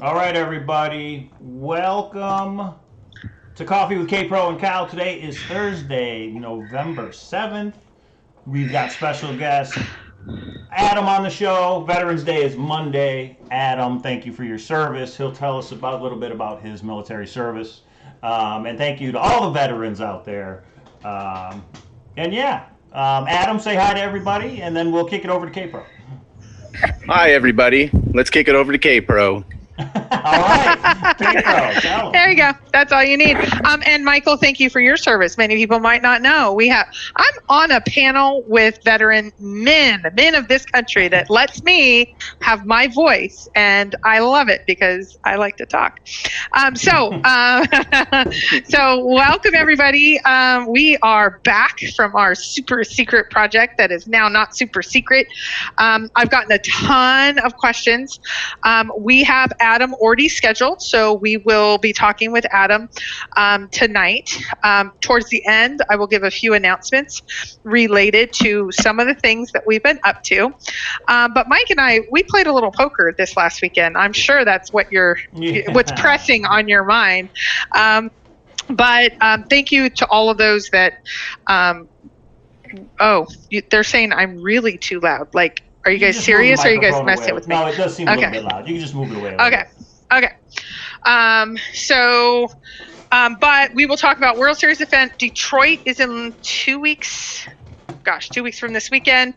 All right, everybody. Welcome to Coffee with Kpro and Cal. Today is Thursday, November 7th. We've got special guest Adam on the show. Veterans Day is Monday. Adam, thank you for your service. He'll tell us a little bit about his military service. And thank you to all the veterans out there. Adam, say hi to everybody, and then we'll kick it over to Kpro. Hi, everybody. Let's kick it over to Kpro. All right, Kpro, there you go. That's all you need. And Michael, thank you for your service. Many people might not know I'm on a panel with veteran men of this country that lets me have my voice, and I love it because I like to talk. So welcome everybody. We are back from our super secret project that is now not super secret. I've gotten a ton of questions. We have Adam already scheduled, so we will be talking with Adam tonight. Towards the end, I will give a few announcements related to some of the things that we've been up to. But Mike and I, we played a little poker this last weekend. I'm sure that's what what's pressing on your mind. But thank you to all of those that. They're saying I'm really too loud. Like, are you guys serious, or are you guys messing with me? No, it does seem a little bit loud. You can just move it away. Okay. But we will talk about World Series event. Detroit is in 2 weeks. 2 weeks from this weekend.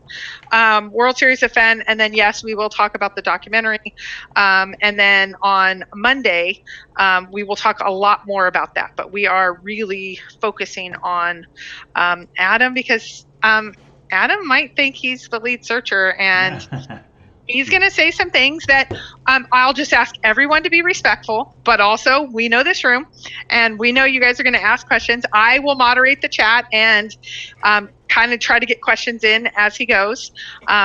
World Series event, and then yes, we will talk about the documentary. And then on Monday, we will talk a lot more about that. But we are really focusing on Adam because Adam might think he's the lead searcher, and he's going to say some things that I'll just ask everyone to be respectful, but also we know this room and we know you guys are going to ask questions. I will moderate the chat and kind of try to get questions in as he goes.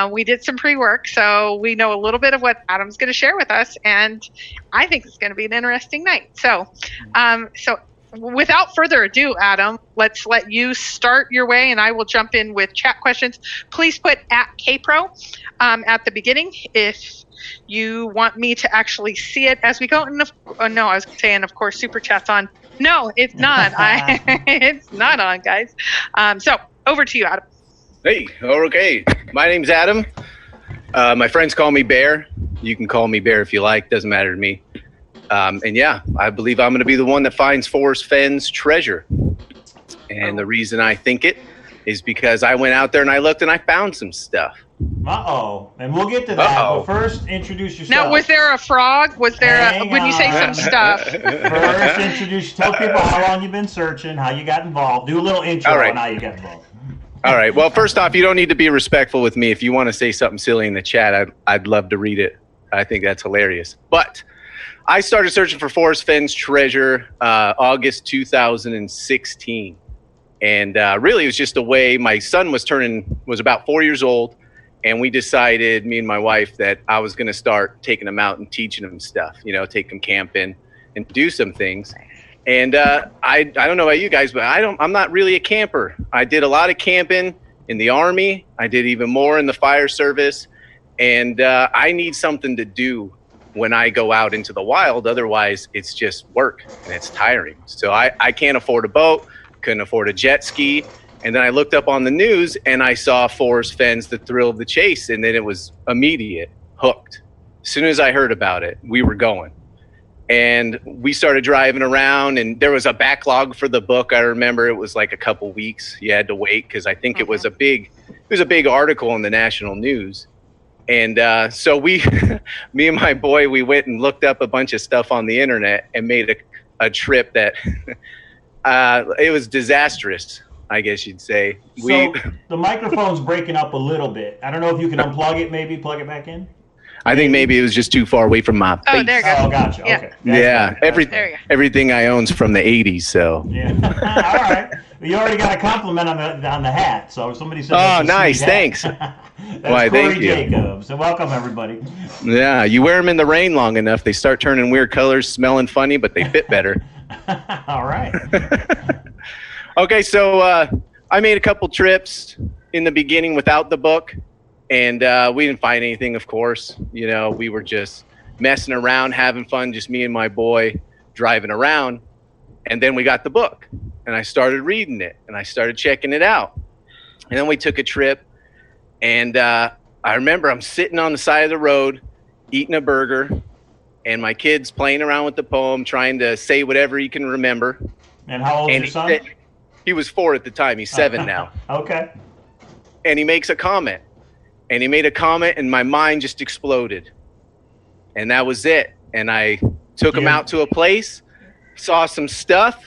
We did some pre-work, so we know a little bit of what Adam's going to share with us, and I think it's going to be an interesting night. So without further ado, Adam, let's let you start your way, and I will jump in with chat questions. Please put at Kpro at the beginning if you want me to actually see it as we go. No, I was saying, of course, Super Chat's on. No, it's not. It's not on, guys. So over to you, Adam. Hey, okay. My name's Adam. My friends call me Bear. You can call me Bear if you like. Doesn't matter to me. I believe I'm going to be the one that finds Forrest Fenn's treasure. And the reason I think it is because I went out there and I looked and I found some stuff. And we'll get to that. But first, introduce yourself. Now, was there a frog? Was there when you say some stuff? First, tell people how long you've been searching, how you got involved. Do a little intro on how you got involved. All right. Well, first off, you don't need to be respectful with me. If you want to say something silly in the chat, I'd love to read it. I think that's hilarious. But I started searching for Forrest Fenn's treasure August 2016. And really, it was just a way. My son was about 4 years old. And we decided, me and my wife, that I was going to start taking him out and teaching him stuff, take him camping and do some things. And I don't know about you guys, but I'm not really a camper. I did a lot of camping in the Army. I did even more in the fire service. And I need something to do when I go out into the wild. Otherwise, it's just work and it's tiring. So I can't afford a boat, couldn't afford a jet ski. And then I looked up on the news and I saw Forrest Fenn's The Thrill of the Chase. And then it was immediate, hooked. As soon as I heard about it, we were going. And we started driving around, and there was a backlog for the book. I remember it was like a couple weeks. You had to wait because I think it was a big article in the national news. And so me and my boy, we went and looked up a bunch of stuff on the internet and made a trip that it was disastrous, I guess you'd say. So the microphone's breaking up a little bit. I don't know if you can unplug it, maybe plug it back in. I think maybe it was just too far away from my face. Oh, there you go. Oh, gotcha. Yeah. Okay. Yeah, everything I own's from the 80s, so. Yeah. All right. You already got a compliment on the hat, so somebody said. Oh, nice. Thanks. Why, thank you. Jacobs. So welcome, everybody. Yeah, you wear them in the rain long enough, they start turning weird colors, smelling funny, but they fit better. All right. Okay, so I made a couple trips in the beginning without the book. And we didn't find anything, of course. We were just messing around, having fun, just me and my boy driving around. And then we got the book, and I started reading it, and I started checking it out. And then we took a trip, and I remember I'm sitting on the side of the road eating a burger, and my kid's playing around with the poem, trying to say whatever he can remember. And how old is your son? He was 4 at the time. He's 7 now. Okay. And he makes a comment. And he made a comment, and my mind just exploded. And that was it. And I took him out to a place, saw some stuff,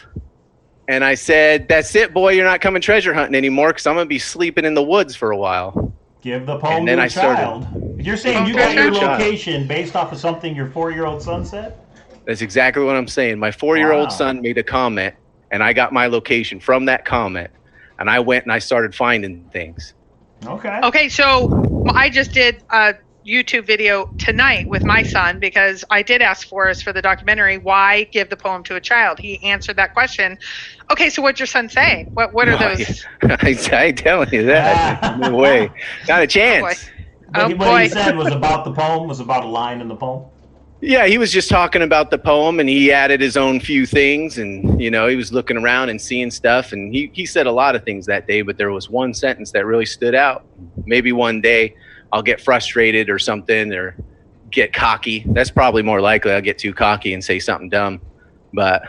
and I said, "That's it, boy. You're not coming treasure hunting anymore because I'm going to be sleeping in the woods for a while." Give the poem to a child. You're saying you got your location based off of something your 4-year-old son said? That's exactly what I'm saying. My 4-year-old son made a comment, and I got my location from that comment, and I went and I started finding things. Okay. Okay, so I just did a YouTube video tonight with my son because I did ask Forrest for the documentary, why give the poem to a child? He answered that question. Okay, so what'd your son say? What are those? I ain't telling you that. No way. Not a chance. What he said was about the poem, was about a line in the poem? Yeah, he was just talking about the poem, and he added his own few things, and, you know, he was looking around and seeing stuff, and he said a lot of things that day, but there was one sentence that really stood out. Maybe one day I'll get frustrated or something, or get cocky. That's probably more likely. I'll get too cocky and say something dumb. But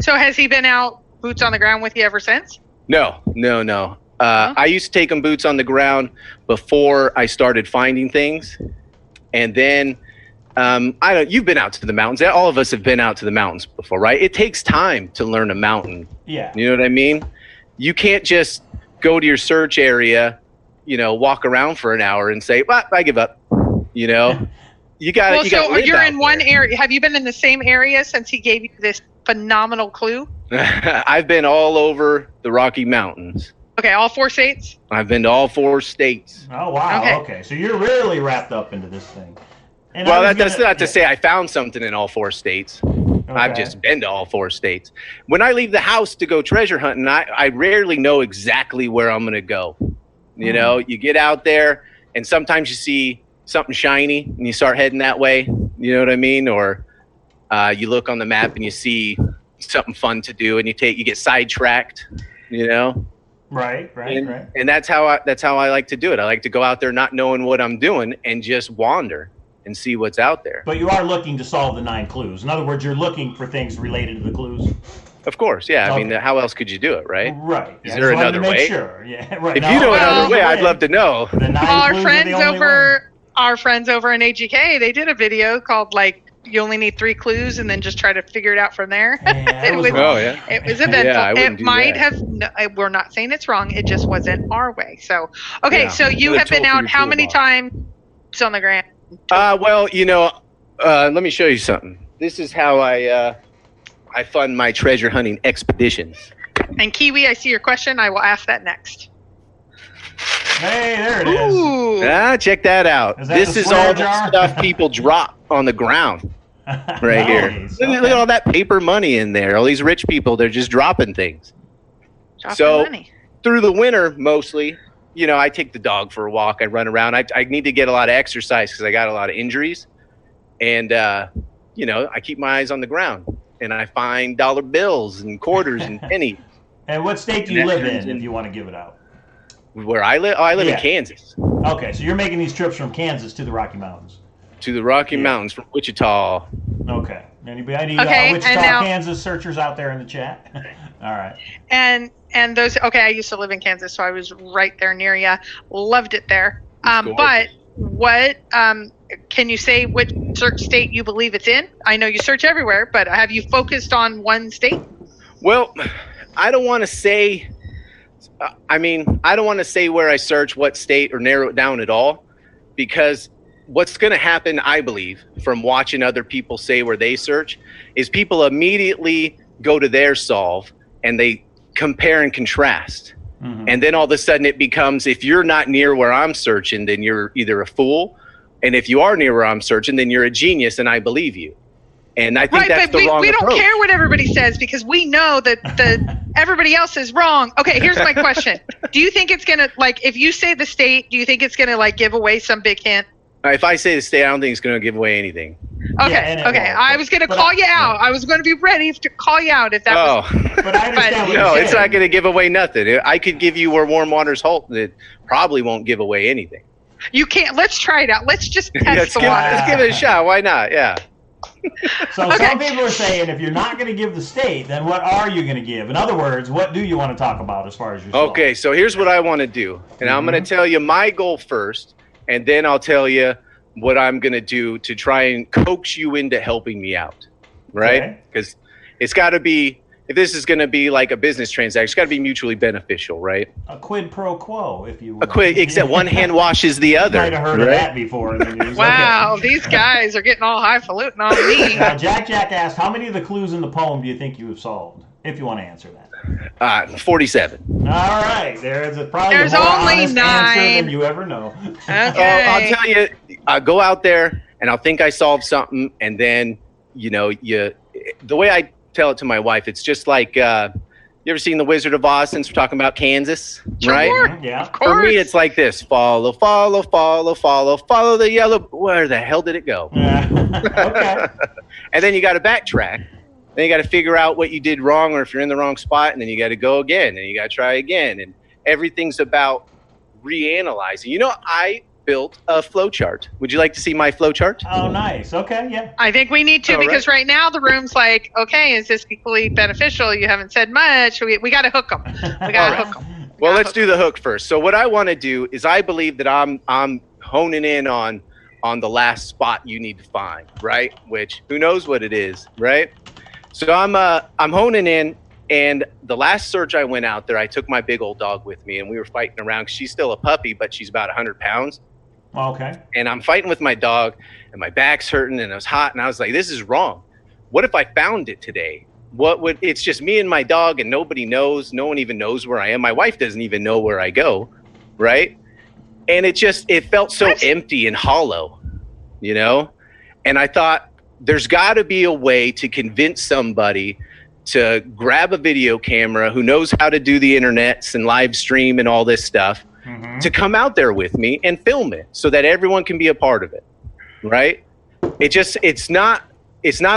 So has he been out boots on the ground with you ever since? No. I used to take him boots on the ground before I started finding things. And then, you've been out to the mountains. All of us have been out to the mountains before, right? It takes time to learn a mountain. Yeah. You know what I mean? You can't just go to your search area, you know, walk around for an hour and say, well, I give up. You know, you got Well, so you're in one area. Have you been in the same area since he gave you this phenomenal clue? I've been all over the Rocky Mountains. Okay, all 4 states? I've been to all 4 states. Oh, wow. Okay. So you're really wrapped up into this thing. And well, that's not to say I found something in all 4 states. Okay. I've just been to all 4 states. When I leave the house to go treasure hunting, I rarely know exactly where I'm going to go. You know, you get out there, and sometimes you see something shiny, and you start heading that way. You know what I mean? Or you look on the map, and you see something fun to do, and you get sidetracked. You know? Right. And that's how I like to do it. I like to go out there not knowing what I'm doing and just wander and see what's out there. But you are looking to solve the 9 clues. In other words, you're looking for things related to the clues. Of course, yeah. Okay. I mean, how else could you do it, right? Right. Is there another way? Sure. Yeah. Right. If you know another way, I'd love to know. Our friends over in AGK, they did a video called you only need 3 clues and then just try to figure it out from there. Yeah, it was eventful. Yeah, it might have. No, we're not saying it's wrong. It just wasn't our way. So okay, so you have been out how many times on the ground? Well, you know, let me show you something. This is how I fund my treasure hunting expeditions. And Kiwi, I see your question. I will ask that next. Hey, there it is. Ooh. Check that out. This is all the stuff people drop on the ground right here. Look at all that paper money in there. All these rich people, they're just dropping things. Money. Through the winter, mostly, you know, I take the dog for a walk. I run around. I need to get a lot of exercise because I got a lot of injuries. And, you know, I keep my eyes on the ground. And I find dollar bills and quarters and pennies. And what state do you live in, if you want to give it out? Where I live? Oh, I live in Kansas. Okay, so you're making these trips from Kansas to the Rocky Mountains. To the Rocky Mountains from Wichita. Okay. Any Wichita, Kansas searchers out there in the chat? All right. And those, okay, I used to live in Kansas, so I was right there near you. Loved it there. But what, can you say which search state you believe it's in? I know you search everywhere, but have you focused on one state? Well, I don't want to say, I don't want to say where I search, what state, or narrow it down at all, because what's going to happen, I believe, from watching other people say where they search, is people immediately go to their solve and they compare and contrast. Mm-hmm. And then all of a sudden it becomes, if you're not near where I'm searching, then you're either a fool. And if you are near where I'm searching, then you're a genius, and I believe you. And I think that's the wrong approach. We don't care what everybody says because we know that everybody else is wrong. Okay, here's my question. Do you think it's going to, if you say the state, do you think it's going to, give away some big hint? If I say to stay, I don't think it's going to give away anything. Okay, Yeah, okay. I was going to call you out. I was going to be ready to call you out if that was. But I understand what No, you're it's saying. not going to give away nothing. I could give you where warm waters halt that probably won't give away anything. You can't. Let's try it out. Let's just test let's the give, water. let's give it a shot. Why not? Yeah. So some people are saying if you're not going to give the state, then what are you going to give? In other words, what do you want to talk about as far as your salt? Okay, so here's what I want to do. And I'm going to tell you my goal first, and then I'll tell you what I'm going to do to try and coax you into helping me out, right? Because it's got to be, if this is going to be like a business transaction, it's got to be mutually beneficial, right? A quid pro quo, if you will. A quid, except one hand washes the other. You might have heard of that before in the news. Wow, these guys are getting all highfalutin on me. Now, Jack asked, how many of the clues in the poem do you think you have solved? If you want to answer that. 47. All right, there's probably There's a more only honest 9. answer than you ever know. Okay. I'll tell you, I'll go out there and I'll think I solved something, and then, you know, the way I tell it to my wife, it's just like, you ever seen The Wizard of Oz, since we're talking about Kansas, right? Yeah. Of course. For me, it's like this: follow, follow, follow, follow, follow the yellow. Where the hell did it go? Okay. And then you got to backtrack. Then you got to figure out what you did wrong, or if you're in the wrong spot, and then you got to go again, and you got to try again. And everything's about reanalyzing. You know, I built a flow chart. Would you like to see my flow chart? Oh, nice. Okay, yeah. I think we need to, All because right now the room's like, okay, is this equally beneficial? You haven't said much. We got to hook them. We got to hook them. Well, let's do the hook first. So what I want to do is, I believe that I'm honing in on the last spot you need to find, right? Which, who knows what it is, right? So I'm honing in, and the last search I went out there, I took my big old dog with me, and we were fighting around. 'Cause she's still a puppy, but she's about 100 pounds. Okay. And I'm fighting with my dog, and my back's hurting, and it was hot, and I was like, this is wrong. What if I found it today? It's just me and my dog, and nobody knows. No one even knows where I am. My wife doesn't even know where I go, right? And it felt so empty and hollow, you know? And I thought, there's got to be a way to convince somebody to grab a video camera who knows how to do the internets and live stream and all this stuff, to come out there with me and film it so that everyone can be a part of it, right? It's not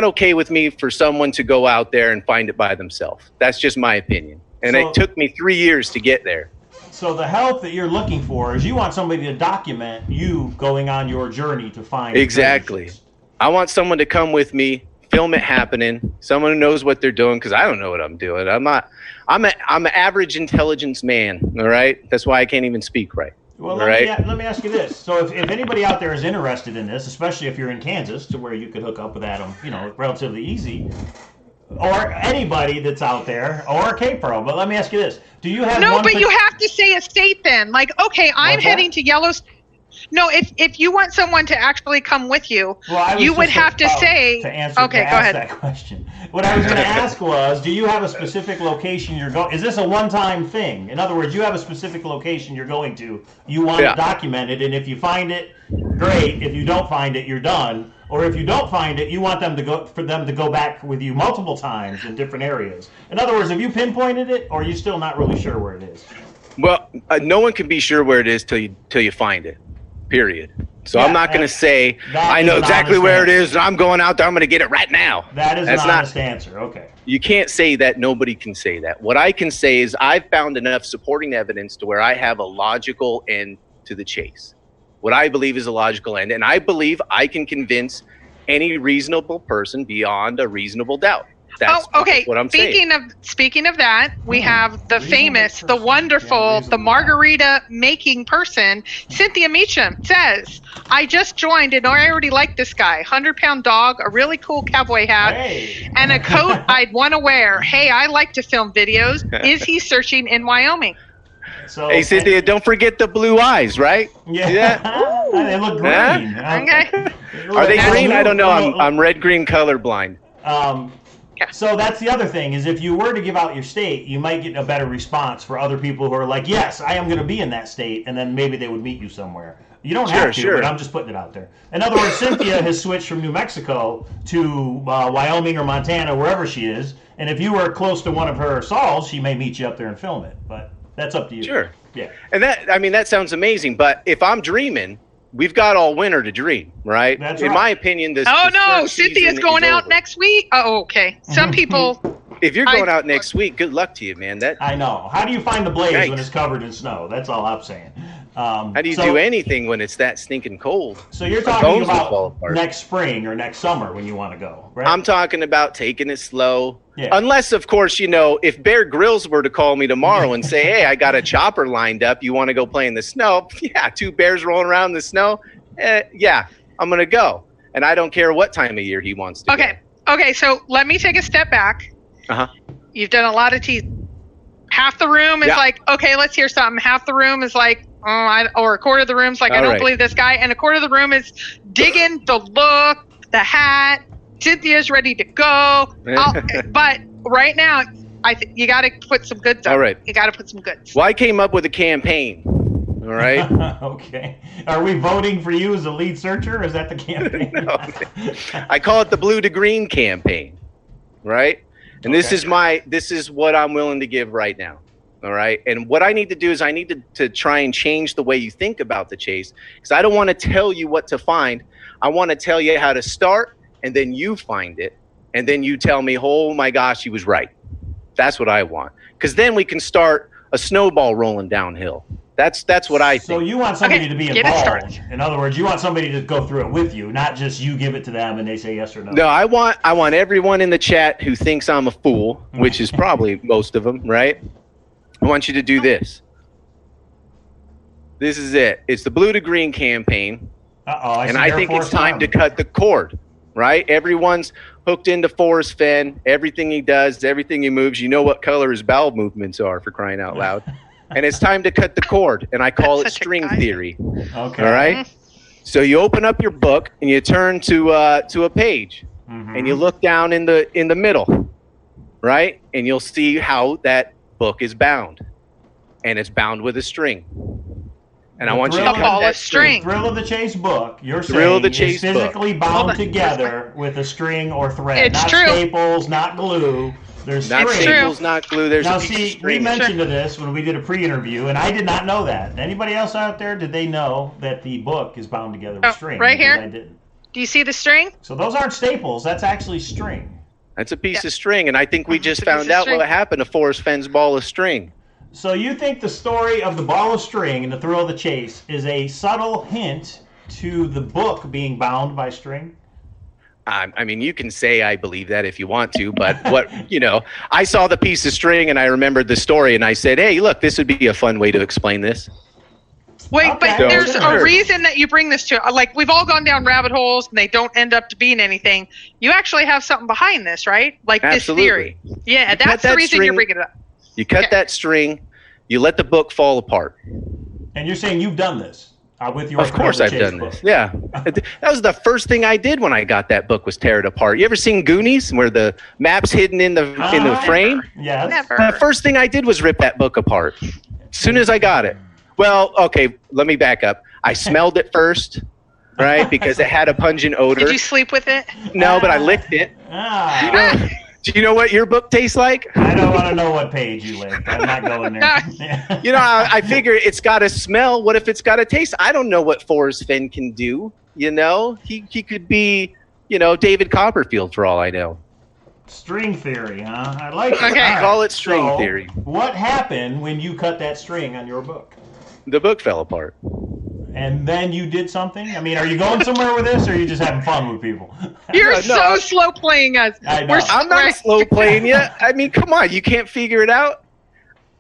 okay with me for someone to go out there and find it by themselves. That's just my opinion. And it took me 3 years to get there. So the help that you're looking for is you want somebody to document you going on your journey to find Exactly. treasures. I want someone to come with me, film it happening, someone who knows what they're doing, because I don't know what I'm doing. I'm an average intelligence man, all right? That's why I can't even speak right. Well, right? let me ask you this. So if anybody out there is interested in this, especially if you're in Kansas, to where you could hook up with Adam, you know, relatively easy, or anybody that's out there, or Kpro, but let me ask you this. Do you have No, one but you have to say a state then. Like, okay, I'm What's that? heading to Yellowstone. No, if you want someone to actually come with you, Well, you would have to say. Okay, go ahead. That question. What I was going to ask was, do you have a specific location you're going? Is this a one-time thing? In other words, you have a specific location you're going to. You want it documented, and if you find it, great. If you don't find it, you're done. Or if you don't find it, you want them to go back with you multiple times in different areas. In other words, have you pinpointed it, or are you still not really sure where it is? Well, no one can be sure where it is till you find it. Period. So Yeah, I'm not going to say that I is know an exactly honest where it answer. is, and I'm going out there. I'm going to get it right now. That's an not- honest answer. Okay. You can't say that. Nobody can say that. What I can say is I've found enough supporting evidence to where I have a logical end to the chase. What I believe is a logical end, and I believe I can convince any reasonable person beyond a reasonable doubt. That's okay. what I'm saying. Speaking of that, we have the Reasonable famous, the person. wonderful, Yeah, the reasonable. margarita making person, Cynthia Meacham says, "I just joined and I already like this guy. 100-pound dog, a really cool cowboy hat, Hey. and a coat I'd want to wear. Hey, I like to film videos. Is he searching in Wyoming?" So, Hey, Cynthia, don't forget the blue eyes, right? Yeah. See that? They look green. Okay. Are they green? I don't know. Well, I'm red-green colorblind. So that's the other thing is if you were to give out your state, you might get a better response for other people who are like, yes, I am going to be in that state, and then maybe they would meet you somewhere. You don't have to, Sure. but I'm just putting it out there. In other words, Cynthia has switched from New Mexico to Wyoming or Montana, wherever she is, and if you were close to one of her sols, she may meet you up there and film it, but that's up to you. Sure. Yeah. And that sounds amazing. But if I'm dreaming, we've got all winter to dream, right? That's In right. my opinion, this. Oh the no, search Cynthia's season going is out over. next week. Oh, okay. Some people. If you're going out next week, good luck to you, man. I know. How do you find the blaze when Yikes. it's covered in snow? That's all I'm saying. How do you do anything when it's that stinking cold? So you're My talking bones will fall about apart. next spring or next summer when you want to go, right? I'm talking about taking it slow. Yeah. Unless, of course, if Bear Grylls were to call me tomorrow and say, hey, I got a chopper lined up. You want to go play in the snow? Yeah, 2 bears rolling around in the snow. Yeah, I'm going to go. And I don't care what time of year he wants to Okay. Okay. So let me take a step back. Uh-huh. You've done a lot of teeth. Half the room is like, okay, let's hear something. Half the room is like, or a quarter of the room's like, I All don't right. believe this guy. And a quarter of the room is digging the look, the hat. Cynthia's ready to go. But right now, you got to put some goods up. All right. You got to put some goods. Well, I came up with a campaign. All right. Okay. Are we voting for you as the lead searcher? Or is that the campaign? No. I call it the blue to green campaign. Right. And this is what I'm willing to give right now. All right. And what I need to do is I need to try and change the way you think about the chase, because I don't want to tell you what to find. I want to tell you how to start, and then you find it. And then you tell me, oh my gosh, he was right. That's what I want. Because then we can start a snowball rolling downhill. That's what I think. So you want somebody to be get it involved. started. In other words, you want somebody to go through it with you, not just you give it to them and they say yes or no. No, I want everyone in the chat who thinks I'm a fool, which is probably most of them, right? I want you to do this. This is it. It's the blue to green campaign. And I think it's time to cut the cord, right? Everyone's hooked into Forrest Fenn. Everything he does, everything he moves, you know what color his bowel movements are, for crying out loud. And it's time to cut the cord, and I call it string theory. Okay. All right? So you open up your book and you turn to a page, and you look down in the middle, right? And you'll see how that book is bound, and it's bound with a string. And I want you to cut that string. Thrill of the Chase book, you're Thrill of the saying, is Chase physically bound together with a string or thread. It's not true. staples, not glue. There's Not string. staples, not glue. There's Now, a piece of see, we string. mentioned this when we did a pre-interview, and I did not know that. Anybody else out there, did they know that the book is bound together with string? Right Because here? I didn't. Do you see the string? So those aren't staples. That's actually string. That's a piece of string, and I think we just It's a piece found of out string. what happened to Forrest Fenn's ball of string. So you think the story of the ball of string and the thrill of the chase is a subtle hint to the book being bound by string? I mean, you can say I believe that if you want to, but I saw the piece of string and I remembered the story, and I said, hey, look, this would be a fun way to explain this. Wait, Okay. but there's Sure. a reason that you bring this to, like, we've all gone down rabbit holes and they don't end up to being anything. You actually have something behind this, right? Like Absolutely. this theory. Yeah, You cut that's the that reason you're string- bringing it up. You cut that string, you let the book fall apart. And you're saying you've done this with your Of course Thrill I've of the Chase done book. this. Yeah. That was the first thing I did when I got that book, was tear it apart. You ever seen Goonies, where the map's hidden in the frame? Yes. Never. The first thing I did was rip that book apart as soon as I got it. Well, okay, let me back up. I smelled it first, right, because it had a pungent odor. Did you sleep with it? No, but I licked it. Do you know what your book tastes like? I don't want to know what page you licked. I'm not going there. I figure it's got a smell. What if it's got a taste? I don't know what Forrest Fenn can do. He could be, David Copperfield for all I know. String theory, huh? I like it. Okay. All right. Call it string So, theory. What happened when you cut that string on your book? The book fell apart. And then you did something? I mean, are you going somewhere with this, or are you just having fun with people? You're No, so slow playing us. I know. I'm not slow playing you. I mean, come on. You can't figure it out?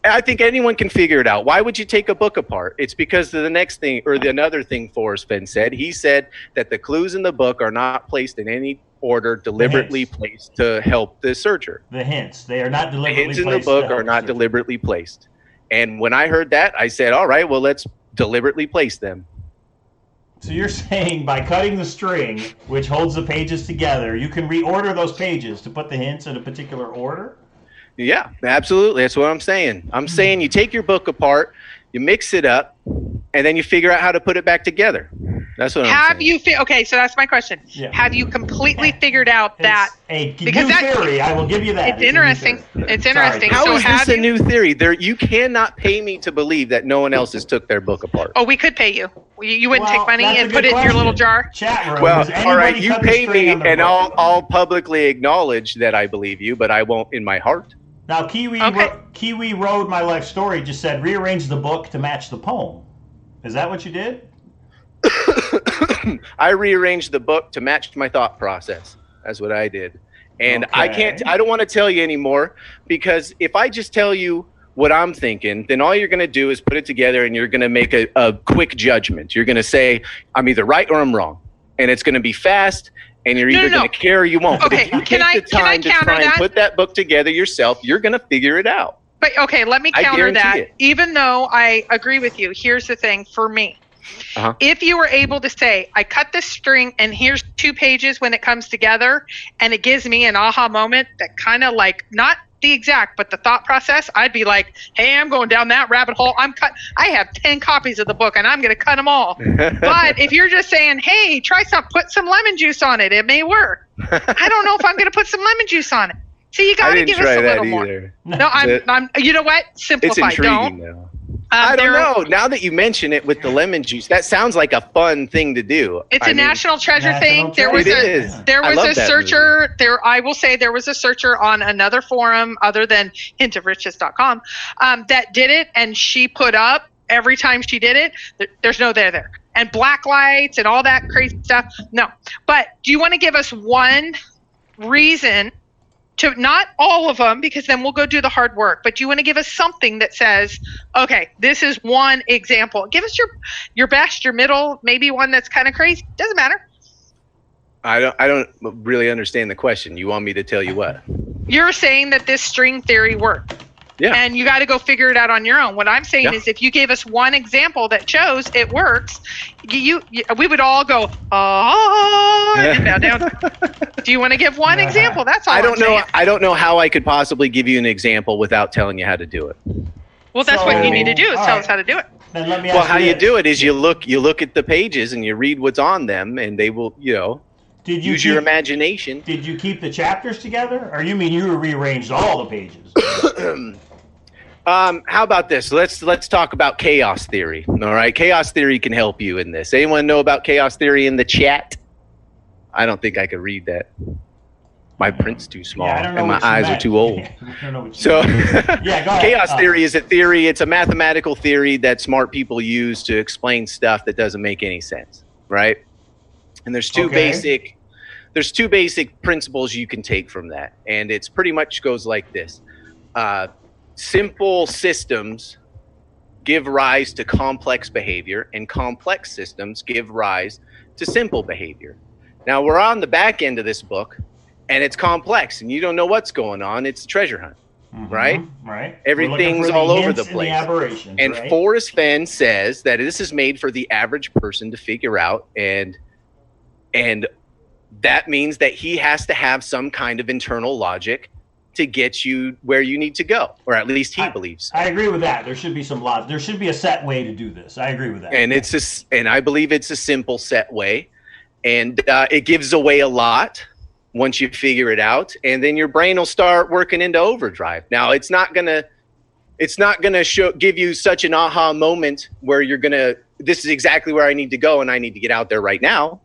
I think anyone can figure it out. Why would you take a book apart? It's because of the next thing, or the another thing Forrest Fenn said. He said that the clues in the book are not placed in any order, deliberately placed to help the searcher. The hints. They are not The deliberately hints in the placed book to help are not the- deliberately placed. And when I heard that, I said, all right, well, let's deliberately place them. So you're saying by cutting the string, which holds the pages together, you can reorder those pages to put the hints in a particular order? Yeah, absolutely. That's what I'm saying. I'm saying you take your book apart, you mix it up, and then you figure out how to put it back together. That's what I'm Have saying. you okay, so that's my question. Yeah. Have you completely figured out that It's a because new that- theory. I will give you that. it's a new interesting. theory. It's Sorry. interesting. How So is have this a you- new theory? You cannot pay me to believe that no one else has took their book apart. Oh, we could pay you. You wouldn't Well, take money that's a and good put it in your little question. jar? Chat room. Well, Does all right, anybody you cut the pay string me, on their and book? I'll publicly acknowledge that I believe you, but I won't in my heart. Now, Kiwi Road My Life Story just said rearrange the book to match the poem. Is that what you did? I rearranged the book to match my thought process. That's what I did. And Okay. I don't want to tell you anymore, because if I just tell you what I'm thinking, then all you're going to do is put it together and you're going to make a quick judgment. You're going to say, I'm either right or I'm wrong. And it's going to be fast, and you're either going to care or you won't. Okay, But if you take the time to try and put that book together yourself, you're going to figure it out. But okay, let me counter that. Even though I agree with you, here's the thing for me. If you were able to say, I cut this string and here's 2 pages when it comes together, and it gives me an aha moment that kind of like, not the exact, but the thought process, I'd be like, hey, I'm going down that rabbit hole. I have 10 copies of the book and I'm going to cut them all. But if you're just saying, hey, put some lemon juice on it, it may work. I don't know if I'm going to put some lemon juice on it. So you got to give us a little more. No, I'm. You know what? Simplify. It's intriguing, though. I don't know. Now that you mention it with the lemon juice, that sounds like a fun thing to do. It's a national treasure thing. There was a searcher. I will say there was a searcher on another forum other than hintofriches.com that did it, and she put up every time she did it. There's no there. And black lights and all that crazy stuff. No. But do you want to give us one reason? To not all of them, because then we'll go do the hard work, but you want to give us something that says, okay, this is one example. Give us your best, your middle, maybe one that's kind of crazy. Doesn't matter. I don't really understand the question. You want me to tell you what? You're saying that this string theory worked. Yeah. And you got to go figure it out on your own. What I'm saying is, if you gave us one example that shows it works, we would all go, oh, and bow down. Do you want to give one example? That's all. I don't know how I could possibly give you an example without telling you how to do it. Well, that's what you need to do is tell us how to do it. Then let me ask how you do it is you look at the pages and you read what's on them, and they will, use your imagination. Did you keep the chapters together, or you mean you rearranged all the pages? How about this? Let's talk about chaos theory. All right, chaos theory can help you in this. Anyone know about chaos theory in the chat? I don't think I could read that. My print's too small, and my eyes are too old. So, chaos theory is a theory. It's a mathematical theory that smart people use to explain stuff that doesn't make any sense, right? And there's two basic principles you can take from that, and it's pretty much goes like this. Simple systems give rise to complex behavior, and complex systems give rise to simple behavior. Now, we're on the back end of this book, and it's complex, and you don't know what's going on. It's a treasure hunt, right? Right. Everything's all over the place. And Forrest Fenn says that this is made for the average person to figure out, and that means that he has to have some kind of internal logic to get you where you need to go, or at least he believes. I agree with that. There should be some logic. There should be a set way to do this. I agree with that. And I believe it's a simple set way, and it gives away a lot once you figure it out, and then your brain will start working into overdrive. Now, it's not gonna give you such an aha moment where this is exactly where I need to go and I need to get out there right now.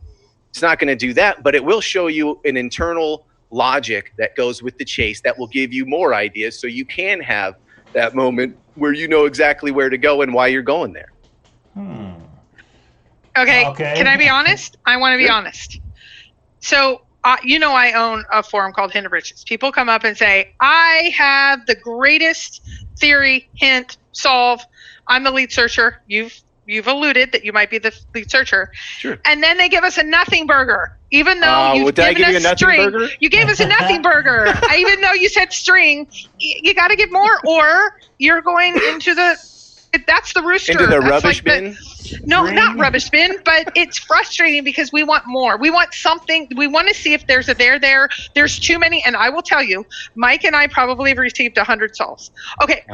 It's not going to do that, but it will show you an internal logic that goes with the chase that will give you more ideas, so you can have that moment where you know exactly where to go and why you're going there. Okay. Can I be honest? I want to be honest. So, I own a forum called Hint of Riches. People come up and say, I have the greatest theory, hint, solve. I'm the lead searcher. You've alluded that you might be the lead searcher. Sure. And then they give us a nothing burger, even though you've given us string. You gave us a nothing burger. Even though you said string, you got to give more, or you're going into that's the rooster. Into the rubbish bin? No, not rubbish bin, but it's frustrating because we want more. We want something. We want to see if there's a there. There's too many, and I will tell you, Mike and I probably have received 100 solves. Okay,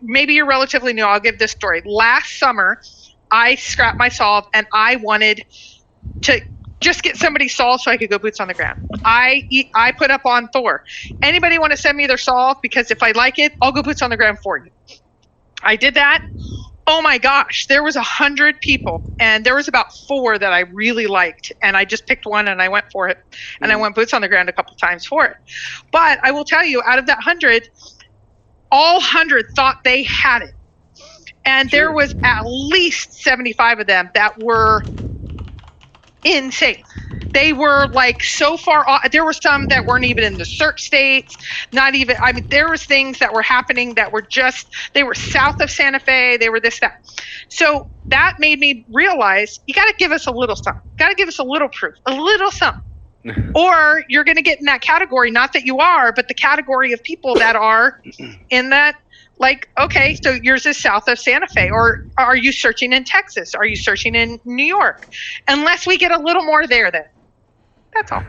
maybe you're relatively new. I'll give this story. Last summer, I scrapped my solve, and I wanted to just get somebody solved so I could go boots on the ground. I put up on Thor. Anybody want to send me their solve? Because if I like it, I'll go boots on the ground for you. I did that. Oh my gosh, there was 100 people, and there was about 4 that I really liked, and I just picked one and I went for it, and I went boots on the ground a couple times for it. But I will tell you, out of that 100, all 100 thought they had it, and there was at least 75 of them that were insane. They were like so far off. There were some that weren't even in the search states, not even, I mean, there was things that were happening that were just, they were south of Santa Fe, they were this, that. So that made me realize, you got to give us a little something, got to give us a little proof, a little something. Or you're going to get in that category, not that you are, but the category of people that are in that, like, okay, so yours is south of Santa Fe, or are you searching in Texas? Are you searching in New York? Unless we get a little more there, then. That's all.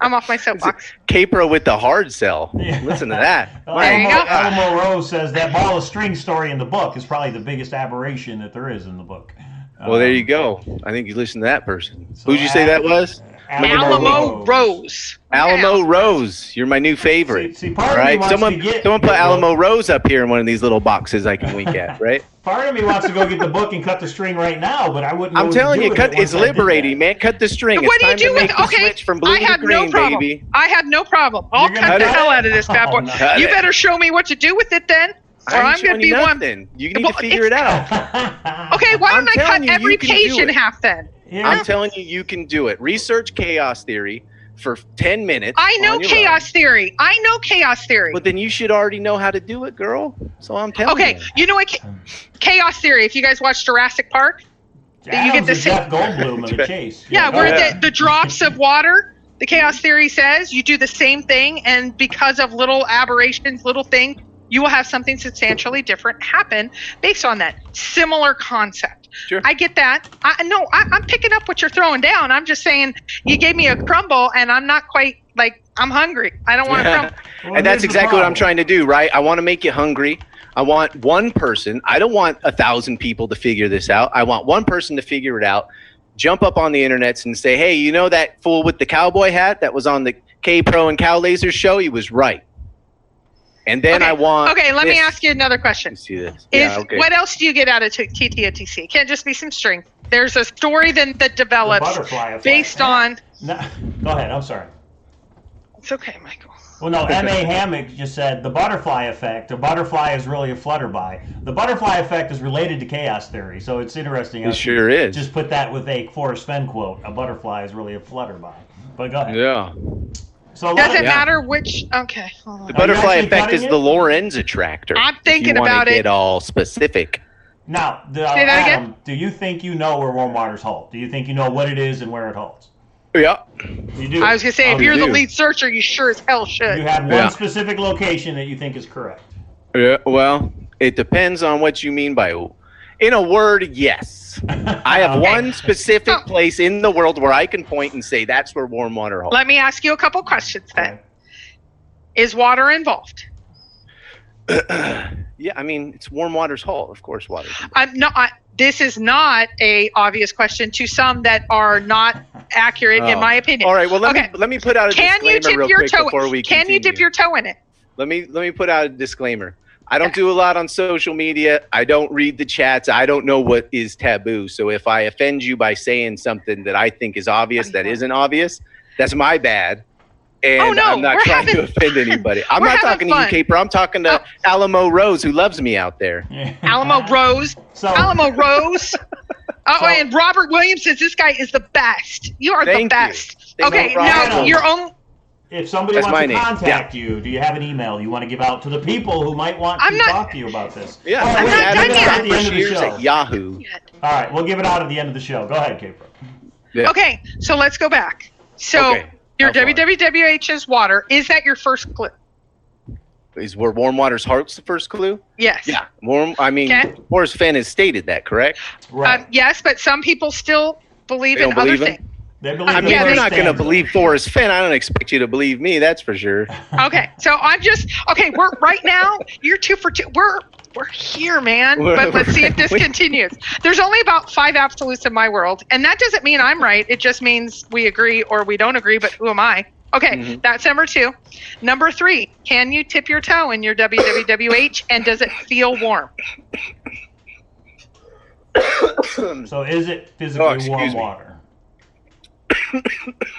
I'm off my soapbox. Kpro with the hard sell. Yeah. Listen to that. There you go. Alamo Rose says that ball of string story in the book is probably the biggest aberration that there is in the book. Well, there you go. I think you listen to that person. Who'd you say that was? Alamo Rose. Alamo Rose. You're my new favorite. See, part All of me right, wants someone to put Alamo Rose up here in one of these little boxes I can wink at, right? Part of me wants to go get the book and cut the string right now, but I wouldn't know I'm what to telling do you, with it it's once I did liberating, that. man. Cut the string. What do you It's do time to with make the okay? switch from blue I had to green, no problem. baby. I had no problem. I'll You're gonna cut the cut hell it? out of this bad boy. Oh, no. Cut You it. better show me what to do with it then, or I I'm ain't going showing to you be one. nothing. You need Well, to figure it out. Okay, why I'm don't I cut telling you, every you can page do in it. half then? I'm telling you, you can do it. Research chaos theory for 10 minutes. I know on your chaos own. theory. I know chaos theory. But then you should already know how to do it, girl. So I'm telling you. Okay, you know what? Chaos theory. If you guys watch Jurassic Park, you get Adam's the the same. Jeff Goldblum of the chase. Yeah, go where ahead. the drops of water, the chaos theory says you do the same thing, and because of little aberrations, little things, you will have something substantially different happen based on that. Similar concept. Sure. I get that. I'm picking up what you're throwing down. I'm just saying you gave me a crumble, and I'm not quite, like, I'm hungry. I don't want to crumble. Well, And that's here's the exactly what I'm problem. trying to do, right? I want to make you hungry. I want one person. I don't want 1,000 people to figure this out. I want one person to figure it out. Jump up on the internets and say, hey, you know that fool with the cowboy hat that was on the Kpro and Cowlazars show? He was right. And then I want. Okay, let me this. ask you another question. You see this? Is Yeah, okay. what else do you get out of TTOTC? It can't just be some string. There's a story that The develops butterfly effect. based on. No, go ahead. I'm sorry. It's okay, Michael. Well, no, M.A. Hammock just said the butterfly effect. A butterfly is really a flutterby. The butterfly effect is related to chaos theory, so it's interesting. It sure is. Just put that with a Forrest Fenn quote. A butterfly is really a flutterby. But go ahead. Yeah. So Does it Yeah. matter which? Okay, hold The on. you butterfly actually effect cutting is it? the Lorenz attractor. I'm if thinking you wanna about it. Get all specific. Now, Say that Adam, do you think you know where warm waters halt? Do you think you know what it is and where it halts? Yeah. You do. I was gonna say, if Oh, you're you the do. lead searcher, you sure as hell You should. have one Yeah. specific location that you think is correct. Yeah. Well, it depends on what you mean by. In a word, yes. I have Okay. one specific place in the world where I can point and say that's where warm water halts. Let me ask you a couple questions then. Okay. Is water involved? Yeah, I mean it's warm water's halt, of course. Water. This is not a obvious question to some that are not accurate, in Oh. my opinion. All right. Well, Okay. let me put out a Can you disclaimer dip real your quick toe? before we Can you dip continue. your toe in it? Let me put out a disclaimer. I don't do a lot on social media. I don't read the chats. I don't know what is taboo. So if I offend you by saying something that I think is obvious that isn't obvious, that's my bad. And Oh, no, I'm not we're trying to having offend anybody. I'm We're not having talking to you, Kpro. I'm talking to Alamo Rose, who loves me out there. Alamo Rose. So, Alamo Rose. Oh, So- and Robert Williams says this guy is the best. You are the Thank you. best. Thank Okay, you, now Robert. your own. if somebody That's wants my to name. contact you, do you have an email you want to give out to the people who might want I'm to not- talk to you about this? Yeah, All right, I'm wait, not give done it yet. out at the end of the Shears show. at Yahoo. All right, we'll give it out at the end of the show. Go ahead, Kpro. Yeah. Okay, so let's go back. So Okay, your how far? WWWH's water, is that your first clue? Is where warm water's halt's the first clue? Yes. Yeah, warm. I mean, Okay. Forrest Fenn has stated that, correct? Right. Yes, but some people still believe They in don't other believe him? things. They believe I mean, Yeah, you're they- not going to believe Forrest Fenn. I don't expect you to believe me. That's for sure. Okay, so I'm just we're right now. You're 2 for 2. We're here, man. But let's see if this continues. There's only about 5 absolutes in my world, and that doesn't mean I'm right. It just means we agree or we don't agree. But who am I? Okay, Mhm. that's number 2. Number 3, can you tip your toe in your WWWH, and does it feel warm? So is it physically warm water?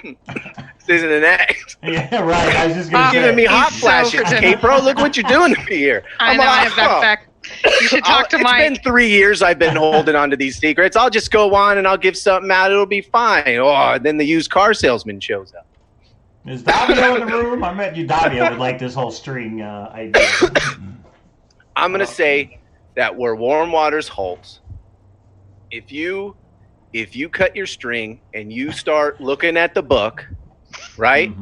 This isn't an act. Yeah, right. I was just going to say. Giving me hot so flashes, Kpro. Look what you're doing to me here. I know, I have that back. You should talk to Mike. It's been 3 years I've been holding on to these secrets. I'll just go on and I'll give something out. It'll be fine. Oh, then the used car salesman shows up. Is Davio in the room? I bet you Davio would like this whole string idea. I'm going to say that where warm waters halts, if you cut your string and you start looking at the book, right?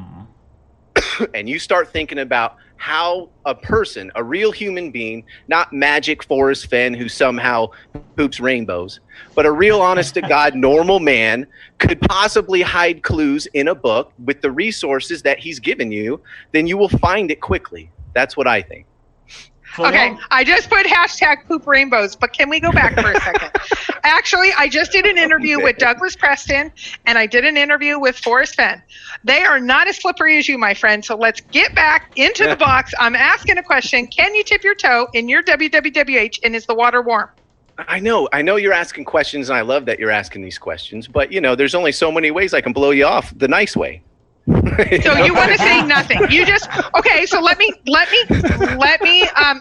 And you start thinking about how a person, a real human being, not magic Forrest Fenn who somehow poops rainbows, but a real honest to God normal man could possibly hide clues in a book with the resources that he's given you, then you will find it quickly. That's what I think. Okay, I just put hashtag poop rainbows, but can we go back for a second? Actually, I just did an interview with Douglas Preston, and I did an interview with Forrest Fenn. They are not as slippery as you, my friend, so let's get back into the box. I'm asking a question. Can you tip your toe in your WWWH, and is the water warm? I know you're asking questions, and I love that you're asking these questions, but, there's only so many ways I can blow you off the nice way. So you want to say nothing. You just okay. So let me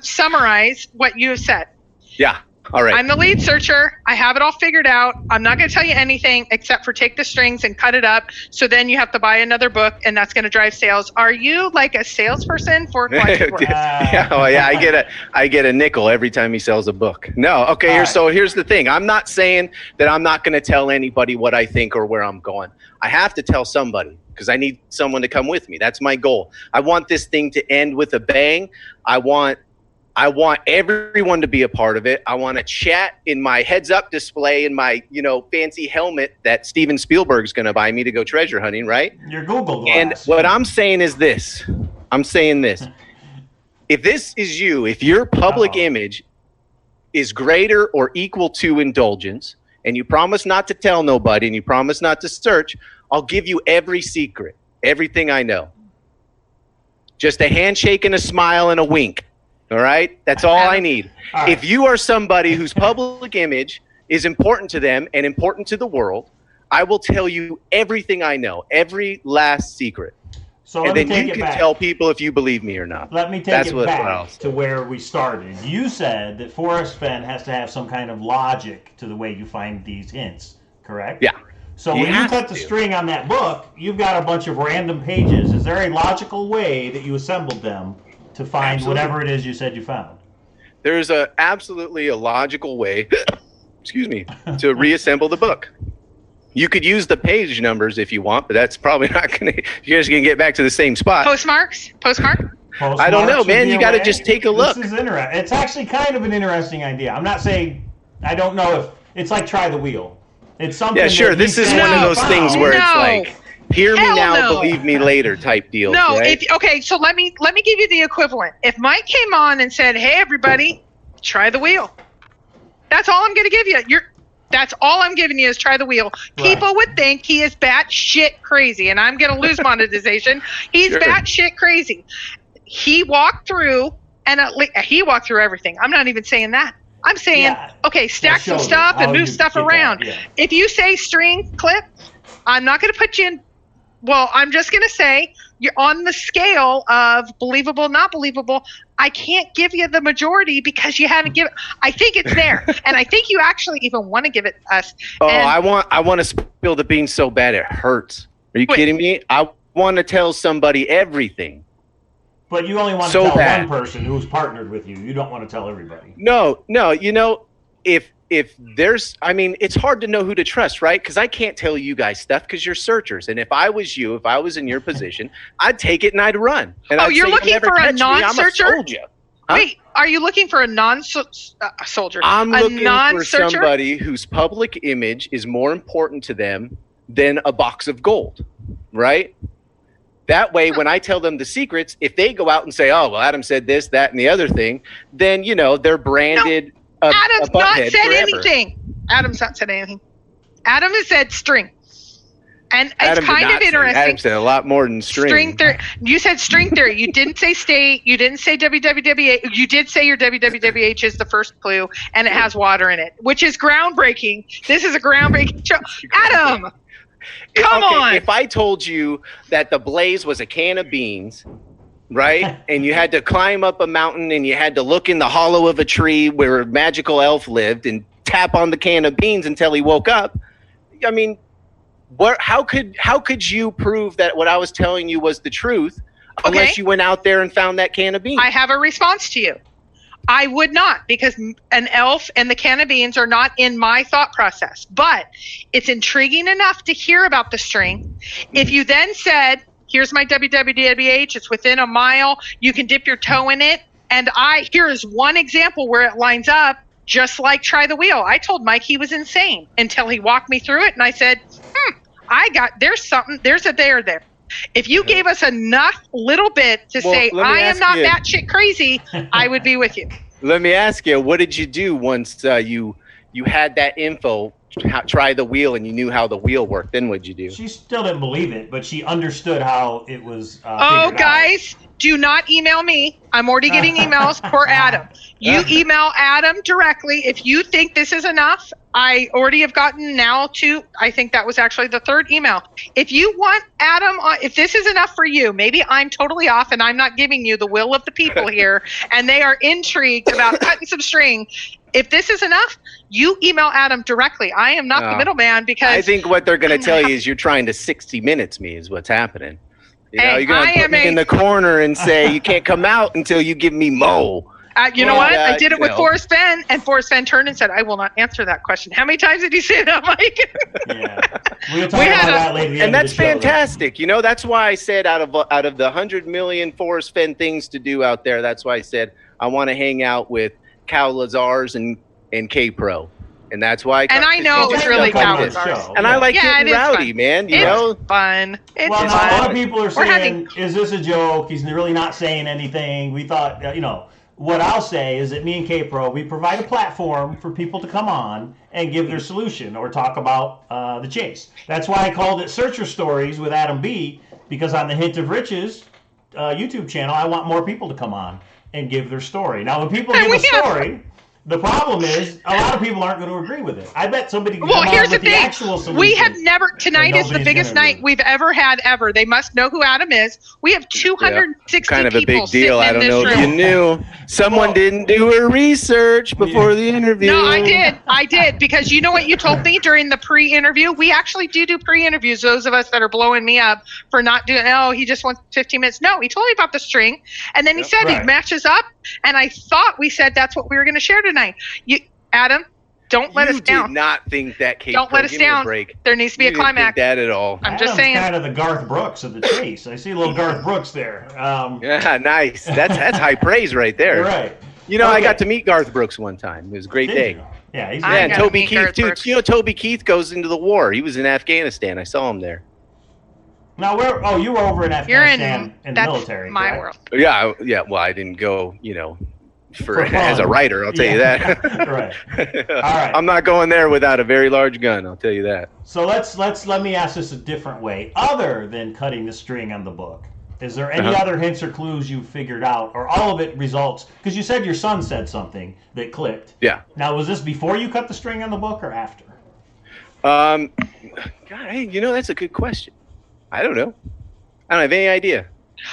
summarize what you have said. Yeah. All right. I'm the lead searcher. I have it all figured out. I'm not going to tell you anything except for take the strings and cut it up. So then you have to buy another book, and that's going to drive sales. Are you like a salesperson for Quantum Work? Yeah. Oh, yeah. I get a nickel every time he sells a book. No. Okay. So here's the thing. I'm not saying that I'm not going to tell anybody what I think or where I'm going. I have to tell somebody, because I need someone to come with me. That's my goal. I want this thing to end with a bang. I want everyone to be a part of it. I want to chat in my heads-up display in my, fancy helmet that Steven Spielberg's going to buy me to go treasure hunting, right? Your Google glass. And what I'm saying is this. If this is you, if your public image is greater or equal to indulgence, and you promise not to tell nobody, and you promise not to search, I'll give you every secret, everything I know. Just a handshake and a smile and a wink. All right? That's all I need. All right. If you are somebody whose public image is important to them and important to the world, I will tell you everything I know, every last secret. So and then you can tell people if you believe me or not. Let me take it back to where we started. You said that Forrest Fenn has to have some kind of logic to the way you find these hints, correct? Yeah. So when you cut the string on that book, you've got a bunch of random pages. Is there a logical way that you assembled them to find whatever it is you said you found? There's absolutely a logical way, to reassemble the book. You could use the page numbers if you want, but that's probably not going to, you're just going to get back to the same spot. Postmark? I don't know, man. You got to just take a look. This is interesting. It's actually kind of an interesting idea. I'm not saying, I don't know if, it's like try the wheel. It's something. Yeah, sure. This is one of those things where it's like, hear me now, believe me later type deal. No, right? Okay, so let me give you the equivalent. If Mike came on and said, "Hey, everybody, try the wheel," that's all I'm going to give you. That's all I'm giving you is try the wheel. Right. People would think he is batshit crazy, and I'm going to lose monetization. He's batshit crazy. He walked through, and he walked through everything. I'm not even saying that. I'm saying, okay, stack some stuff and move stuff around. Yeah. If you say string clip, I'm not going to put you in. Well, I'm just going to say you're on the scale of believable, not believable. I can't give you the majority because you haven't given. I think it's there, and I think you actually even want to give it us. Oh, I want to spill the beans so bad it hurts. Are you kidding me? I want to tell somebody everything. But you only want to tell one person who's partnered with you. You don't want to tell everybody. No. If there's, it's hard to know who to trust, right? Because I can't tell you guys stuff because you're searchers. And if I was you, if I was in your position, I'd take it and I'd run. And you're looking for a non-searcher? Huh? Wait, are you looking for a non-soldier? I'm looking for somebody whose public image is more important to them than a box of gold, right? That way, when I tell them the secrets, if they go out and say, "Oh, well, Adam said this, that, and the other thing," then they're branded. No, Adam's not said anything. Adam's not said anything. Adam has said string. And Adam it's kind of interesting. Adam said a lot more than string. String theory. You said string theory. You didn't say state. You didn't say WWWH. You did say your WWWH is the first clue, and it has water in it, which is groundbreaking. This is a groundbreaking show. Adam, come on. If I told you that the blaze was a can of beans, right, and you had to climb up a mountain and you had to look in the hollow of a tree where a magical elf lived and tap on the can of beans until he woke up, I mean, how could you prove that what I was telling you was the truth unless you went out there and found that can of beans? I have a response to you. I would not, because an elf and the can of beans are not in my thought process. But it's intriguing enough to hear about the string. If you then said, here's my WWWH, it's within a mile, you can dip your toe in it, and here is one example where it lines up, just like Try the Wheel. I told Mike he was insane until he walked me through it, and I said, there's a there. If you gave us enough little bit to say, I am not batshit crazy, I would be with you. Let me ask you, what did you do once you had that info, try the wheel, and you knew how the wheel worked? Then what'd you do? She still didn't believe it, but she understood how it was guys, do not email me. I'm already getting emails for Adam. You email Adam directly. If you think this is enough, I already have gotten I think that was actually the third email. If you want Adam, if this is enough for you, maybe I'm totally off and I'm not giving you the will of the people here, and they are intrigued about cutting some string. If this is enough, you email Adam directly. I am not the middleman, because I think what they're going to tell you is you're trying to 60 minutes me is what's happening. You know, you're going to put me in the corner and say you can't come out until you give me Mo. You know what? I did it with Forrest Fenn, and Forrest Fenn turned and said, I will not answer that question. How many times did you say that, Mike? Yeah. We'll talk about that later. And that's fantastic. You know, that's why I said out of the 100 million Forrest Fenn things to do out there, that's why I said I want to hang out with Cowlazars and Kpro. And that's why I know it was really Cowlazars. And I like getting rowdy, man. You know? It's fun. A lot of people are saying, is this a joke? He's really not saying anything. We thought, what I'll say is that me and Kpro, we provide a platform for people to come on and give their solution or talk about the chase. That's why I called it Searcher Stories with Adam B, because on the Hint of Riches YouTube channel, I want more people to come on and give their story. Now, when people give a story, the problem is a lot of people aren't going to agree with it. I bet somebody can come on with the actual solution. We have never, tonight is the biggest night we've ever had ever. They must know who Adam is. We have 260 people kind of a big deal. sitting I don't know if you knew. Someone didn't do her research before the interview. No, I did, because you know what you told me during the pre-interview? We actually do pre-interviews, those of us that are blowing me up for not doing, he just wants 15 minutes. No, he told me about the string, and then he said he matches up, and I thought we said that's what we were going to share tonight. Adam, don't let us down. You did not think that, Kate. Don't let us down. There needs to be a climax. Didn't think that at all. I'm just saying. Kind of the Garth Brooks of the chase. I see a little Garth Brooks there. Yeah, nice. That's high praise right there. Right. You know, I got to meet Garth Brooks one time. It was a great day. Yeah, he's and Toby Keith too. You know, Toby Keith goes into the war. He was in Afghanistan. I saw him there. Now, you were over in Afghanistan in the military. My world. Yeah. Well, I didn't go. As a writer, I'll tell you that. Right. All right. I'm not going there without a very large gun. I'll tell you that. So let me ask this a different way. Other than cutting the string on the book, is there any other hints or clues you figured out, or all of it results? Because you said your son said something that clicked. Yeah. Now, was this before you cut the string on the book or after? God, hey, that's a good question. I don't know. I don't have any idea.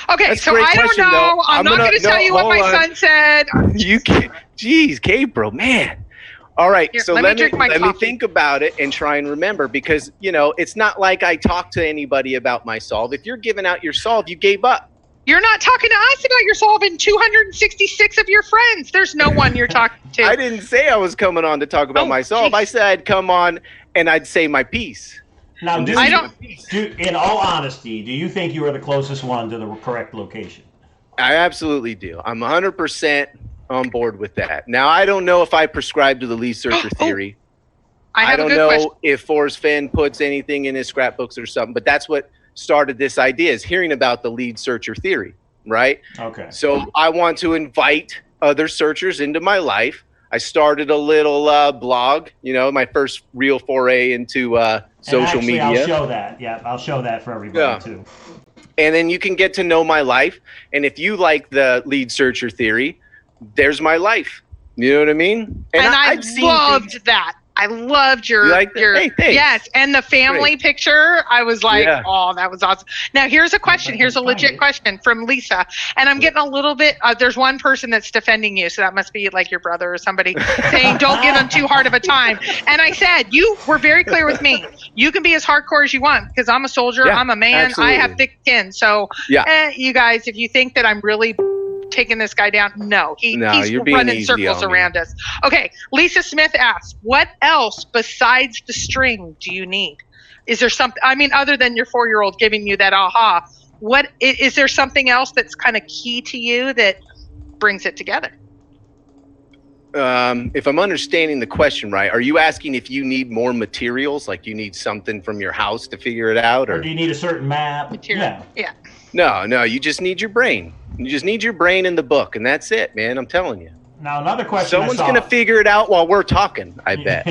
Okay, so I don't know. Though. I'm not going to tell you what my son said. You can't. Jeez, Kpro, man. All right, Here, so let me think about it and try and remember, because, it's not like I talk to anybody about my solve. If you're giving out your solve, you gave up. You're not talking to us about your solve and 266 of your friends. There's no one you're talking to. I didn't say I was coming on to talk about my solve. I said I'd come on and I'd say my piece. Now, in all honesty, do you think you are the closest one to the correct location? I absolutely do. I'm 100% on board with that. Now, I don't know if I prescribe to the lead searcher theory. I don't know if Forrest Fenn puts anything in his scrapbooks or something, but that's what started this idea, is hearing about the lead searcher theory, right? Okay. So I want to invite other searchers into my life. I started a little blog, my first real foray into social actually, media. I'll show that. Yeah, I'll show that for everybody too. And then you can get to know my life. And if you like the lead searcher theory, there's my life. You know what I mean? And I loved that. I loved your yes, and the family picture. I was like, oh, that was awesome. Now here's a question. Here's a legit question from Lisa, and I'm getting a little bit. There's one person that's defending you, so that must be like your brother or somebody saying, "Don't give him too hard of a time." And I said, you were very clear with me. You can be as hardcore as you want because I'm a soldier. I'm a man. Absolutely. I have thick skin. So, you guys, if you think that I'm really taking this guy down, he's running circles around us. Okay, Lisa Smith asks, what else besides the string do you need? Is there something, other than your 4-year-old giving you that aha, what is there something else that's kind of key to you that brings it together? If I'm understanding the question right, are you asking if you need more materials, like you need something from your house to figure it out, or do you need a certain map? Material. Yeah. No, you just need your brain. You just need your brain in the book, and that's it, man. I'm telling you. Now, another question. Someone's going to figure it out while we're talking, I bet.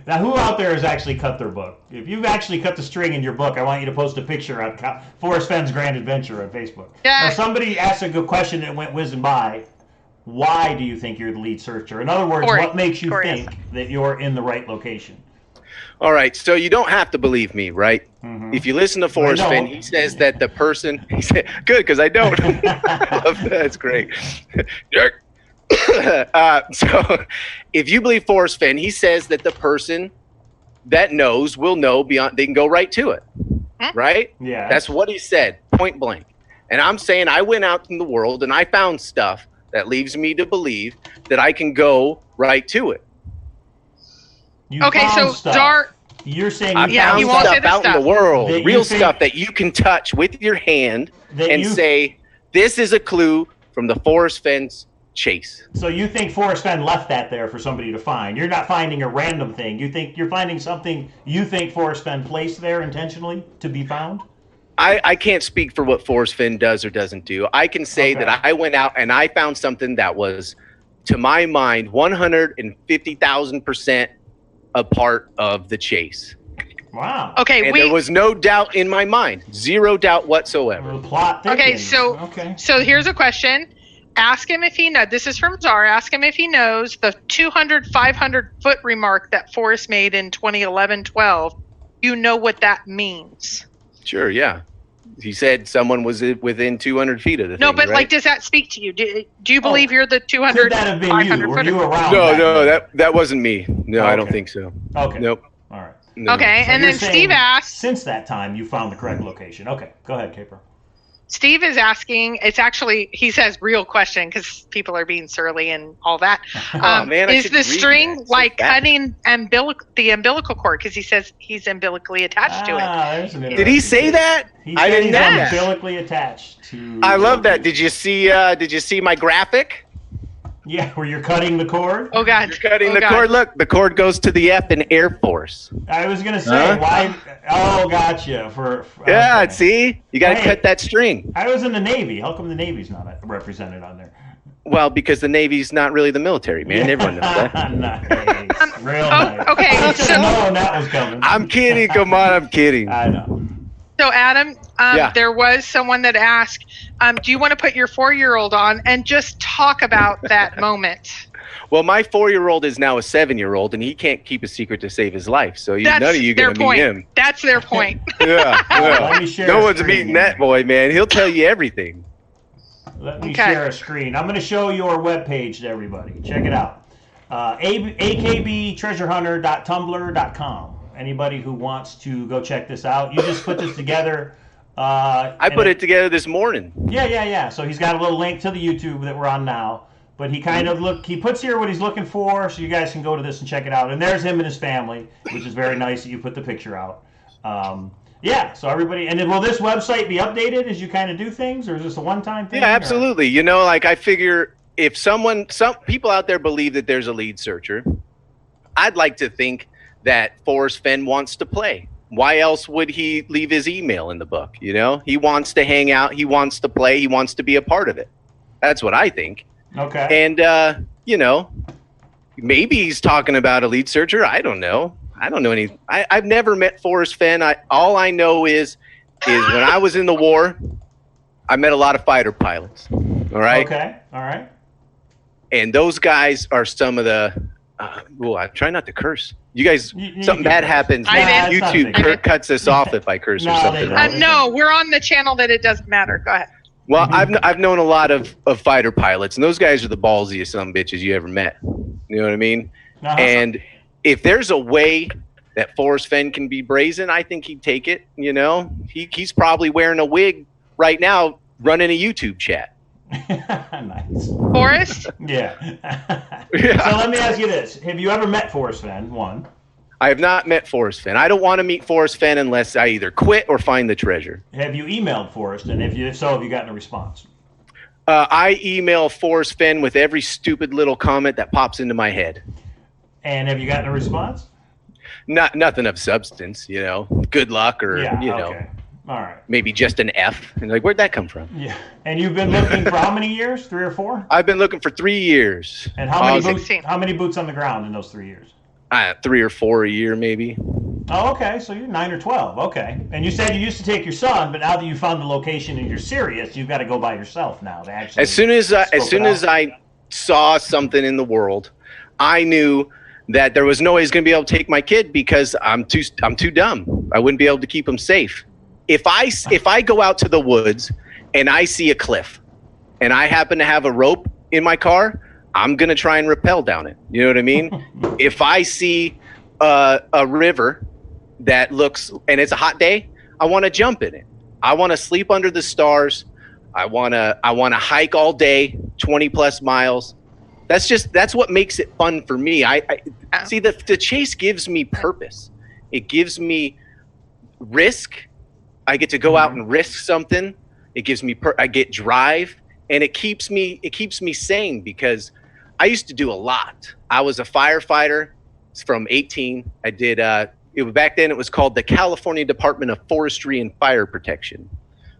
Now, who out there has actually cut their book? If you've actually cut the string in your book, I want you to post a picture on Forrest Fenn's Grand Adventure on Facebook. Yeah. Now, somebody asked a good question that went whizzing by. Why do you think you're the lead searcher? In other words, what makes you think that you're in the right location? All right, so you don't have to believe me, right? Mm-hmm. If you listen to Forrest Fenn, he says that the person, good, because I don't. I love that. That's great. So if you believe Forrest Fenn, he says that the person that knows will know beyond, they can go right to it, right? Yeah. That's what he said, point blank. And I'm saying I went out in the world and I found stuff that leaves me to believe that I can go right to it. You're saying you found stuff out in the world, real stuff that you can touch with your hand and say, this is a clue from the Forrest Fenn's chase. So you think Forrest Fenn left that there for somebody to find? You're not finding a random thing. You think you're finding something you think Forrest Fenn placed there intentionally to be found? I can't speak for what Forrest Fenn does or doesn't do. I can say that I went out and I found something that was, to my mind, 150,000% a part of the chase. Wow. Okay. And there was no doubt in my mind, zero doubt whatsoever. Plot thinking. So here's a question. Ask him if he knows. This is from Czar. Ask him if he knows the 200, 500 foot remark that Forrest made in 2011-12. You know what that means? Sure. Yeah. He said someone was within 200 feet of the thing. No, but right? does that speak to you? Do you believe you're the 200? Could that have been you? Were you around? No, that wasn't me. No, I don't think so. Okay. Nope. All right. No. Okay, so and then Steve asked. Since that time, you found the correct location. Okay, go ahead, Kpro. Steve is asking. It's actually, he says, real question because people are being surly and all that. Man, is the string cutting the umbilical cord? Because he says he's umbilically attached to it. Did he say that? I didn't know that. Umbilically attached to. I love that. Did you see my graphic? Yeah, where you're cutting the cord. Oh God! You're cutting the cord. Look, the cord goes to the F in Air Force. I was gonna say why. Oh, gotcha. Yeah, see, you got to cut that string. I was in the Navy. How come the Navy's not represented on there? Well, because the Navy's not really the military, man. Everyone knows that. Nice. Real nice. Okay. I should have known that was coming. I'm kidding. Come on, I'm kidding. I know. So, Adam, there was someone that asked, do you want to put your 4-year-old on and just talk about that moment? Well, my 4-year-old is now a 7-year-old, and he can't keep a secret to save his life. So none of you going to meet him. That's their point. Yeah. Let me share no one's meeting that boy, man. He'll tell you everything. Let me share a screen. I'm going to show your webpage to everybody. Check it out. akbtreasurehunter.tumblr.com. Anybody who wants to go check this out, you just put this together. I put it together this morning. Yeah. So he's got a little link to the YouTube that we're on now. But he kind of he puts here what he's looking for, so you guys can go to this and check it out. And there's him and his family, which is very nice that you put the picture out. So everybody, and then will this website be updated as you kind of do things, or is this a one-time thing? Yeah, absolutely. Or? I figure if some people out there believe that there's a lead searcher, I'd like to think that Forrest Fenn wants to play. Why else would he leave his email in the book? He wants to hang out. He wants to play. He wants to be a part of it. That's what I think. Okay. And, Maybe he's talking about Elite Searcher. I don't know. I don't know any. I've never met Forrest Fenn. All I know is when I was in the war, I met a lot of fighter pilots. All right. Okay. All right. And those guys are some of the. Well, I try not to curse. You guys, something bad happens. YouTube cuts us off if I curse or something. No, we're on the channel that it doesn't matter. Go ahead. Well, I've known a lot of fighter pilots, and those guys are the ballsiest some bitches you ever met. You know what I mean? And if there's a way that Forrest Fenn can be brazen, I think he'd take it. You know, he's probably wearing a wig right now, running a YouTube chat. Nice. Forrest? Yeah. So let me ask you this: have you ever met Forrest Fenn? One. I have not met Forrest Fenn. I don't want to meet Forrest Fenn unless I either quit or find the treasure. Have you emailed Forrest? And if so, have you gotten a response? I email Forrest Fenn with every stupid little comment that pops into my head. And have you gotten a response? Nothing of substance, you know. Good luck or, you know. Okay. All right. Maybe just an F. And like, where'd that come from? Yeah. And you've been looking for how many years? 3 or 4? I've been looking for 3 years. And how many boots on the ground in those 3 years? 3 or 4 a year, maybe. Oh, okay. So you're 9 or 12. Okay. And you said you used to take your son, but now that you found the location and you're serious, you've got to go by yourself now to actually. As soon as I saw something in the world, I knew that there was no way he's going to be able to take my kid because I'm too dumb. I wouldn't be able to keep him safe. If I go out to the woods and I see a cliff, and I happen to have a rope in my car, I'm going to try and rappel down it. You know what I mean? If I see a river that looks, and it's a hot day, I want to jump in it. I want to sleep under the stars. I want to hike all day, 20 plus miles. That's what makes it fun for me. I see the chase gives me purpose. It gives me risk. I get to go out and risk something. It gives me I get drive, and it keeps me sane because I used to do a lot. I was a firefighter from 18. I did back then it was called the California Department of Forestry and Fire Protection.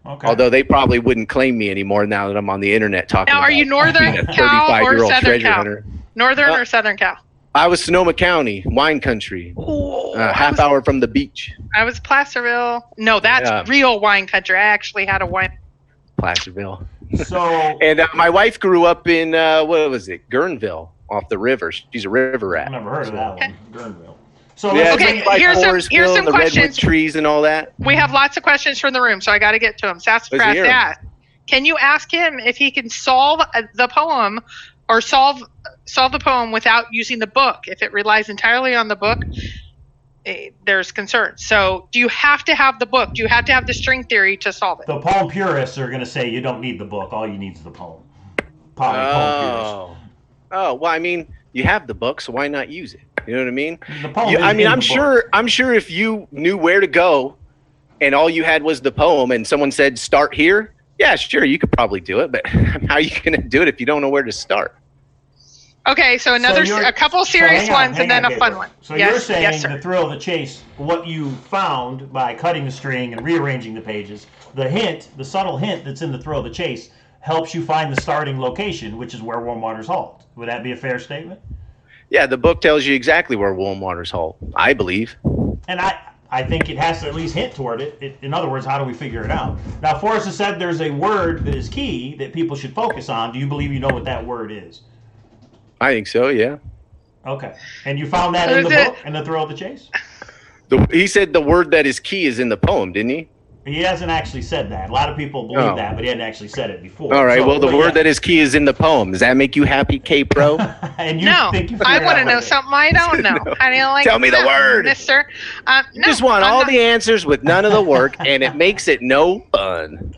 Okay. Although they probably wouldn't claim me anymore now that I'm on the internet talking. Now, are you Northern Cal or Southern Cal? Hunter. Northern or Southern Cal? I was Sonoma County, wine country, half hour from the beach. I was Placerville. No, that's real wine country. I actually had a wine. Placerville. So and my wife grew up in what was it, Guerneville, off the river. She's a river rat. I've never heard of that one, Guerneville. So okay, here's some the questions. Redwood trees and all that. We have lots of questions from the room, so I got to get to them. Sassafras asked, can you ask him if he can solve the poem or solve the poem without using the book? If it relies entirely on the book, there's concern. So do you have to have the book? Do you have to have the string theory to solve it? The poem purists are going to say you don't need the book. All you need is the poem. Poem purists. Oh, well, I mean, you have the book, so why not use it? You know what I mean? I'm sure if you knew where to go and all you had was the poem and someone said start here, yeah, sure, you could probably do it, but how are you going to do it if you don't know where to start? Okay, so a couple serious ones and then a fun one. So you're saying the thrill of the chase, what you found by cutting the string and rearranging the pages, the subtle hint that's in the thrill of the chase helps you find the starting location, which is where warm waters halt. Would that be a fair statement? Yeah, the book tells you exactly where warm waters halt, I believe. And I think it has to at least hint toward it. In other words, how do we figure it out? Now, Forrest has said there's a word that is key that people should focus on. Do you believe you know what that word is? I think so, yeah. Okay. And you found that in the book, in the thrill of the chase? He said the word that is key is in the poem, didn't he? He hasn't actually said that. A lot of people believe that, but he hadn't actually said it before. All right. The word that is key is in the poem. Does that make you happy, Kpro? I want to know something I don't know. I mean, like, tell me the word, Mister. You just want all the answers with none of the work, and it makes it no fun.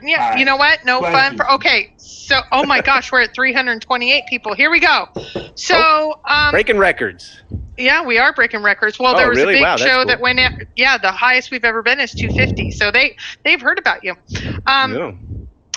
Yeah. Right. You know what? No fun. Okay. So, oh my gosh, we're at 328 people. Here we go. So, breaking records. Yeah, we are breaking records. Well, there was a big show that went in. Yeah, the highest we've ever been is 250. So they've heard about you.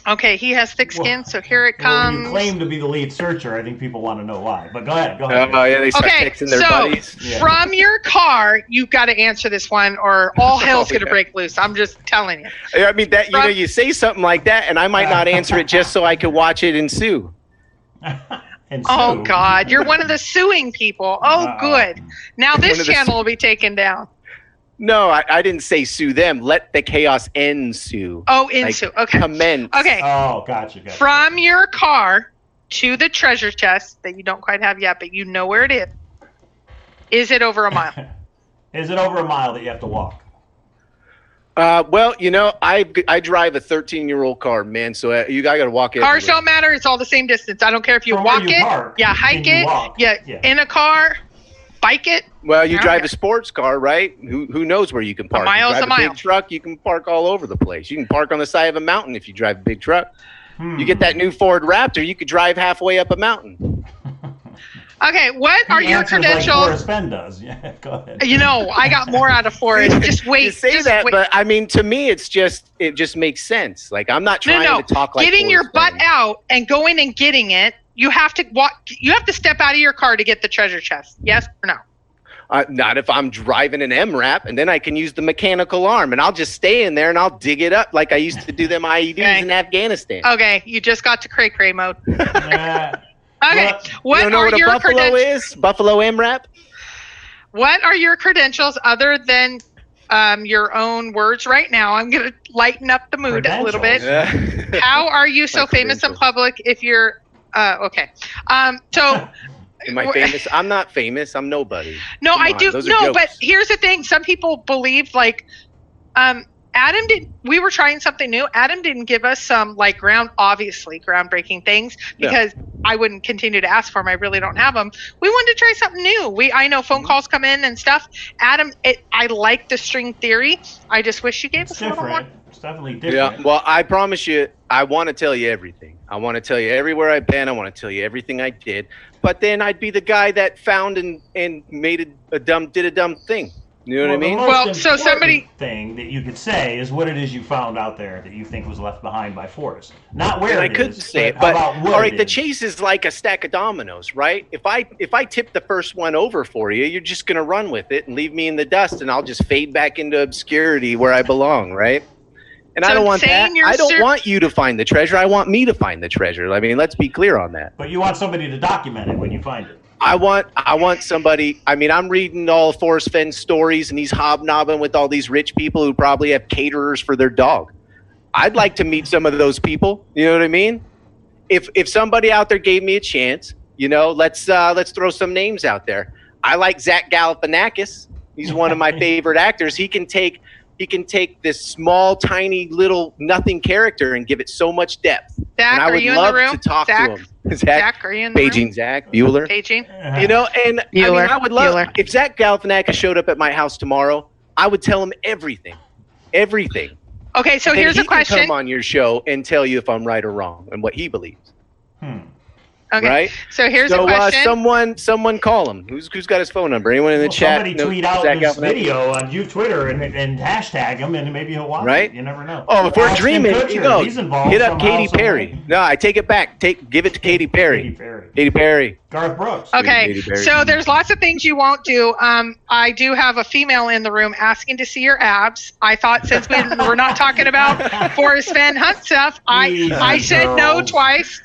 Okay, he has thick skin, so here it comes. Well, you claim to be the lead searcher. I think people want to know why. But go ahead. Oh, yeah, they start texting their buddies. Yeah. From your car, you've got to answer this one, or all hell's going to break loose. I'm just telling you. I mean, you say something like that, and I might not answer it just so I could watch it ensue. And Oh sue. God, you're one of the suing people. Oh, good. Now this channel will be taken down. No, I didn't say sue them. Let the chaos ensue. Oh, ensue. Okay. Commence. Okay. Oh, gotcha. From your car to the treasure chest that you don't quite have yet, but you know where it is. Is it over a mile? Is it over a mile that you have to walk? Well, I drive a 13-year-old car, man. So I got to walk it. Cars don't matter. It's all the same distance. I don't care if you From where walk you it, park, hike you it, walk. yeah, in a car, bike it. Well, you I drive don't a sports car, right? Who knows where you can park? mile is you drive a mile. big truck, you can park all over the place. You can park on the side of a mountain if you drive a big truck. You get that new Ford Raptor, you could drive halfway up a mountain. Okay, what are your credentials? Like Forrest Fenn does. Yeah, go ahead. I got more out of Forrest. Just wait. You say just that, wait. but I mean, to me, it just makes sense. Like, I'm not trying to talk like getting your Forrest butt Fenn. out and going and getting it. You have to walk. You have to step out of your car to get the treasure chest. Yes or no? Not if I'm driving an MRAP, and then I can use the mechanical arm, and I'll just stay in there and I'll dig it up like I used to do them IEDs in Afghanistan. Okay, you just got to cray mode. Okay, You don't know what a your buffalo credentials? is? Buffalo MRAP? What are your credentials other than your own words right now? I'm going to lighten up the mood a little bit. How are you so famous in public if you're okay. So am I famous? I'm not famous. I'm nobody. No, Come I on, do. those are No, jokes. but here's the thing. Some people believe Adam we were trying something new. Adam didn't give us some obviously groundbreaking things because I wouldn't continue to ask for them. I really don't have them. We wanted to try something new. I know phone calls come in and stuff. Adam, I like the string theory. I just wish you gave us a little more. It's definitely different. Yeah, well, I promise you, I want to tell you everything. I want to tell you everywhere I've been. I want to tell you everything I did. But then I'd be the guy that found and did a dumb thing. You know what I mean? Well, so somebody thing that you could say is what it is you found out there that you think was left behind by Forrest. Not where I couldn't say it, but all right, the chase is like a stack of dominoes, right? If I tip the first one over for you, you're just gonna run with it and leave me in the dust, and I'll just fade back into obscurity where I belong, right? And I don't want that. I don't want you to find the treasure. I want me to find the treasure. I mean, let's be clear on that. But you want somebody to document it when you find it. I want somebody. I mean, I'm reading all Forrest Fenn stories, and he's hobnobbing with all these rich people who probably have caterers for their dog. I'd like to meet some of those people. You know what I mean? If somebody out there gave me a chance, let's throw some names out there. I like Zach Galifianakis. He's one of my favorite actors. He can take this small, tiny, little nothing character and give it so much depth. Zach, and I would love to talk to him. Zach, are you in the room? Zach Bueller. Paging. And Bueller. I would love if Zach Galifianakis showed up at my house tomorrow. I would tell him everything. Okay, so here's a question. He can come on your show and tell you if I'm right or wrong and what he believes. Okay. Right? So here's a question. Someone call him. Who's got his phone number? Anyone in the chat? Somebody tweet out this video on Twitter and hashtag him, and maybe he'll watch it. You never know. Oh, if we're dreaming, he's involved. Hit up Katy Perry. No, I take it back. Give it to Katy Perry. Katy Perry. Garth Brooks. Okay, so there's lots of things you won't do. I do have a female in the room asking to see your abs. I thought since we're not talking about Forrest Fenn Hunt stuff, I said no twice.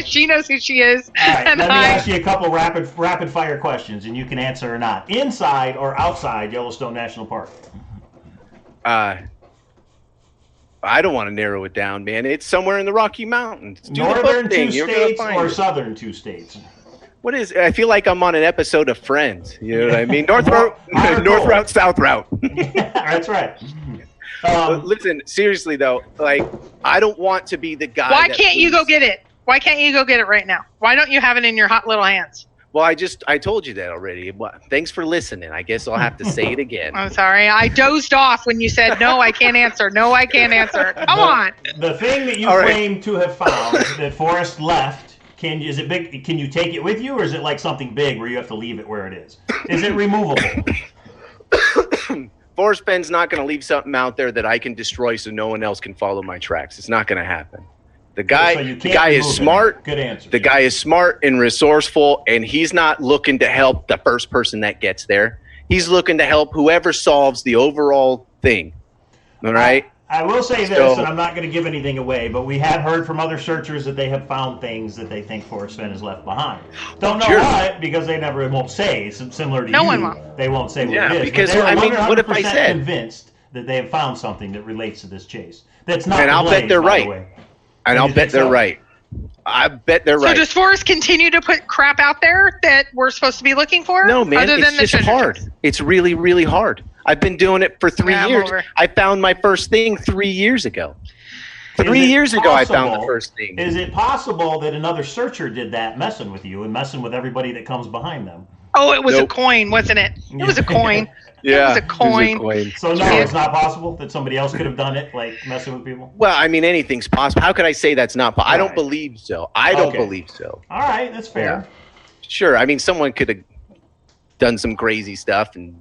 She knows who she is. All right, let me ask you a couple rapid fire questions, and you can answer or not. Inside or outside Yellowstone National Park? I don't want to narrow it down, man. It's somewhere in the Rocky Mountains. Northern two states or southern two states? What is? I feel like I'm on an episode of Friends. You know what I mean? North route, south route. Yeah, that's right. Listen, seriously though, I don't want to be the guy. Why can't you go get it? Why can't you go get it right now? Why don't you have it in your hot little hands? Well, I told you that already. Thanks for listening. I guess I'll have to say it again. I'm sorry. I dozed off when you said, no, I can't answer. No, I can't answer. Come on. The thing that you claim to have found that Forrest left, is it big? Can you take it with you, or is it like something big where you have to leave it where it is? Is it removable? Forrest Fenn's not going to leave something out there that I can destroy so no one else can follow my tracks. It's not going to happen. The guy is smart. Good answer. The guy is smart and resourceful, and he's not looking to help the first person that gets there. He's looking to help whoever solves the overall thing. All right? I will say this, So- and I'm not going to give anything away, but we have heard from other searchers that they have found things that they think Forrest Fenn has left behind. Don't know Sure. what, because they never won't say. It's similar to No you. one will. They won't say what Yeah, it is. because, but they're I mean, what if I 100% said- convinced that they have found something that relates to this chase. That's not And the I'll bet blaze, they're by right. the way. And You I'll think bet they're so? right. I bet they're So right. does Forrest continue to put crap out there that we're supposed to be looking for? No, man, Other it's than the just treasure hard. chest? It's really, really hard. I've been doing it for 3 Yeah, I'm years. over. I found my first thing 3 years ago. Is 3 it years ago, I found the possible- first thing. Is it possible that another searcher did that, messing with you and messing with everybody that comes behind them? Oh, it was Nope. a coin, wasn't it? It was a coin. Yeah, was a coin. So no, Yeah. it's not possible that somebody else could have done it, like messing with people. Well, I mean, anything's possible. How could I say that's not possible? I don't Right. believe so. I don't Okay. believe so. All right, that's fair. Sure. I mean, someone could have done some crazy stuff and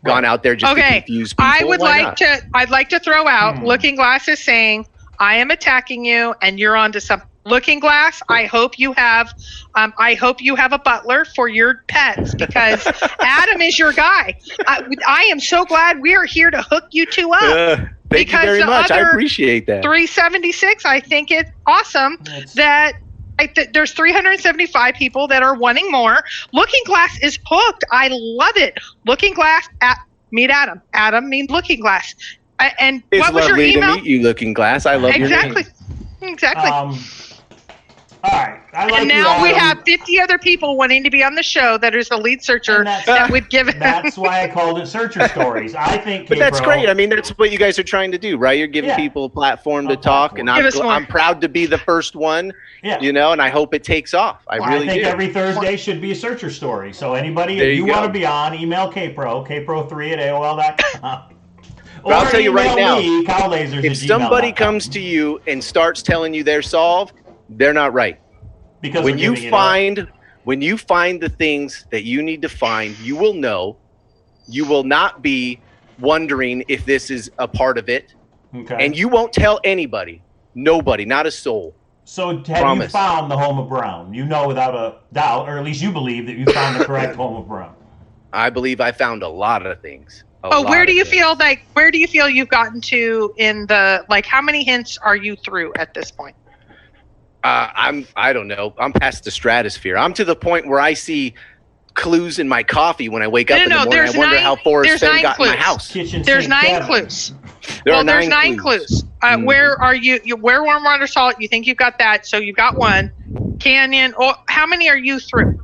gone out there just to Okay, confuse people. I would Why like not? to. I'd like to throw out Hmm. Looking Glass is saying, "I am attacking you, and you're onto something." Looking Glass, I hope you have. I hope you have a butler for your pets because Adam is your guy. I am so glad we are here to hook you two up. Thank you Because very the much. I other appreciate that. 376. I think it's awesome It's- that. There's 375 people that are wanting more. Looking Glass is hooked. I love it. Looking Glass at meet Adam. Adam means Looking Glass. And It's what was your lovely to email? meet you, Looking Glass. I love your Exactly. name. Exactly. All right. I like and you, now we Adam. have 50 other people wanting to be on the show that is the lead searcher And that's- that would give it. That's why I called it Searcher Stories. I think, But that's Kpro, great. I mean, that's what you guys are trying to do, right? You're giving Yeah. people a platform to A talk, and platform. Give us more. I'm proud to be the first one, Yeah. you know, and I hope it takes off. I Well, really I think do. every Thursday should be a Searcher Story. So anybody, There if you you want go. to be on, email Kpro, kpro3@aol.com. But I'll tell you right now, me, Cowlazars if somebody comes to you and starts telling you they're solved, they're not right. because When they're you giving it up. find the things that you need to find, you will know. You will not be wondering if this is a part of it, Okay. and you won't tell anybody, nobody, not a soul. So have you Promise. found the home of Brown? You know without a doubt, or at least you believe that you found the correct home of Brown. I believe I found a lot of things. Where do you feel you've gotten to in the, like, how many hints are you through at this point? I don't know. I'm past the stratosphere. I'm to the point where I see clues in my coffee when I wake up in the morning. there's I wonder nine- how Forrest there's Fenn nine got in my clues. house. Kitchen There's sink 9 cabinet. clues. There are There's 9 clues. Where are you? Where warm water salt? You think you've got that? So you've got one. Canyon. Oh, how many are you through?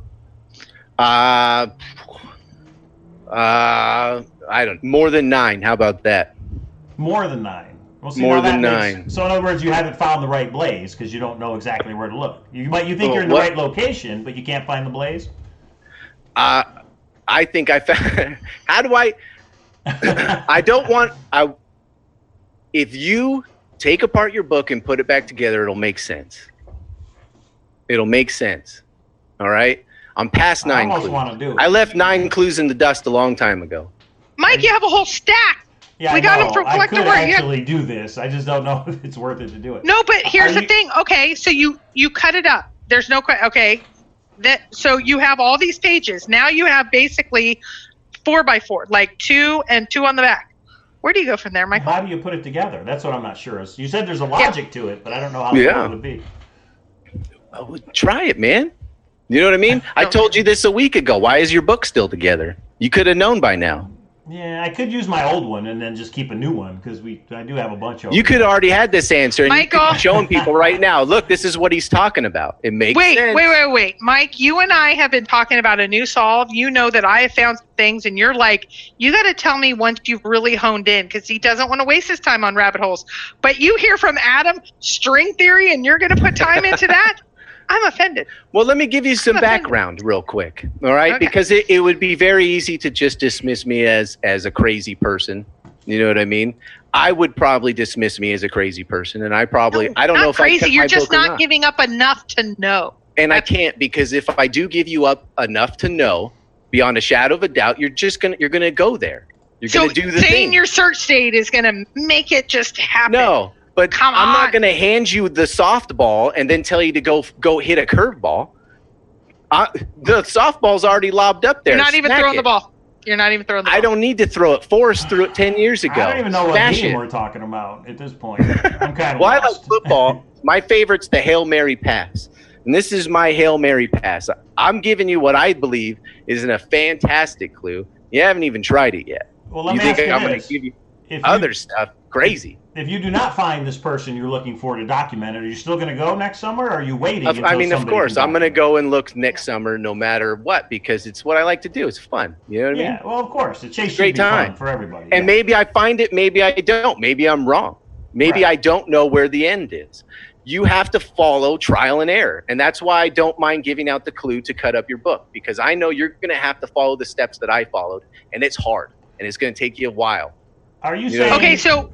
I don't. More than 9. How about that? More than 9. Well, see, More now than that makes- 9. So in other words, you haven't found the right blaze because you don't know exactly where to look. You think Oh, you're in the what? right location, but you can't find the blaze. I think I found. How do I? I don't want. If you take apart your book and put it back together, it'll make sense. It'll make sense. All right. I'm past I 9 almost clues. want to do it. I left 9 clues in the dust a long time ago. Mike, you have a whole stack. Yeah, we I got know. them from I Collector could Word. Yeah. actually do this. I just don't know if it's worth it to do it. No, but here's Are the you- thing. Okay, so you cut it up. There's no okay. So you have all these pages. Now you have basically 4x4, like 2 and 2 on the back. Where do you go from there, Michael? How do you put it together? That's what I'm not sure. You said there's a logic to it, but I don't know how Yeah. it would be. Oh, try it, man. You know what I mean? I told you this a week ago. Why is your book still together? You could have known by now. Yeah, I could use my old one and then just keep a new one because I do have a bunch of them. You could have already had this answer, and you could Michael. be showing people right now. Look, this is what he's talking about. It makes sense. Wait. Mike, you and I have been talking about a new solve. You know that I have found things, and you're like, you got to tell me once you've really honed in because he doesn't want to waste his time on rabbit holes. But you hear from Adam string theory, and you're going to put time into that? I'm offended. Well, let me give you some I'm offended. background real quick, all right? Okay. Because it would be very easy to just dismiss me as a crazy person. You know what I mean? I would probably dismiss me as a crazy person, and I don't know Not if crazy. I kept You're my just book or not giving up enough to know. And I can't, because if I do give you up enough to know, beyond a shadow of a doubt, you're gonna go there. You're So gonna do the saying thing. your search state is going to make it just happen. No, but Come I'm on. not gonna hand you the softball and then tell you to go hit a curveball. The softball's already lobbed up there. You're not even Smack throwing it. the ball. You're not even throwing the I book. don't need to throw it. Forrest threw it 10 years ago. I don't even know what Smash game it. we're talking about at this point. I'm kind of Well, I like lost. football. My favorite's the Hail Mary pass. And this is my Hail Mary pass. I'm giving you what I believe is a fantastic clue. You haven't even tried it yet. Well, let You me ask think you I'm going this. to give you If other stuff? Crazy. If you do not find this person you're looking for to document it, are you still going to go next summer, or are you waiting until I mean, of somebody course, can I'm going to document go and look next summer no matter what, because it's what I like to do. It's fun. You know what it? I mean? Yeah, well, of course. The chase should Great be time. fun for everybody. And yeah. maybe I find it, maybe I don't. Maybe I'm wrong. Maybe Right. I don't know where the end is. You have to follow trial and error. And that's why I don't mind giving out the clue to cut up your book, because I know you're going to have to follow the steps that I followed, and it's hard, and it's going to take you a while. Are you You know- saying? Okay, so go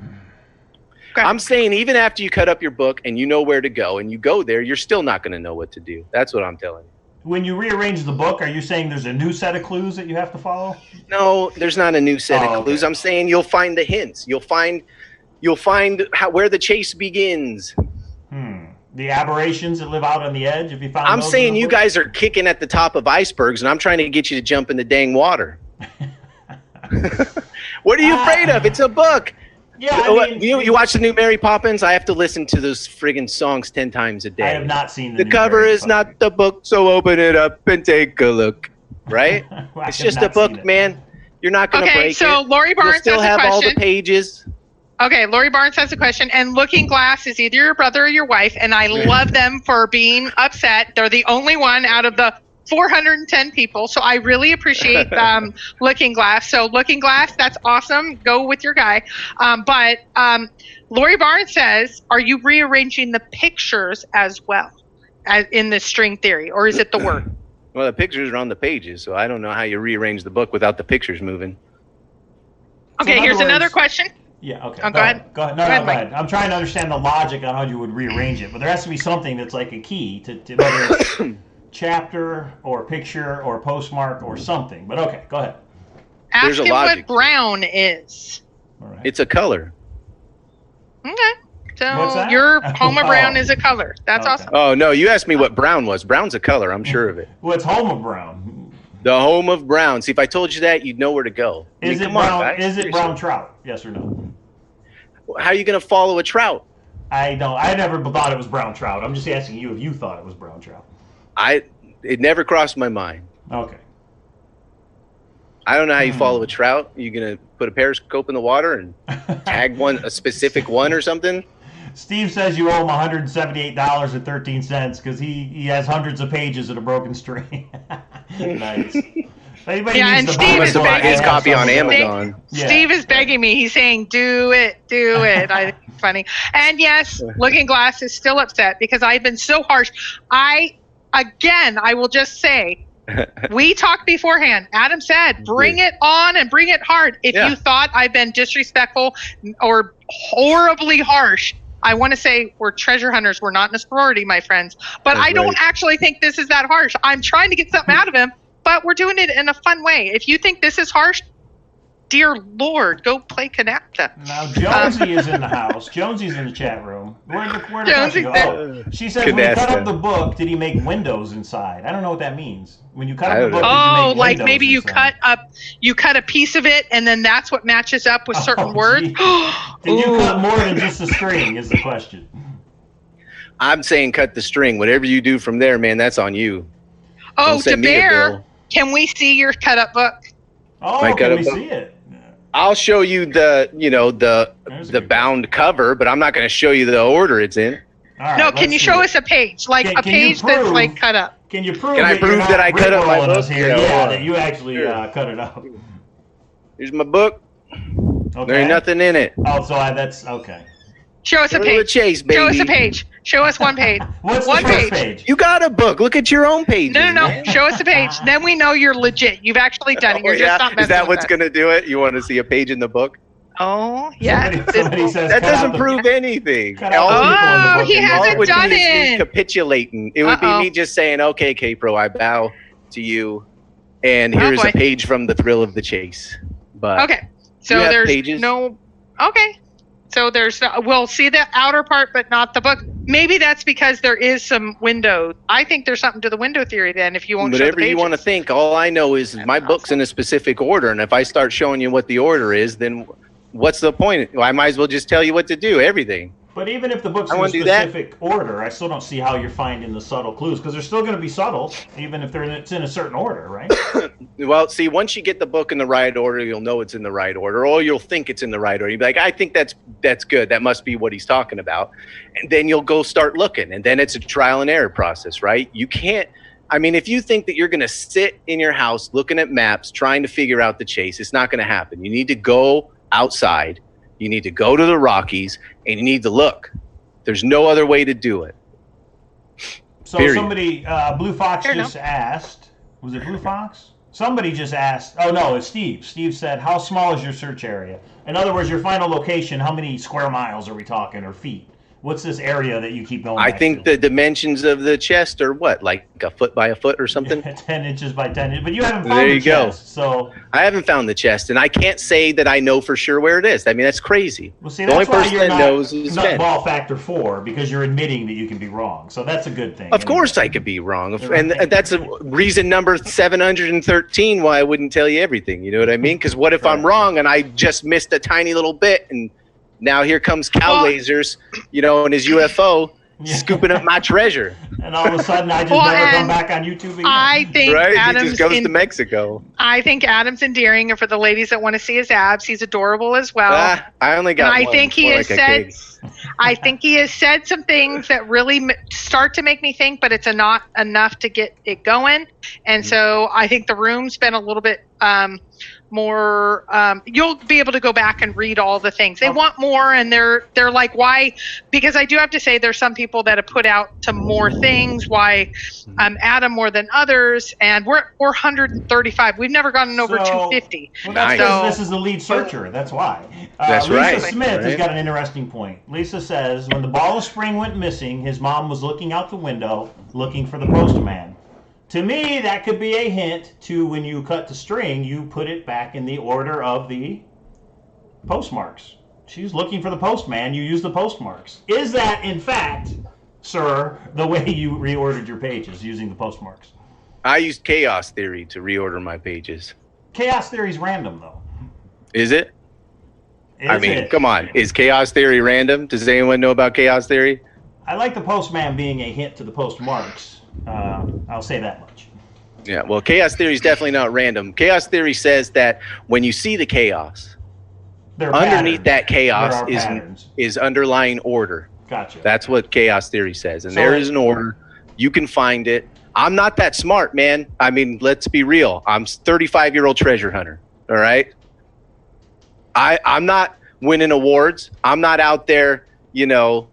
ahead. I'm saying even after you cut up your book and you know where to go and you go there, you're still not going to know what to do. That's what I'm telling you. When you rearrange the book, are you saying there's a new set of clues that you have to follow? No, there's not a new set Oh, of clues. okay. I'm saying you'll find the hints. You'll find where the chase begins. The aberrations that live out on the edge. If you found, I'm those in saying the you book? guys are kicking at the top of icebergs, and I'm trying to get you to jump in the dang water. What are you afraid of? It's a book. Yeah, I mean, you watch the new Mary Poppins? I have to listen to those friggin' songs 10 times a day. I have not seen The new cover Mary is not Poppins. the book, so open it up and take a look. Right? Well, I It's have just a not seen book, it. man. You're not going to okay, break so it. Lori You'll Barnes still has a have all the question. pages. Okay, Lori Barnes has a question, and Looking Glass is either your brother or your wife, and I love them for being upset. They're the only one out of the 410 people, so I really appreciate Looking Glass. So Looking Glass, that's awesome. Go with your guy. But Lori Barnes says, are you rearranging the pictures as well as in the string theory, or is it the word? Well, the pictures are on the pages, so I don't know how you rearrange the book without the pictures moving. Okay, in here's other another words- question. Yeah, okay. Oh, go ahead. Go ahead. Go ahead, Go Mike. ahead. I'm trying to understand the logic on how you would rearrange it, but there has to be something that's like a key to whether it's chapter or picture or postmark or something. But okay, go ahead. There's Ask a him what logic to it. brown is. All right. It's a color. Okay. What's So that? your Homa Oh. Brown is a color. That's Okay. awesome. Oh, no, you asked me what brown was. Brown's a color, I'm sure of it. Well, it's home of brown. The home of brown. See, if I told you that, you'd know where to go. I mean, Is it come on, brown? guys. Is it Seriously. brown trout? Yes or no? How are you going to follow a trout? I don't. I never thought it was brown trout. I'm just asking you if you thought it was brown trout. It never crossed my mind. Okay. I don't know how you follow a trout. You going to put a periscope in the water and tag a specific one or something? Steve says you owe him $178.13 because he has hundreds of pages of a broken string. Nice. If anybody Yeah, needs and to Steve buy Must is have bought begging- his copy on some of those. Amazon. Yeah. Steve is begging me. He's saying, do it. I think it's funny. And yes, Looking Glass is still upset because I've been so harsh. I will just say, we talked beforehand. Adam said, bring it on and bring it hard. If Yeah. you thought I've been disrespectful or horribly harsh, I want to say we're treasure hunters. We're not in a sorority, my friends. But That's I don't right. actually think this is that harsh. I'm trying to get something out of him, but we're doing it in a fun way. If you think this is harsh, dear Lord, go play Canapta. Now Jonesy is in the house. Jonesy's in the chat room. Where'd the Jonesy's go? there. Oh, she says when you cut Canasta. up the book, did he make windows inside? I don't know what that means. When you cut I up the don't book, know. did you Oh, make like windows maybe you inside? cut a piece of it, and then that's what matches up with certain Oh, words. gee. Did you Ooh. cut more than just a string? Is the question. I'm saying cut the string. Whatever you do from there, man, that's on you. Oh, Don't send me a DeBear, bill. can we see your cut up book? Oh, Might cut can up we book. see it? I'll show you There's a the good bound cover, but I'm not going to show you the order it's in. All right, No, let's can you see show it. us a page, like Can- a can you page that's prove- like cut up? Can you prove? Can I that you're prove not that I cut up my rickrolling us book? here? Yeah, Yeah, hold on. that you actually Sure. cut it up. Here's my book. Okay. There ain't nothing in it. Oh, so that's okay. Show us a Go to the page. chase, baby. Show us a page. Show us one page. What's One the first page. page? You got a book. Look at your own pages. No. man. Show us a page. Then we know you're legit. You've actually done it. Oh, You're yeah? just not messing Is that with what's us. going to do it? You want to see a page in the book? Oh, yeah. Somebody says That cut out doesn't the- prove anything. Cut out the All, people in the Oh, book he and all hasn't it would done be is me it. capitulating. It would be Uh-oh. me just saying, okay, Kpro, I bow to you. And here's boy. a page from the thrill of the chase. But Okay. So You have there's pages? no. Okay. So there's. We'll see the outer part, but not the book. maybe that's because there is some window. I think there's something to the window theory then if you won't show the Whatever pages. you want to think. All I know is my book's in a specific order, and if I start showing you what the order is, then what's the point? I might as well just tell you what to do, everything. But even if the book's in a specific order, I still don't see how you're finding the subtle clues, because they're still going to be subtle, even if it's in a certain order, right? Well, see, once you get the book in the right order, you'll know it's in the right order, or you'll think it's in the right order. You'll be like, I think that's good. That must be what he's talking about. And then you'll go start looking, and then it's a trial and error process, right? You can't, I mean, if you think that you're going to sit in your house looking at maps, trying to figure out the chase, it's not going to happen. You need to go outside. You need to go to the Rockies, and you need to look. There's no other way to do it. So somebody, Blue Fox just asked, was it Blue Fox? Somebody just asked, oh no, it's Steve. Steve said, how small is your search area? In other words, your final location, how many square miles are we talking, or feet? What's this area that you keep going I think the dimensions of the chest are what, like a foot by a foot or something? 10 inches by 10 inches. But you haven't found there the you chest, go. So I haven't found the chest, and I can't say that I know for sure where it is. I mean, that's crazy. Well, see, the only that's why person you're that knows is not Ben. ball factor 4, because you're admitting that you can be wrong. So that's a good thing. Of course I could be wrong. And that's a reason number 713 why I wouldn't tell you everything. You know what I mean? Because what if I'm wrong and I just missed a tiny little bit, and now here comes Cowlazars, you know, in his UFO, scooping up my treasure. And all of a sudden, I just never come back on YouTube again. I think Adam's he just goes to Mexico. I think Adam's endearing, and for the ladies that want to see his abs, he's adorable as well. I only got and one. I think he has said, I think he has said some things that really start to make me think, but it's not enough to get it going. And so I think the room's been a little bit more you'll be able to go back and read all the things they want more, and they're like, why? Because I do have to say there's some people that have put out to more things, why Adam more than others, and we're 135. We've never gotten over 250. Well, that's because this is the lead searcher, that's why. That's Lisa right. Smith has got an interesting point. Lisa says, when the ball of spring went missing, his mom was looking out the window looking for the postman. To me, that could be a hint to when you cut the string, you put it back in the order of the postmarks. She's looking for the postman, you use the postmarks. Is that, in fact, sir, the way you reordered your pages, using the postmarks? I used chaos theory to reorder my pages. Chaos theory is random, though. Is it? Come on. Is chaos theory random? Does anyone know about chaos theory? I like the postman being a hint to the postmarks. I'll say that much. Yeah, well, chaos theory is definitely not random. Chaos theory says that when you see the chaos, underneath that chaos is underlying order. Gotcha. That's what chaos theory says. And there is an order. You can find it. I'm not that smart, man. I mean, let's be real. I'm a 35-year-old treasure hunter, all right? I'm not winning awards. I'm not out there, you know,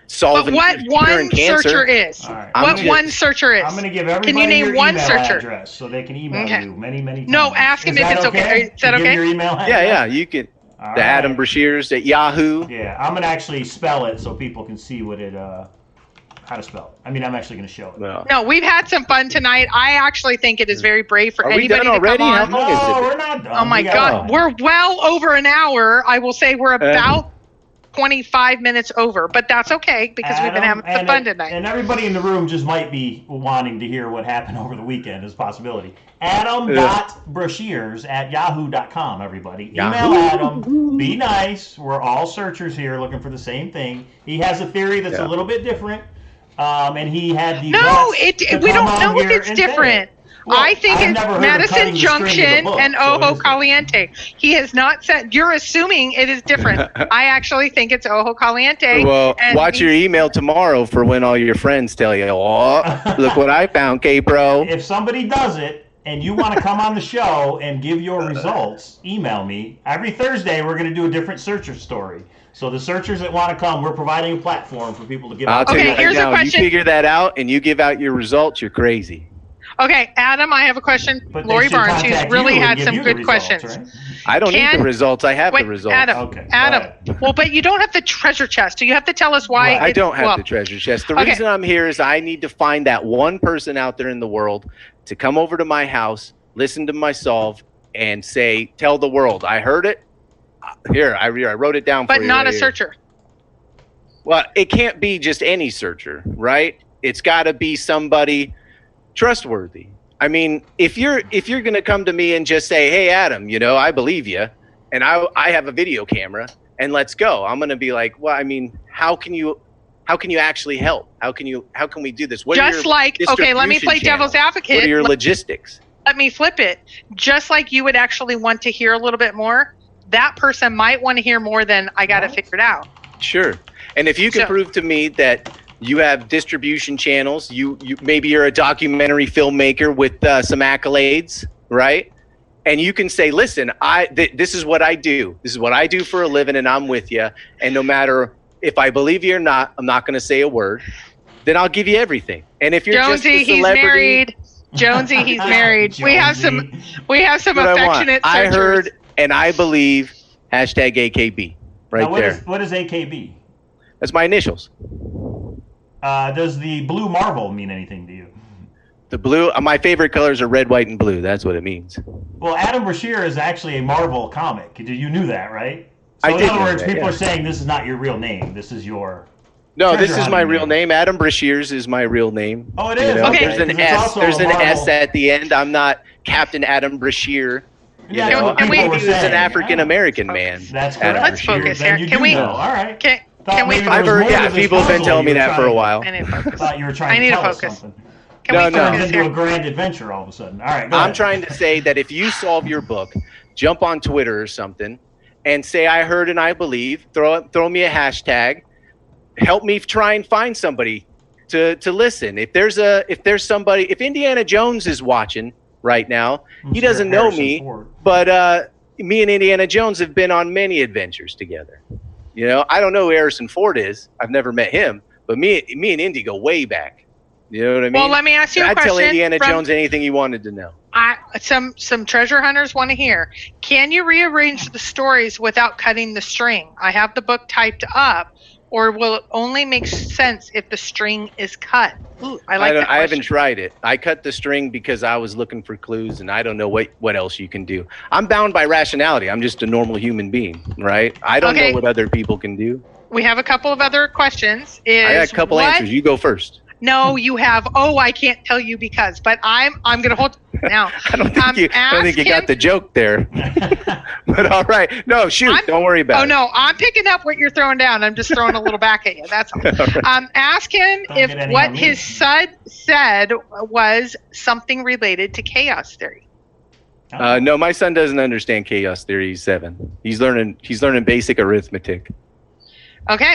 solving what one searcher is. Right. What one searcher is. I'm going to give everybody can you name your one email searcher address so they can email you many times. No, ask him if it's okay. Is that okay? Your email address? Yeah, you can. All the right. Adam Brashears at Yahoo. Yeah, I'm going to actually spell it so people can see what it, how to spell it. I mean, I'm actually going to show it. Well, no, we've had some fun tonight. I actually think it is very brave for anybody we done already? to come on. How long is it? We're not done. Oh my God, we're well over an hour. I will say we're about 25 minutes over, but that's okay because we've been having some fun tonight. And everybody in the room just might be wanting to hear what happened over the weekend as a possibility. Adam.brashears@yahoo.com, everybody. Email Adam. Be nice. We're all searchers here looking for the same thing. He has a theory that's a little bit different. And he had the we don't know if it's different. Well, I think it's Madison Junction and Ojo Caliente. He has not said. You're assuming it is different. I actually think it's Ojo Caliente. Well, watch your email tomorrow for when all your friends tell you, "Oh, look what I found, Kpro." If somebody does it and you want to come on the show and give your results, email me. Every Thursday, we're going to do a different searcher story. So the searchers that want to come, we're providing a platform for people to give out. Okay, here's a question. You figure that out and you give out your results, you're crazy. Okay, Adam, I have a question. But Lori Barnes, who's really had some good questions. Right? I don't need the results. I have the results. Adam, well, but you don't have the treasure chest. So you have to tell us why. Well, I don't have the treasure chest. The reason I'm here is I need to find that one person out there in the world to come over to my house, listen to my solve, and say, tell the world, I heard it. Here, I wrote it down for you. But not a searcher. Well, it can't be just any searcher, right? It's got to be somebody trustworthy. I mean, if you're going to come to me and just say, "Hey, Adam, I believe you, and I have a video camera, and let's go," I'm going to be like, "Well, I mean, how can you actually help? How can we do this?" Just like, okay, let me play devil's advocate. What are your logistics? Let me flip it. Just like you would actually want to hear a little bit more, that person might want to hear more than I got to figure it out. Sure. And if you can prove to me that you have distribution channels, you maybe you're a documentary filmmaker with some accolades, right? And you can say, "Listen, this is what I do. This is what I do for a living, and I'm with you. And no matter if I believe you or not, I'm not going to say a word. Then I'll give you everything." And if you're Jonesy, just a celebrity, he's married. Jonesy, he's married. We have some affectionate searchers. I heard and I believe #AKB right there. What is AKB? That's my initials. Does the blue marble mean anything to you? The blue, my favorite colors are red, white, and blue. That's what it means. Well, Adam Brashear is actually a Marvel comic. You knew that, right? So in other words, people are saying this is not your real name. This is your... No, this is my real name. Adam Brashears is my real name. Oh, it is? Okay. There's an S. There's an S at the end. I'm not Captain Adam Brashear. Yeah, he was an African-American man. That's correct. Let's focus here. Can we... All right. Can we I've heard, people have been telling me that for a while. I need to focus. Thought you were trying to tell us something. Can we focus into a grand adventure all of a sudden. All right, I'm trying to say that if you solve your book, jump on Twitter or something and say, "I heard and I believe," throw me a hashtag, help me try and find somebody to listen. If Indiana Jones is watching right now, he doesn't know me, but me and Indiana Jones have been on many adventures together. I don't know who Harrison Ford is. I've never met him, but me and Indy go way back. You know what I mean? Well, let me ask you a question. I'd tell Indiana Jones anything you wanted to know. Some treasure hunters want to hear. Can you rearrange the stories without cutting the string? I have the book typed up, or will it only make sense if the string is cut? Ooh, I haven't tried it. I cut the string because I was looking for clues, and I don't know what else you can do. I'm bound by rationality. I'm just a normal human being, right? I don't know what other people can do. We have a couple of other questions. I got a couple answers. You go first. No, you have. Oh, I can't tell you because. But I'm going to hold now. I don't think you got the joke there. But all right. No, shoot. Don't worry about it. Oh no, I'm picking up what you're throwing down. I'm just throwing a little back at you. That's all. Right. Ask him if what his son said was something related to chaos theory. No, my son doesn't understand chaos theory. He's 7. He's learning basic arithmetic. Okay.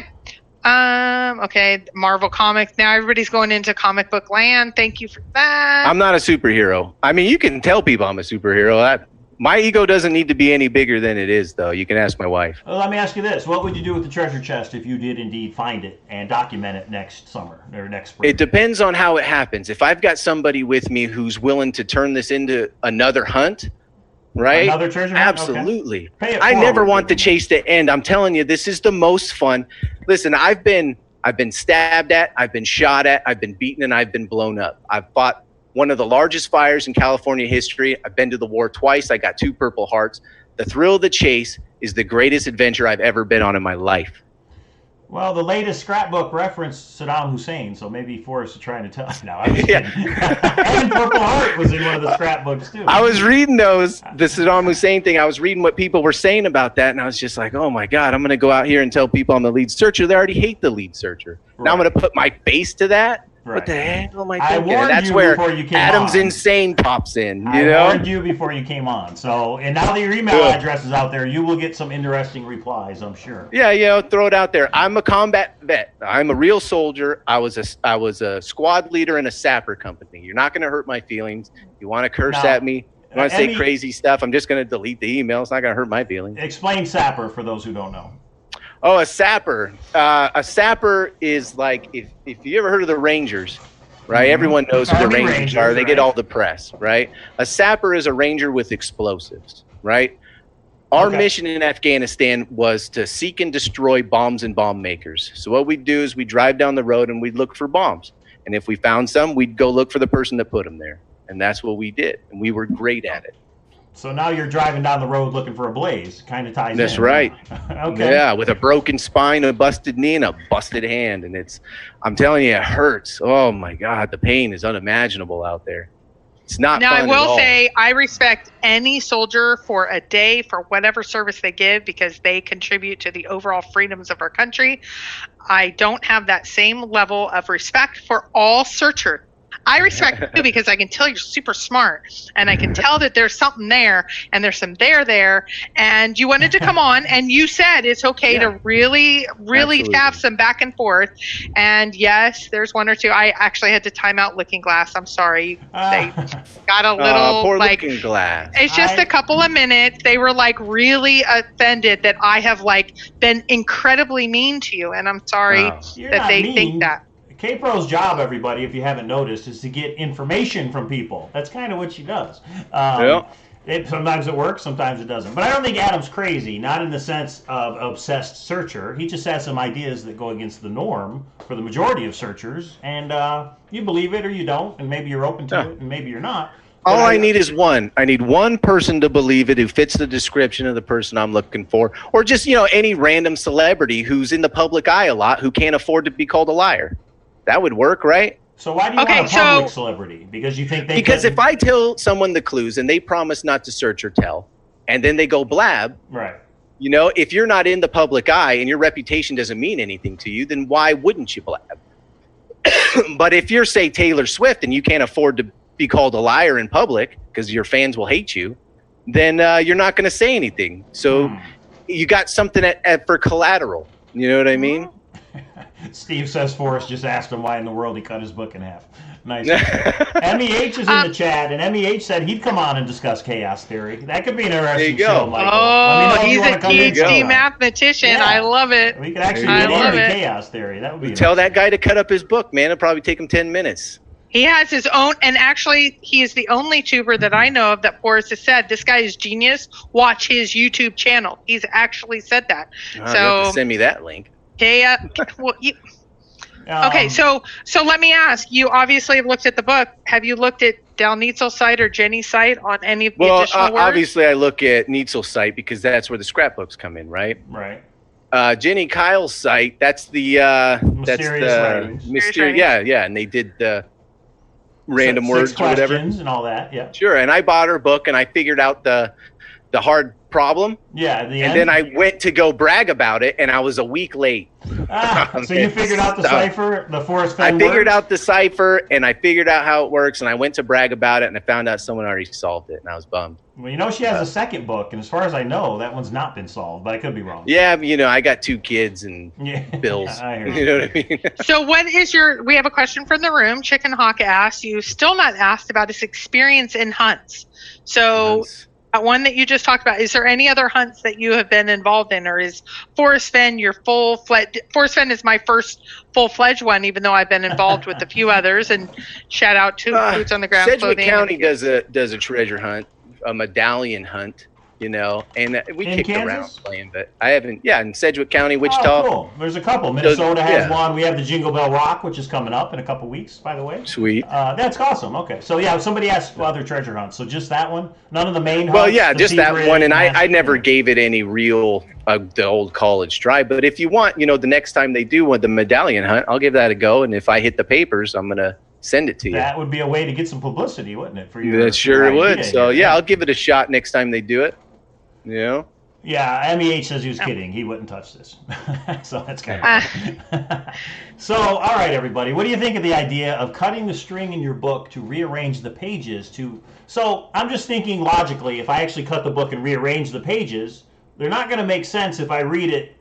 Okay, Marvel Comics. Now everybody's going into comic book land. Thank you for that. I'm not a superhero. I mean, you can tell people I'm a superhero. My ego doesn't need to be any bigger than it is, though. You can ask my wife. Well, let me ask you this. What would you do with the treasure chest if you did indeed find it and document it next summer or next spring? It depends on how it happens. If I've got somebody with me who's willing to turn this into another hunt, right? Another treasure hunt? Absolutely. Okay. I never want the chase to end. I'm telling you, this is the most fun. Listen, I've been stabbed at, I've been shot at, I've been beaten, and I've been blown up. I've fought one of the largest fires in California history. I've been to the war twice. I got 2 Purple Hearts. The thrill of the chase is the greatest adventure I've ever been on in my life. Well, the latest scrapbook referenced Saddam Hussein, so maybe Forrest is trying to tell us now. And Purple Heart was in one of the scrapbooks, too. I was reading the Saddam Hussein thing. I was reading what people were saying about that, and I was just like, oh, my God, I'm going to go out here and tell people I'm the lead searcher. They already hate the lead searcher. Right. Now I'm going to put my face to that? Right. What the hell am I thinking? And that's where Adam's Insane pops in. I warned you before you came on. So, and now that your email address is out there, you will get some interesting replies, I'm sure. Yeah, throw it out there. I'm a combat vet. I'm a real soldier. I was a squad leader in a sapper company. You're not going to hurt my feelings. You want to curse at me? You want to say crazy stuff? I'm just going to delete the email. It's not going to hurt my feelings. Explain sapper for those who don't know. Oh, a sapper. A sapper is like, if you ever heard of the Rangers, right? Mm-hmm. Everyone knows who the Rangers are. They get all the press, right? A sapper is a ranger with explosives, right? Our mission in Afghanistan was to seek and destroy bombs and bomb makers. So what we'd do is we'd drive down the road and we'd look for bombs. And if we found some, we'd go look for the person that put them there. And that's what we did. And we were great at it. So now you're driving down the road looking for a blaze. Kind of ties in. That's right. Okay. Yeah, with a broken spine, a busted knee, and a busted hand. And I'm telling you, it hurts. Oh, my God. The pain is unimaginable out there. It's not Now, fun I at will all. say I respect any soldier for a day for whatever service they give because they contribute to the overall freedoms of our country. I don't have that same level of respect for all searchers. I respect you because I can tell you're super smart and I can tell that there's something there and there's some there and you wanted to come on and you said it's okay to really Absolutely. have some back and forth. And yes, there's one or two. I actually had to time out Looking Glass. I'm sorry. They got a little poor like Looking Glass. it's just a couple of minutes. They were like really offended that I have like been incredibly mean to you. And I'm sorry that they think that. Kpro's job, everybody, if you haven't noticed, is to get information from people. That's kind of what she does. Sometimes it works, sometimes it doesn't. But I don't think Adam's crazy, not in the sense of obsessed searcher. He just has some ideas that go against the norm for the majority of searchers. And you believe it or you don't, and maybe you're open to it, and maybe you're not. All I need is one. I need one person to believe it who fits the description of the person I'm looking for. Or just, any random celebrity who's in the public eye a lot who can't afford to be called a liar. That would work, right? So why do you want a public celebrity? Because you think they Because if I tell someone the clues and they promise not to search or tell, and then they go blab, right? If you're not in the public eye and your reputation doesn't mean anything to you, then why wouldn't you blab? But if you're, say, Taylor Swift and you can't afford to be called a liar in public because your fans will hate you, then you're not going to say anything. So you got something for collateral. You know what I mean? Steve says Forrest just asked him why in the world he cut his book in half. Nice. MEH is in the chat, and MEH said he'd come on and discuss chaos theory. That could be an interesting show, Michael. Oh, he's a PhD mathematician. Yeah. I love it. We could actually get into chaos theory. That would be Tell that guy to cut up his book, man. It'll probably take him 10 minutes. He has his own, and actually, he is the only tuber that I know of that Forrest has said, this guy is genius. Watch his YouTube channel. He's actually said that. You have to send me that link. Yeah. Well, okay, so let me ask. You obviously have looked at the book. Have you looked at Dal Neitzel's site or Jenny's site on any of the additional words? Obviously, I look at Neitzel's site because that's where the scrapbooks come in, right? Right. Jenny Kyle's site. That's the mysterious. Yeah, and they did the random words or whatever and all that. Yeah. Sure, and I bought her book and I figured out the hard problem. Yeah, at the end. And then I went to go brag about it, and I was a week late. So you figured out the cipher, the Forrest Fenn I figured out the cipher, and I figured out how it works, and I went to brag about it, and I found out someone already solved it, and I was bummed. Well, she has a second book, and as far as I know, that one's not been solved, but I could be wrong. Yeah, I got 2 kids and bills. I hear you know what I mean? So what is we have a question from the room. Chicken Hawk asks, you still not asked about his experience in hunts. So... one that you just talked about, is there any other hunts that you have been involved in, or is Forrest Fenn your full-fledged? Forrest Fenn is my first full-fledged one, even though I've been involved with a few others, and shout out to Boots on the Ground Sedgwick Clothing. County does a treasure hunt, a medallion hunt, and we kicked around playing, but I haven't, in Sedgwick County, Wichita. Oh, cool. There's a couple. Minnesota has one. We have the Jingle Bell Rock, which is coming up in a couple weeks, by the way. Sweet. That's awesome. Okay. So, somebody asked other treasure hunts. So just that one? None of the main hunts? Well, just that one, and I never gave it any real, the old college drive, but if you want, the next time they do the medallion hunt, I'll give that a go, and if I hit the papers, I'm going to send it to you. That would be a way to get some publicity, wouldn't it? For you? That sure would. So, I'll give it a shot next time they do it. Yeah, MEH says he was kidding. He wouldn't touch this. So that's kind of So, all right, everybody. What do you think of the idea of cutting the string in your book to rearrange the pages So I'm just thinking logically, if I actually cut the book and rearrange the pages, they're not going to make sense if I read it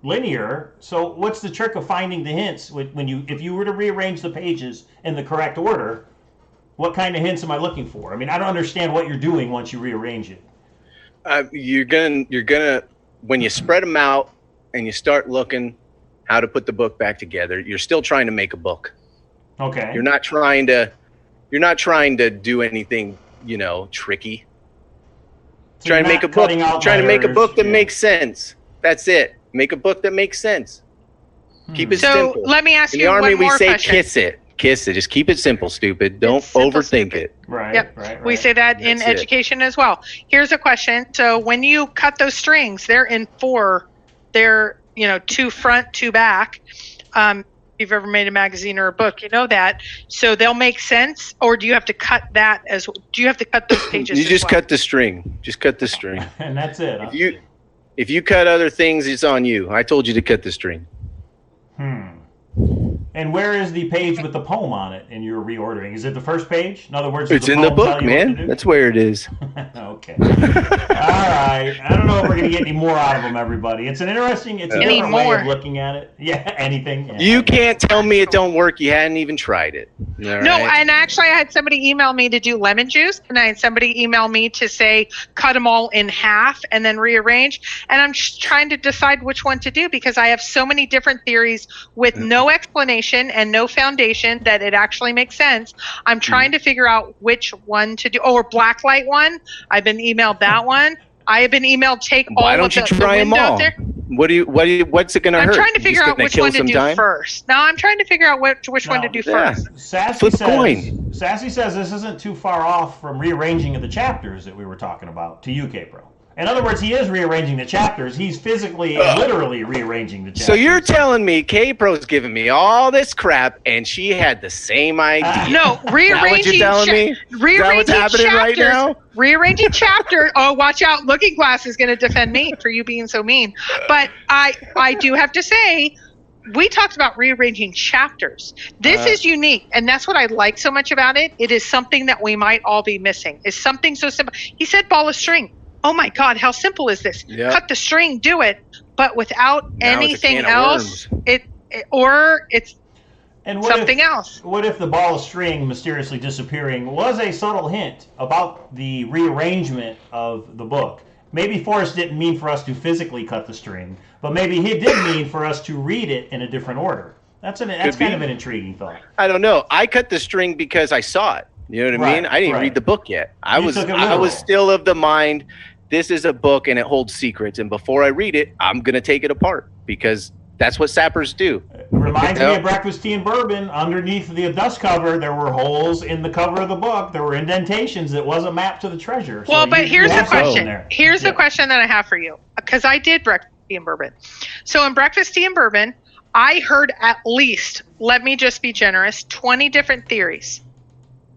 linear. So what's the trick of finding the hints if you were to rearrange the pages in the correct order? What kind of hints am I looking for? I mean, I don't understand what you're doing once you rearrange it. You're gonna when you spread them out and you start looking how to put the book back together, you're still trying to make a book. Okay. You're not trying to do anything, tricky. So trying to make a book. Trying to make a book that makes sense. That's it. Make a book that makes sense. Keep it simple. So let me ask In you the Army, one more we say question. kiss it. kiss it. Just keep it simple, stupid. Don't simple, overthink stupid. it. Right. Yep. Right. We say that in That's it. education as well. Here's a question. So when you cut those strings, they're in 4. They're, 2 front, 2 back. If you've ever made a magazine or a book, you know that. So they'll make sense, or do you have to cut that do you have to cut those pages? You just as well? cut the string. Just cut the string. And that's it. Huh? If you cut other things, it's on you. I told you to cut the string. And where is the page with the poem on it in your reordering? Is it the first page? In other words, It's in the book, man. That's where it is. Okay. All right. I don't know if we're going to get any more out of them, everybody. It's a different way of looking at it. Yeah, anything. Yeah. You can't tell me it don't work. You hadn't even tried it. All No, right? and actually I had somebody email me to do lemon juice, and I had somebody email me to say cut them all in half and then rearrange. And I'm just trying to decide which one to do because I have so many different theories with no explanation and no foundation that it actually makes sense. I'm trying to figure out which one to do. Or black light one. I've been emailed that one. I have been emailed take all Why don't of you the try them window all? there. What's it gonna hurt? I'm trying to figure Just out gonna which kill one to some do time? first. No, I'm trying to figure out which one to do Yeah. first. Sassy Flip coin. Sassy says this isn't too far off from rearranging of the chapters that we were talking about to you, Kpro. In other words, he is rearranging the chapters. He's physically and literally rearranging the chapters. So you're telling me Kpro's giving me all this crap, and she had the same idea? No, rearranging. Is that what you're telling me? Is that Rearranging what's happening chapters. right now? Rearranging chapter. Oh, watch out! Looking Glass is going to defend me for you being so mean. But I do have to say, we talked about rearranging chapters. This is unique, and that's what I like so much about it. It is something that we might all be missing. It's something so simple. He said ball of string. Oh my God, how simple is this? Yep. Cut the string, do it, but without Now it's a anything can of else. worms. Or it's And something else. What if the ball of string mysteriously disappearing was a subtle hint about the rearrangement of the book? Maybe Forrest didn't mean for us to physically cut the string, but maybe he did mean for us to read it in a different order. That's kind of an intriguing thought. I don't know. I cut the string because I saw it. You know what I mean? I didn't read the book yet. I was still of the mind, this is a book and it holds secrets. And before I read it, I'm going to take it apart because that's what sappers do. It reminds me of Breakfast Tea and Bourbon. Underneath the dust cover, there were holes in the cover of the book. There were indentations that wasn't mapped to the treasure. Well, So but here's the question. Here's the Yeah. question that I have for you, because I did Breakfast Tea and Bourbon. So in Breakfast Tea and Bourbon, I heard at least, let me just be generous, 20 different theories.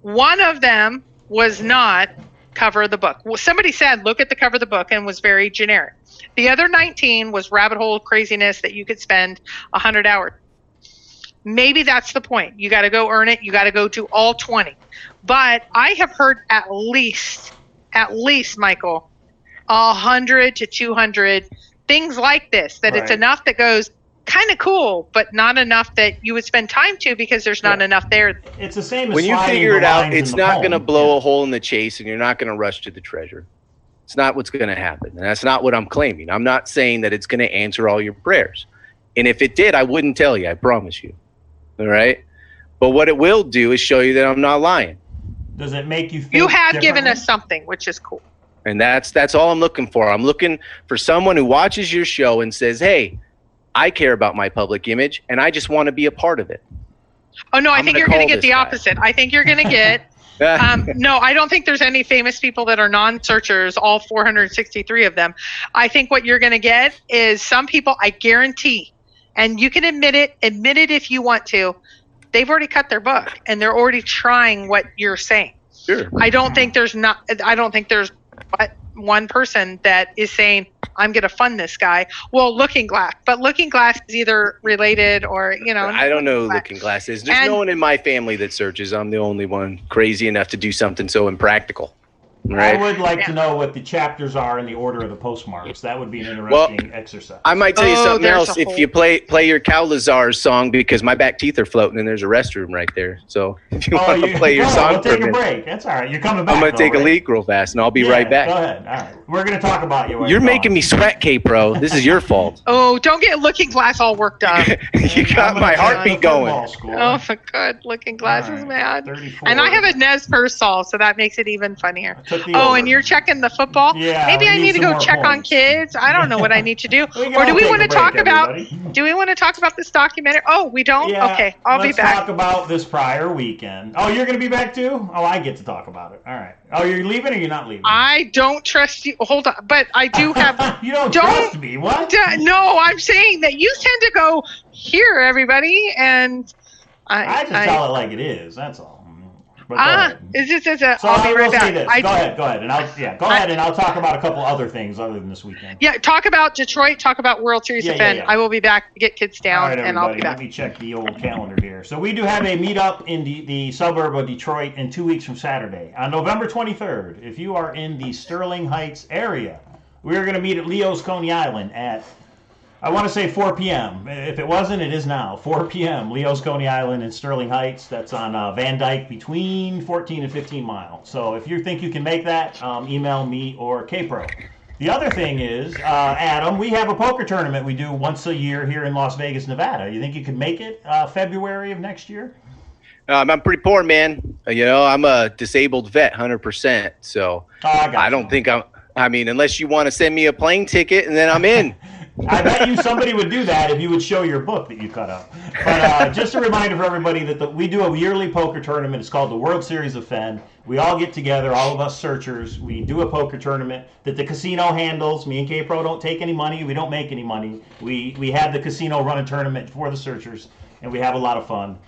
One of them was not cover of the book. Well, somebody said, look at the cover of the book, and was very generic. The other 19 was rabbit hole craziness that you could spend 100 hours. Maybe that's the point. You got to go earn it. You got to go to all 20. But I have heard at least, Michael, 100 to 200 things like this, that it's enough that goes kind of cool, but not enough that you would spend time to because there's not enough there. It's the same as When you sliding figure the it out, lines in it's the not poem. going to blow a hole in the chase and you're not going to rush to the treasure. It's not what's going to happen. And that's not what I'm claiming. I'm not saying that it's going to answer all your prayers. And if it did, I wouldn't tell you. I promise you. All right? But what it will do is show you that I'm not lying. Does it make you think You have given differently? us something, which is cool. And that's all I'm looking for. I'm looking for someone who watches your show and says, hey, I care about my public image and I just want to be a part of it. Oh, no, I think you're going to get the guy. opposite. I think you're going to get no, I don't think there's any famous people that are non-searchers, all 463 of them. I think what you're going to get is some people, I guarantee, and you can admit it if you want to, they've already cut their book and they're already trying what you're saying. Sure. I don't think there's but one person that is saying, I'm going to fund this guy. Well, Looking Glass, but Looking Glass is either related or, I don't know who Looking Glass is. There's no one in my family that searches. I'm the only one crazy enough to do something so impractical. Right? I would like to know what the chapters are in the order of the postmarks. That would be an interesting exercise. I might tell you something there's else a if you play your Cowlazars song because my back teeth are floating and there's a restroom right there. So if you want to play your song we'll for a take a minute, break. That's all right. You're coming back. I'm going to take a leak real fast and I'll be right back. Go ahead. All right. We're going to talk about you. You're making me sweat, Kpro. This is your fault. Oh, don't get Looking Glass all worked up. You got my heartbeat going. Oh my God, Looking Glass is mad. 34. And I have a Nez Perce solve, so that makes it even funnier. I took with the Oh, over. and you're checking the football? Yeah, Maybe we I need to some go more check on points. kids. I don't know what I need to do. We can Or do all we take want a to talk break, about? everybody. Do we want to talk about this documentary? Oh, we don't. Yeah, Okay, I'll be let's back. talk about this prior weekend. Oh, you're going to be back too? Oh, I get to talk about it. All right. Oh, you're leaving or you're not leaving? I don't trust you. Hold on, but I do have. You don't trust me? What? No, I'm saying that you tend to go here, everybody, and I just tell it like it is. That's all. But go ahead. So I I'll be right will say back. this. Go ahead, and I'll talk about a couple other things other than this weekend. Yeah, talk about Detroit. Talk about World Series of Fenn. Yeah. I will be back to get kids down, All right, and I'll be back. Let me check the old calendar here. So we do have a meetup in the suburb of Detroit in 2 weeks from Saturday. On November 23rd, if you are in the Sterling Heights area, we're going to meet at Leo's Coney Island at, I want to say 4 p.m. If it wasn't, it is now. 4 p.m. Leo's Coney Island in Sterling Heights. That's on Van Dyke between 14 and 15 miles. So if you think you can make that, email me or Kpro. The other thing is, Adam, we have a poker tournament we do once a year here in Las Vegas, Nevada. You think you could make it February of next year? I'm pretty poor, man. I'm a disabled vet, 100%. So I don't think unless you want to send me a plane ticket and then I'm in. I bet you somebody would do that if you would show your book that you cut up. But just a reminder for everybody that we do a yearly poker tournament. It's called the World Series of Fenn. We all get together, all of us searchers. We do a poker tournament that the casino handles. Me and Kpro don't take any money. We don't make any money. We have the casino run a tournament for the searchers, and we have a lot of fun.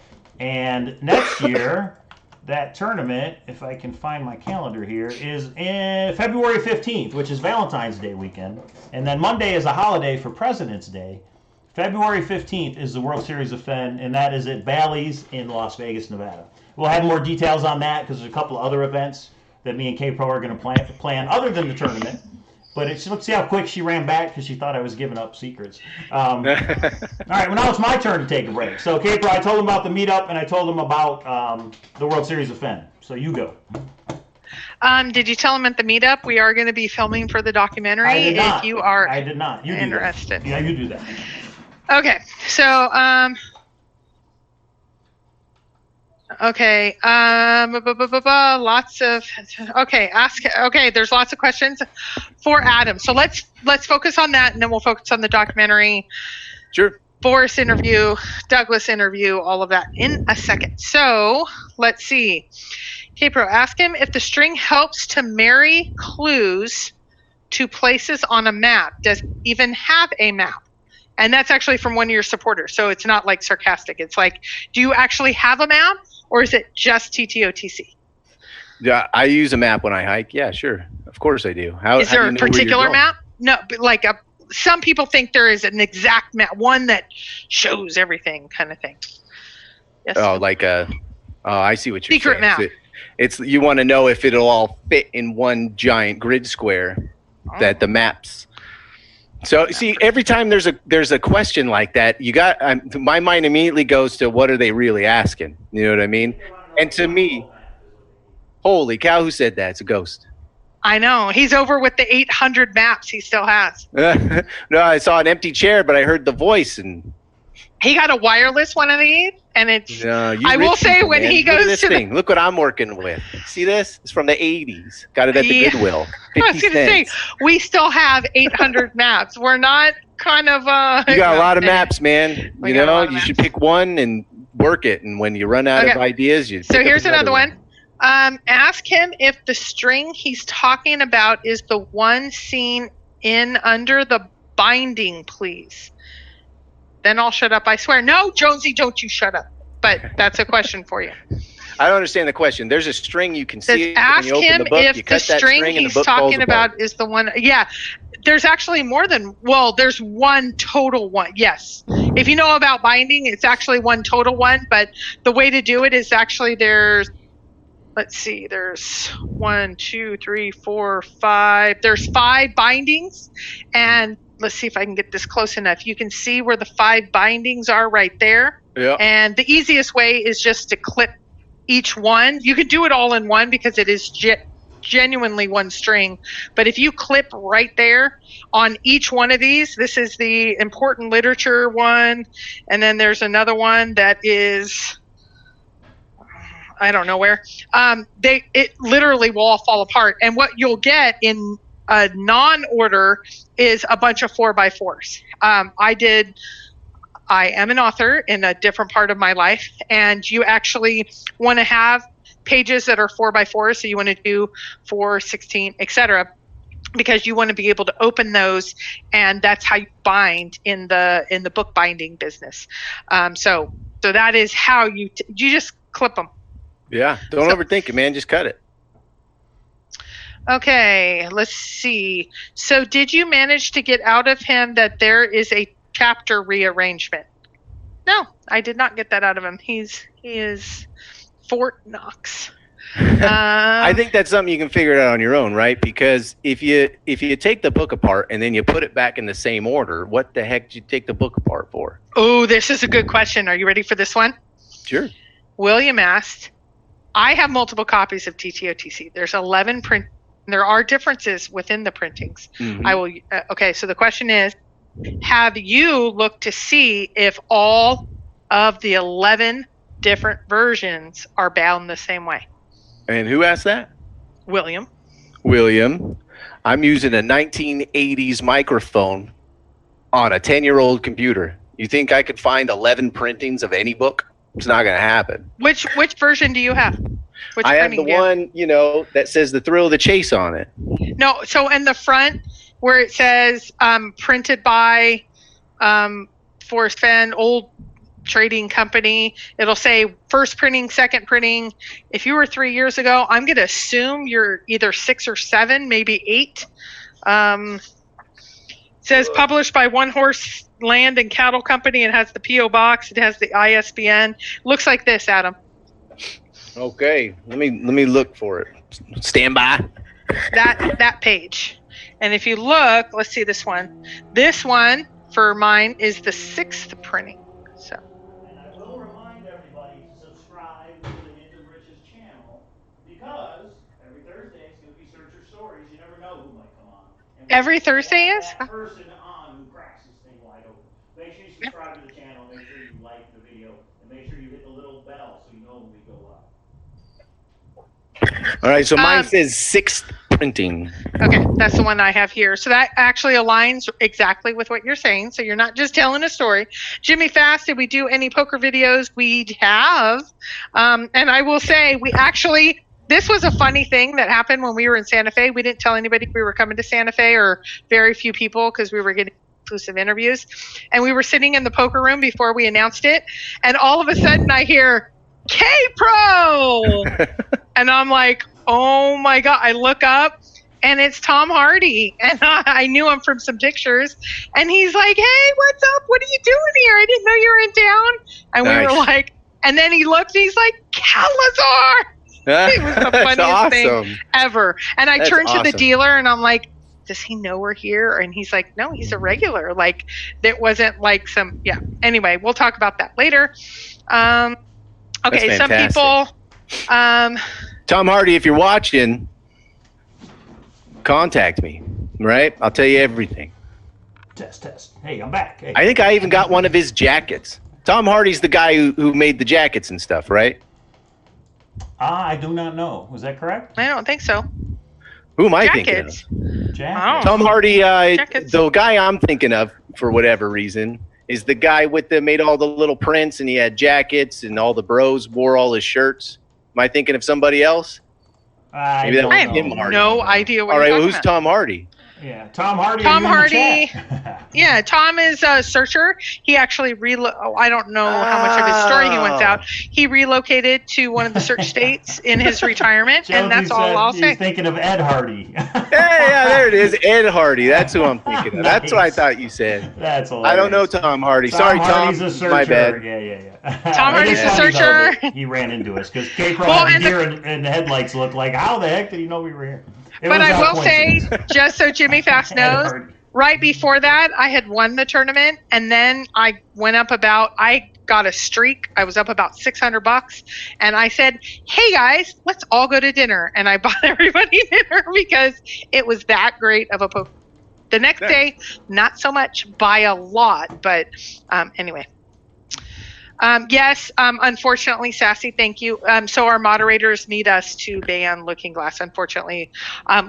And next year, that tournament, if I can find my calendar here, is in February 15th, which is Valentine's Day weekend. And then Monday is a holiday for President's Day. February 15th is the World Series of Fenn, and that is at Bally's in Las Vegas, Nevada. We'll have more details on that because there's a couple of other events that me and Kpro are going to plan other than the tournament. But let's see how quick she ran back because she thought I was giving up secrets. All right, well, now it's my turn to take a break. So, Kpro, I told him about the meetup, and I told him about the World Series of Fenn. So you go. Did you tell him at the meetup we are going to be filming for the documentary? I did not. If you are I did not. You interested. Do that. Yeah, you do that. Okay, so okay, lots of there's lots of questions for Adam. So let's focus on that, and then we'll focus on the documentary. Sure. Forrest interview, Douglas interview, all of that in a second. So let's see. Kpro, ask him if the string helps to marry clues to places on a map. Does it even have a map? And that's actually from one of your supporters. So it's not like sarcastic. It's like, do you actually have a map, or is it just TTOTC? Yeah, I use a map when I hike. Yeah, sure. Of course I do. Is there a particular map? No, but like some people think there is an exact map, one that shows everything kind of thing. Yes. Oh, I see what you're Secret saying. map. It's you want to know if it'll all fit in one giant grid square that the maps. So see, every time there's a question like that, my mind immediately goes to what are they really asking? You know what I mean? And to me, holy cow, who said that? It's a ghost. I know. He's over with the 800 maps he still has. No, I saw an empty chair, but I heard the voice and. He got a wireless one of these, and it's. I will say people, when man. he goes to thing. Look what I'm working with. See this? It's from the 80s. Got it at the Goodwill. 50 I was going to say, we still have 800 maps. We're not kind of. You got a lot of maps, man. You should pick one and work it. And when you run out of ideas, you. So here's another one. Ask him if the string he's talking about is the one seen in under the binding, please. Then I'll shut up, I swear. No, Jonesy, don't you shut up. But that's a question for you. I don't understand the question. There's a string you can see. Ask him if the string he's talking about is the one. Yeah, there's actually more than, there's one total one. Yes. If you know about binding, it's actually one total one. But the way to do it is actually there's 1, 2, 3, 4, 5. There's 5 bindings. And let's see if I can get this close enough. You can see where the 5 bindings are right there. Yeah. And the easiest way is just to clip each one. You could do it all in one because it is genuinely one string. But if you clip right there on each one of these, this is the important literature one. And then there's another one that is I don't know where. It literally will all fall apart. And what you'll get in a non-order is a bunch of 4x4s. I am an author in a different part of my life, and you actually want to have pages that are 4x4, so you want to do 4, 16, etc., because you want to be able to open those, and that's how you bind in the book binding business. So that is how you just clip them. Yeah, don't overthink it, man. Just cut it. Okay, let's see. So did you manage to get out of him that there is a chapter rearrangement? No, I did not get that out of him. He is Fort Knox. I think that's something you can figure it out on your own, right? Because if you take the book apart and then you put it back in the same order, what the heck did you take the book apart for? Oh, this is a good question. Are you ready for this one? Sure. William asked, I have multiple copies of TTOTC. There's 11 print. There are differences within the printings. Mm-hmm. I will. Okay, so the question is, have you looked to see if all of the 11 different versions are bound the same way? And who asked that? William. I'm using a 1980s microphone on a 10-year-old computer. You think I could find 11 printings of any book? It's not going to happen. Which version do you have? I have the one, that says The Thrill of the Chase on it. No, so in the front where it says printed by Forrest Fenn, old trading company, it'll say first printing, second printing. If you were 3 years ago, I'm going to assume you're either 6 or 7, maybe 8. It says published by One Horse Land and Cattle Company. It has the P.O. Box. It has the ISBN. Looks like this, Adam. Okay, let me look for it. Stand by. That page. And if you look, let's see this one. This one for mine is the 6th printing. So. And I will remind everybody to subscribe to the Hint of Riches channel, because every Thursday it's going to be Searcher Stories. You never know who might come on. And every Thursday is? That person on who cracks this thing wide open. Make sure you subscribe to the channel. Make sure you like the video, and make sure you hit the little bell so you know when we go up. All right, so mine says 6th printing. Okay, that's the one I have here. So that actually aligns exactly with what you're saying. So you're not just telling a story. Jimmy Fast, did we do any poker videos? We have. And I will say, this was a funny thing that happened when we were in Santa Fe. We didn't tell anybody we were coming to Santa Fe, or very few people, because we were getting exclusive interviews. And we were sitting in the poker room before we announced it. And all of a sudden I hear, Kpro! And I'm like, oh my God. I look up and it's Tom Hardy. And I knew him from some pictures. And he's like, hey, what's up? What are you doing here? I didn't know you were in town. And we were like, and then he looked and he's like, Cowlazars! It was the funniest thing ever. And I turned to the dealer and I'm like, does he know we're here? And he's like, no, he's a regular. Like, that wasn't like some, yeah. Anyway, we'll talk about that later. Okay, some people. Tom Hardy, if you're watching, contact me, right? I'll tell you everything. Test. Hey, I'm back. Hey. I think I even got one of his jackets. Tom Hardy's the guy who made the jackets and stuff, right? I do not know. Was that correct? I don't think so. Who am I thinking of? Jackets. Tom Hardy, the guy I'm thinking of, for whatever reason, is the guy made all the little prints, and he had jackets, and all the bros wore all his shirts. Am I thinking of somebody else? I have no idea what you're talking about. All right, well, who's Tom Hardy? Yeah, Tom Hardy. Tom Hardy. Yeah, Tom is a searcher. He actually I don't know how much of his story he went out. He relocated to one of the search states in his retirement, and that's all I'll say. He's thinking of Ed Hardy. Yeah, there it is, Ed Hardy. That's who I'm thinking of. Nice. That's what I thought you said. That's hilarious. I don't know Tom Hardy. Sorry, Tom. A searcher. My bad. Yeah. Tom Hardy's a searcher. He ran into us because Kpro had the gear and the headlights looked like, how the heck did he know we were here? But I will say, just so Jimmy Fast knows, right before that, I had won the tournament, and then I went up I got a streak. I was up about $600, and I said, hey guys, let's all go to dinner. And I bought everybody dinner because it was that great of a poker. The next day, not so much, by a lot, but anyway. Yes, unfortunately, Sassy, thank you. So our moderators need us to ban Looking Glass. Unfortunately,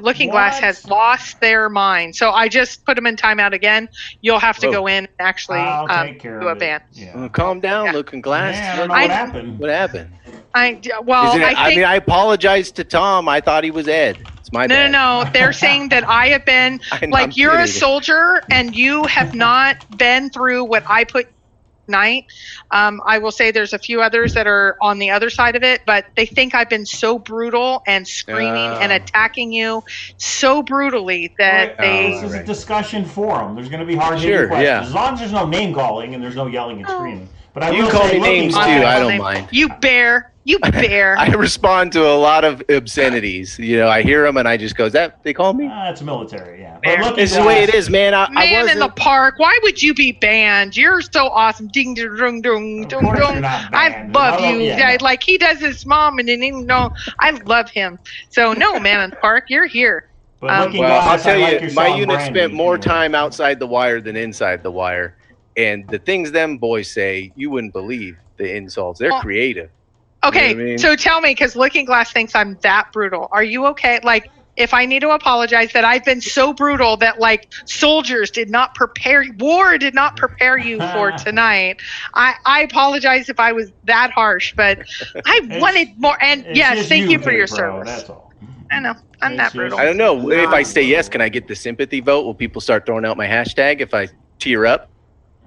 Looking Glass What? has lost their mind. So I just put them in timeout again. You'll have to Whoa. go in and actually I'll take care do of a ban. it. Yeah. Calm down, Yeah. Looking Glass. Yeah, I don't know what happened. What happened? I think I apologize to Tom. I thought he was Ed. It's my bad. no. They're saying that I have been like, you're a soldier and you have not been through what I put tonight. I will say there's a few others that are on the other side of it, but they think I've been so brutal and screaming and attacking you so brutally that This is a discussion forum. There's going to be hard-hitting questions. Yeah. As long as there's no name calling and there's no yelling and screaming. But You call me names too. I don't mind. You bear. I respond to a lot of obscenities. I hear them and I just go, "Is that they call me?" It's military, yeah. Bear. This is the way it is, man. Man in the park. Why would you be banned? You're so awesome. Ding ding ding ding ding. I love you. Yeah, like he does his mom, and didn't even know. I love him. So no, man in the park. You're here. Well, I'll tell you, my unit spent more time outside the wire than inside the wire, and the things them boys say, you wouldn't believe the insults. They're creative. Okay, You know what I mean? so tell me, because Looking Glass thinks I'm that brutal. Are you okay? Like, if I need to apologize that I've been so brutal that like soldiers did not prepare, war did not prepare you for tonight. I apologize if I was that harsh, but I wanted more. And yes, thank you for your service. That's all. I know. I'm that brutal. I don't know. If I say yes, can I get the sympathy vote? Will people start throwing out my hashtag if I tear up?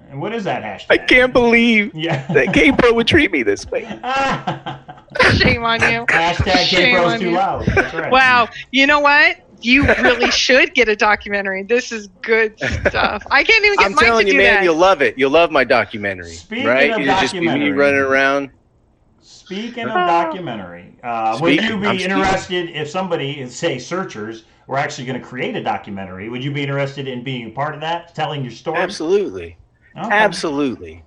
And what is that hashtag? I can't believe that Kpro would treat me this way. Shame on you. Hashtag Kpro's too loud. That's right. Wow. You know what? You really should get a documentary. This is good stuff. I can't even get I'm mine telling to you, do man, that. you'll love it. You'll love my documentary. Speaking right? of It'll just be me running around. Speaking of documentary, would you be interested if somebody, say searchers, were actually going to create a documentary? Would you be interested in being a part of that, telling your story? Absolutely. Okay. Absolutely.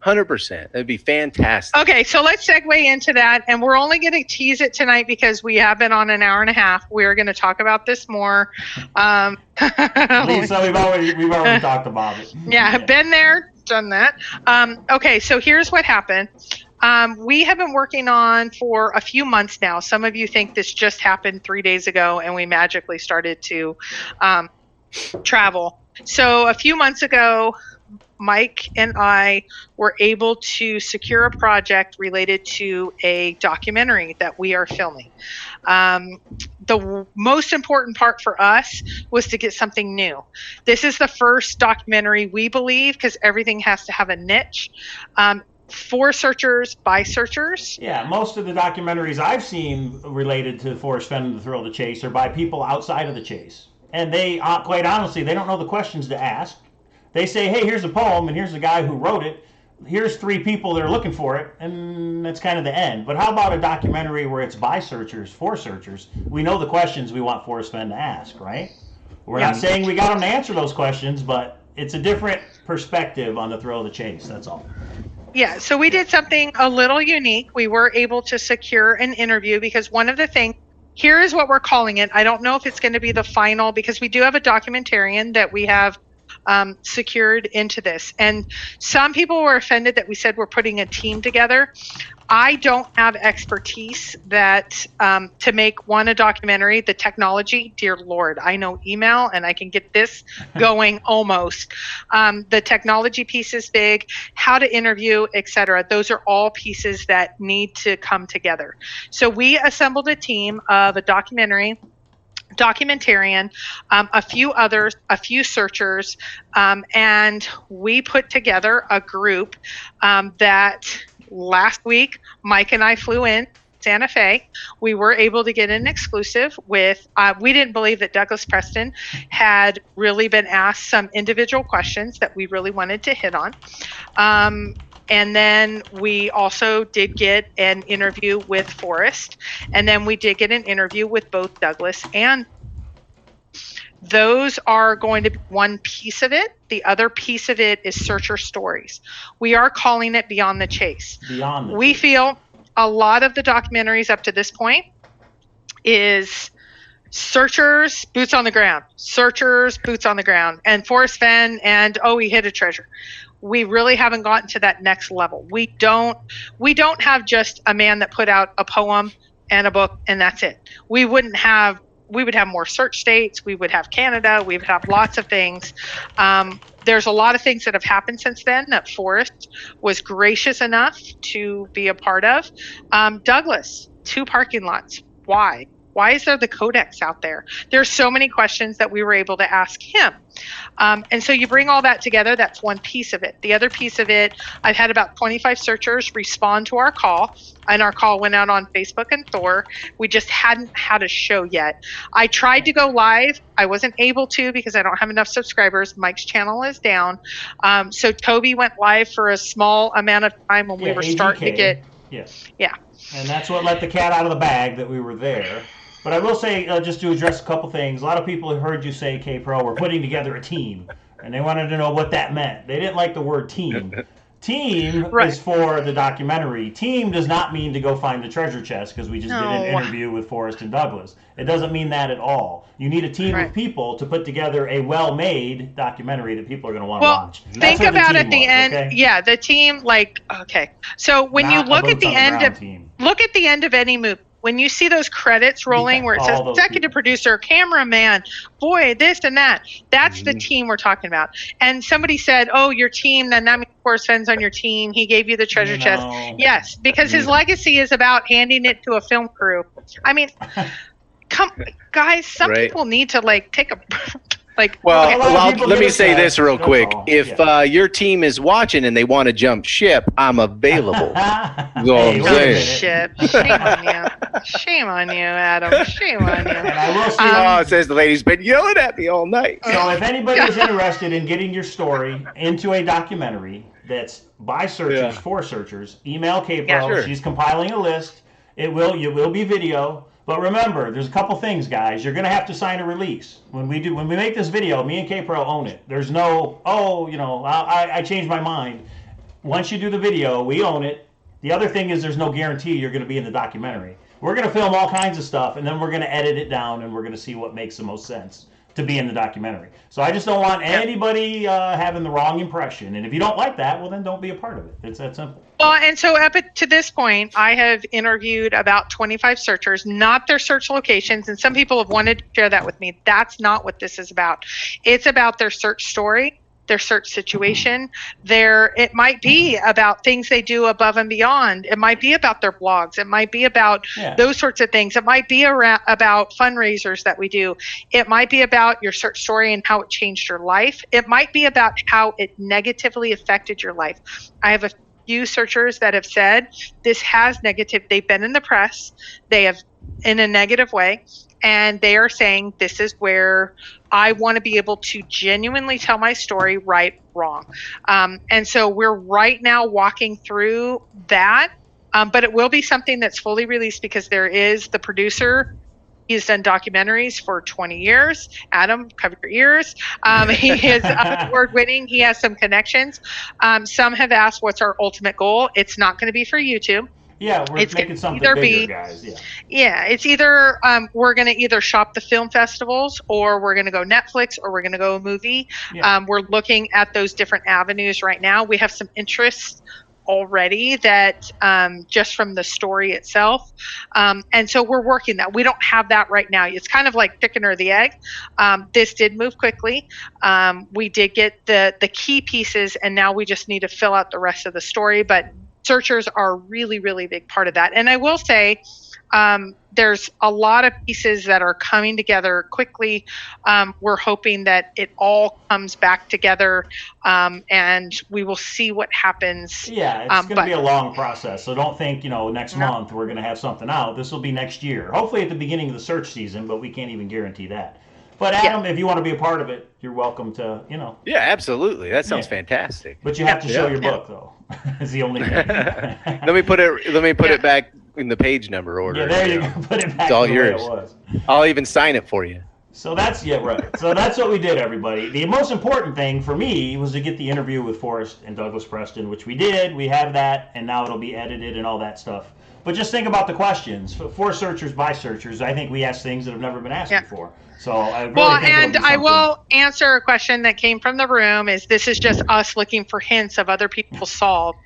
100%. That'd be fantastic. Okay, so let's segue into that, and we're only going to tease it tonight because we have been on an hour and a half. We're going to talk about this more. Lisa, we've already talked about it. Yeah, been there, done that. Okay, so here's what happened. We have been working on for a few months now. Some of you think this just happened 3 days ago, and we magically started to travel. So a few months ago, Mike and I were able to secure a project related to a documentary that we are filming. The most important part for us was to get something new. This is the first documentary we believe, because everything has to have a niche. For searchers, by searchers. Yeah, most of the documentaries I've seen related to Forrest Fenn and the Thrill of the Chase are by people outside of the chase. And they, quite honestly, they don't know the questions to ask. They say, hey, here's a poem, and here's the guy who wrote it. Here's 3 people that are looking for it, and that's kind of the end. But how about a documentary where it's by searchers, for searchers? We know the questions we want Forrest Fenn to ask, right? We're not saying we got him to answer those questions, but it's a different perspective on the Thrill of the Chase, that's all. Yeah, so we did something a little unique. We were able to secure an interview because one of the things, here is what we're calling it. I don't know if it's going to be the final, because we do have a documentarian that we have secured into this. And some people were offended that we said we're putting a team together. I don't have expertise that to make a documentary. The technology, dear Lord, I know email and I can get this going almost. The technology piece is big, how to interview, etc. Those are all pieces that need to come together. So we assembled a team of a documentarian, a few others, a few searchers, and we put together a group that last week Mike and I flew in Santa Fe. We were able to get an exclusive with, we didn't believe that Douglas Preston had really been asked some individual questions that we really wanted to hit on. And then we also did get an interview with Forrest. And then we did get an interview with both Douglas and those are going to be one piece of it. The other piece of it is searcher stories. We are calling it Beyond the Chase. We feel a lot of the documentaries up to this point is searchers, boots on the ground, searchers, boots on the ground, and Forrest Fenn, and oh, he hit a treasure. we really haven't gotten to that next level. We don't have just a man that put out a poem and a book and that's it. We would have more search states. We would have Canada. We would have lots of things. There's a lot of things that have happened since then that Forrest was gracious enough to be a part of. Douglas, 2 parking lots. Why? Why is there the codex out there? There's so many questions that we were able to ask him. And so you bring all that together, that's one piece of it. The other piece of it, I've had about 25 searchers respond to our call, and our call went out on Facebook and Thor. We just hadn't had a show yet. I tried to go live. I wasn't able to because I don't have enough subscribers. Mike's channel is down. So Toby went live for a small amount of time when we were starting to get... Yeah. And that's what let the cat out of the bag that we were there. But I will say, just to address a couple things, a lot of people have heard you say, Kpro, we're putting together a team, and they wanted to know what that meant. They didn't like the word team. Team is for the documentary. Team does not mean to go find the treasure chest, because we just did an interview with Forrest and Douglas. It doesn't mean that at all. You need a team of people to put together a well-made documentary that people are going to want to watch. Think about at the end. Okay? Yeah, the team, So when you look at the end of any movie, when you see those credits rolling where it says executive producer, cameraman, boy, this and that, that's the team we're talking about. And somebody said, oh, your team, then that means Forrest Fenn's on your team. He gave you the treasure chest. Yes, because his legacy is about handing it to a film crew. I mean, guys, some people need to take a... let me say this real quick. If your team is watching and they want to jump ship, I'm available. Ship. Shame on you. Shame on you, Adam. Shame on you. And I will say, it says the lady's been yelling at me all night. So if anybody is interested in getting your story into a documentary that's by searchers, for searchers, email Kpro. Yeah, sure. She's compiling a list. It will be video. But remember, there's a couple things, guys. You're going to have to sign a release. When we make this video, me and Kpro own it. There's no, I changed my mind. Once you do the video, we own it. The other thing is there's no guarantee you're going to be in the documentary. We're going to film all kinds of stuff, and then we're going to edit it down, and we're going to see what makes the most sense to be in the documentary. So I just don't want anybody having the wrong impression. And if you don't like that, well, then don't be a part of it. It's that simple. Well, and so up to this point, I have interviewed about 25 searchers, not their search locations. And some people have wanted to share that with me. That's not what this is about. It's about their search story, their search situation. It might be about things they do above and beyond. It might be about their blogs. It might be about those sorts of things. It might be about fundraisers that we do. It might be about your search story and how it changed your life. It might be about how it negatively affected your life. I have a few searchers that have said this has negative. They've been in the press. They have in a negative way. And they are saying, this is where I want to be able to genuinely tell my story right, wrong. And so we're right now walking through that. But it will be something that's fully released because there is the producer. He's done documentaries for 20 years. Adam, cover your ears. He is award-winning. He has some connections. Some have asked, what's our ultimate goal? It's not going to be for YouTube. Yeah, we're making something bigger, guys. Yeah, it's either we're going to either shop the film festivals, or we're going to go Netflix, or we're going to go a movie. Yeah. We're looking at those different avenues right now. We have some interests already that just from the story itself. And so we're working that. We don't have that right now. It's kind of like chicken or the egg. This did move quickly. We did get the key pieces, and now we just need to fill out the rest of the story. But searchers are a really, really big part of that. And I will say, there's a lot of pieces that are coming together quickly. We're hoping that it all comes back together, and we will see what happens. Yeah, it's going to be a long process. So don't think, next month we're going to have something out. This will be next year. Hopefully at the beginning of the search season, but we can't even guarantee that. But Adam, if you want to be a part of it, you're welcome to, Yeah, absolutely. That sounds fantastic. But you have to show your book, though. Is the only thing. Let me put it back in the page number order. Yeah, there you go. Put it back it's all the yours. way it was. I'll even sign it for you. So that's right. So that's what we did, everybody. The most important thing for me was to get the interview with Forrest and Douglas Preston, which we did. We have that, and now it'll be edited and all that stuff. But just think about the questions. For searchers by searchers, I think we ask things that have never been asked before. So I really think and I will answer a question that came from the room. This is just us looking for hints of other people solved?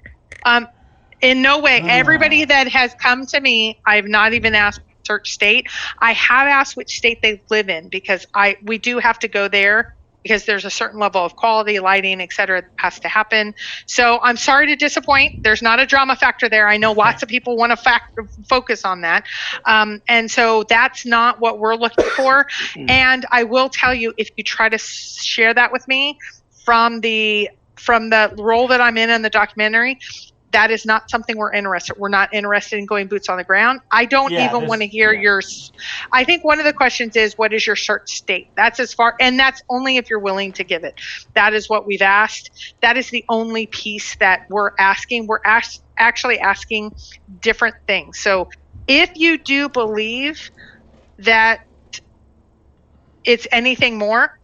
In no way. Everybody that has come to me, I've not even asked search state. I have asked which state they live in, because we do have to go there because there's a certain level of quality, lighting, et cetera, that has to happen. So I'm sorry to disappoint. There's not a drama factor there. I know lots of people want to focus on that. And so that's not what we're looking for. And I will tell you, if you try to share that with me from the role that I'm in the documentary, that is not something we're interested. We're not interested in going boots on the ground. I don't even want to hear yours. I think one of the questions is, what is your search state? That's as far, and that's only if you're willing to give it. That is what we've asked. That is the only piece that we're asking. We're actually asking different things. So if you do believe that it's anything more,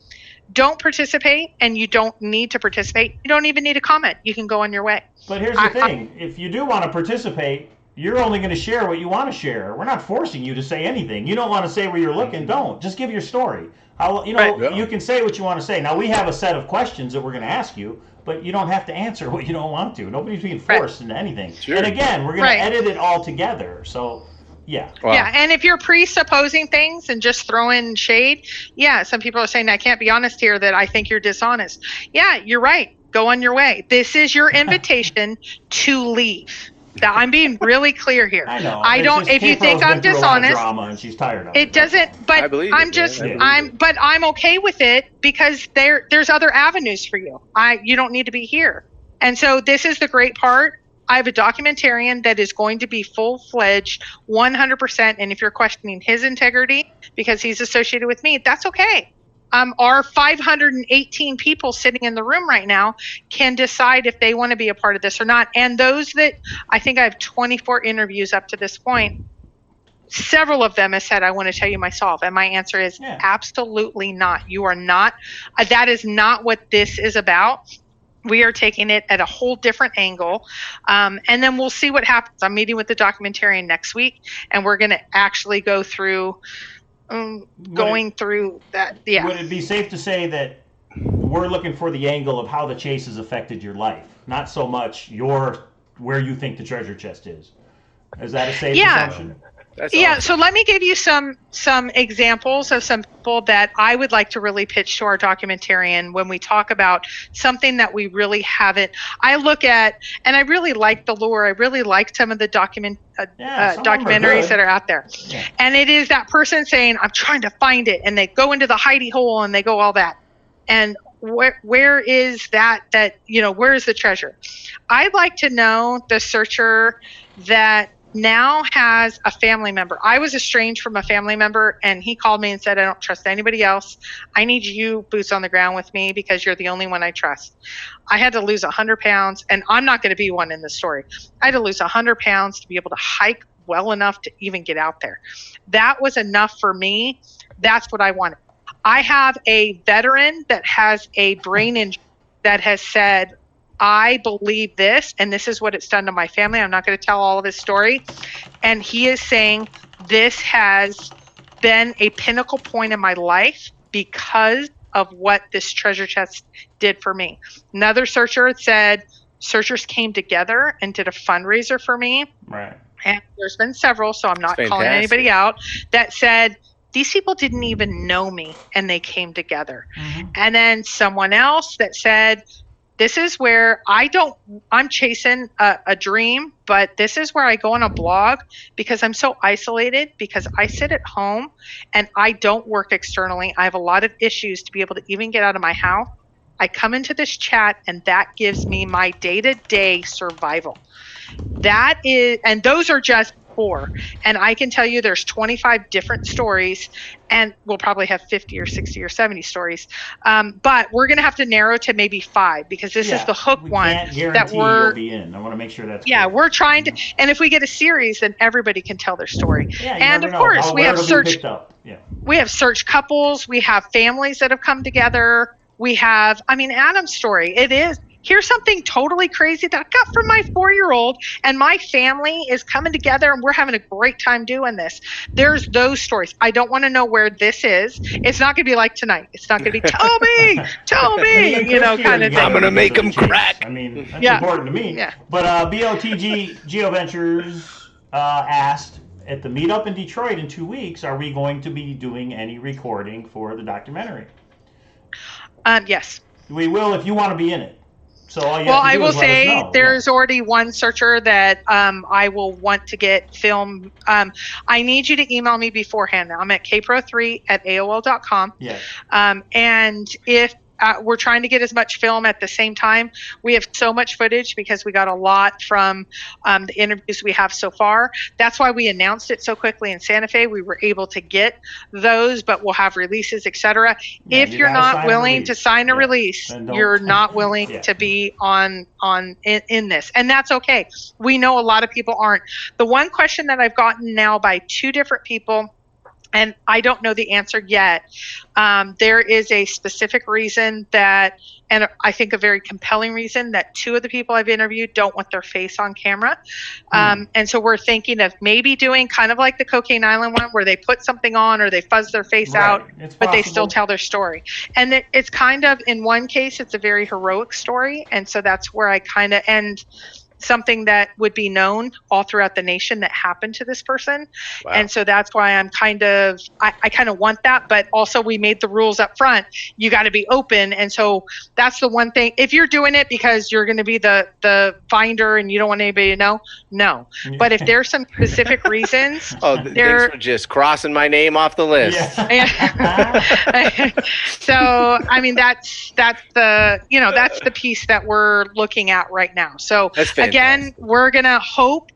don't participate, and you don't need to participate. You don't even need a comment. You can go on your way. But here's the thing. If you do want to participate, you're only going to share what you want to share. We're not forcing you to say anything. You don't want to say where you're looking, don't. Just give your story. You can say what you want to say. Now, we have a set of questions that we're going to ask you, but you don't have to answer what you don't want to. Nobody's being forced into anything. Sure. And again, we're going to edit it all together. So, yeah. Wow. Yeah, and if you're presupposing things and just throwing shade, some people are saying, I can't be honest here, that I think you're dishonest. Yeah, you're right. Go on your way. This is your invitation to leave. Now, I'm being really clear here. I know. I don't. If you think I'm dishonest, drama and she's tired of it doesn't. But I'm okay with it, because there's other avenues for you. You don't need to be here. And so this is the great part. I have a documentarian that is going to be full-fledged, 100%. And if you're questioning his integrity because he's associated with me, that's okay. Our 518 people sitting in the room right now can decide if they want to be a part of this or not. And those that, I think I have 24 interviews up to this point, several of them have said, I want to tell you myself. And my answer is absolutely not. You are not. That is not what this is about. We are taking it at a whole different angle. And then we'll see what happens. I'm meeting with the documentarian next week, and we're going to actually go through through that. Yeah. Would it be safe to say that we're looking for the angle of how the chase has affected your life, not so much where you think the treasure chest is? Is that a safe assumption? That's awesome. So let me give you some examples of some people that I would like to really pitch to our documentarian when we talk about something that we really haven't. I look at, and I really like the lure. I really like some of the documentaries that are out there. Yeah. And it is that person saying, I'm trying to find it. And they go into the hidey hole and they go all that. And where is that, where is the treasure? I'd like to know the searcher that now has a family member. I was estranged from a family member, and he called me and said, I don't trust anybody else. I need you boots on the ground with me because you're the only one I trust. I had to lose 100 pounds, and I'm not going to be one in the story. I had to lose 100 pounds to be able to hike well enough to even get out there. That was enough for me. That's what I wanted. I have a veteran that has a brain injury that has said, I believe this, and this is what it's done to my family. I'm not going to tell all of his story. And he is saying this has been a pinnacle point in my life because of what this treasure chest did for me. Another searcher said searchers came together and did a fundraiser for me. Right. And there's been several, so I'm not calling anybody out, that said, these people didn't even know me, and they came together. Mm-hmm. And then someone else that said, this is where I'm chasing a dream, but this is where I go on a blog because I'm so isolated, because I sit at home and I don't work externally. I have a lot of issues to be able to even get out of my house. I come into this chat, and that gives me my day-to-day survival. That is, and those are just 4. And I can tell you there's 25 different stories, and we'll probably have 50 or 60 or 70 stories. But we're going to have to narrow to maybe 5 because this is the hook one can't guarantee that we're you'll be in. I want to make sure that's yeah, clear. we're trying to, and if we get a series, then everybody can tell their story. Yeah, and of course, we have search. Yeah. We have search couples. We have families that have come together. We have, I mean, Adam's story. It is. Here's something totally crazy that I got from my 4-year-old, and my family is coming together, and we're having a great time doing this. There's those stories. I don't want to know where this is. It's not going to be like tonight. It's not going to be tell me, you know, kind of thing. I'm going to make them crack. I mean, that's important to me. Yeah. But BOTG GeoVentures asked, at the meetup in Detroit in 2 weeks, are we going to be doing any recording for the documentary? Yes. We will if you want to be in it. So all you well, have to do I will is let us say know. there's already one searcher that I will want to get film. I need you to email me beforehand. I'm at Kpro3@AOL.com. Yeah. And if we're trying to get as much film at the same time, we have so much footage because we got a lot from the interviews we have so far. That's why we announced it so quickly in Santa Fe. We were able to get those, but we'll have releases, etc. Yeah, if you're not willing to sign a release, Then you're not willing to be in this, and that's okay. We know a lot of people aren't. The one question that I've gotten now by 2 different people, and I don't know the answer yet. There is a specific reason that, and I think a very compelling reason, that 2 of the people I've interviewed don't want their face on camera. And so we're thinking of maybe doing kind of like the Cocaine Island one where they put something on or they fuzz their face out, but they still tell their story. And it's kind of, in one case, it's a very heroic story. And so that's where I kind of end something that would be known all throughout the nation that happened to this person. Wow. And so that's why I'm kind of, I kind of want that, but also we made the rules up front. You got to be open. And so that's the one thing. If you're doing it because you're going to be the finder and you don't want anybody to know, no. But if there's some specific reasons. Thanks for just crossing my name off the list. Yeah. So, I mean, that's the piece that we're looking at right now. So again, we're going to hope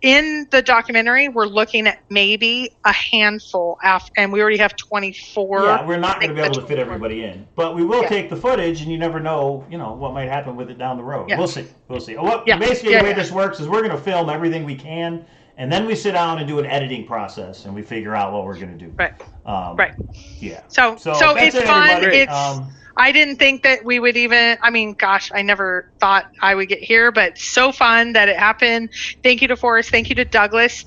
in the documentary, we're looking at maybe a handful, and we already have 24. Yeah, we're not going to be able to fit everybody in, but we will take the footage, and you never know, what might happen with it down the road. Yeah. We'll see. Basically, the way this works is we're going to film everything we can, and then we sit down and do an editing process, and we figure out what we're going to do. Right. Right. Yeah. So it's fun. I didn't think that we would even, I mean, gosh, I never thought I would get here, but so fun that it happened. Thank you to Forrest. Thank you to Douglas.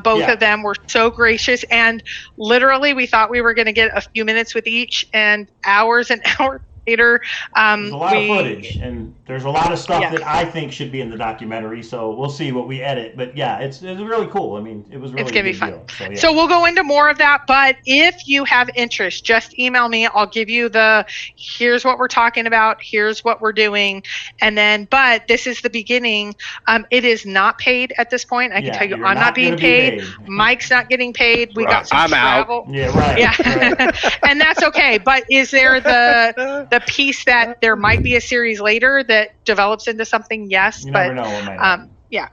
Both of them were so gracious. And literally, we thought we were going to get a few minutes with each, and hours and hours later. There's a lot of footage, and there's a lot of stuff that I think should be in the documentary, so we'll see what we edit. But yeah, it's really cool. I mean, it was really it's gonna be fun. Deal. So we'll go into more of that, but if you have interest, just email me. I'll give you here's what we're talking about, here's what we're doing, and then, but this is the beginning. It is not paid at this point. I can tell you, I'm not being paid. Mike's not getting paid. We got some travel. Out. Yeah, right. Yeah, right. And that's okay. But is there the piece that there might be a series later that develops into something? Yes, you but never know what might happen. Yeah.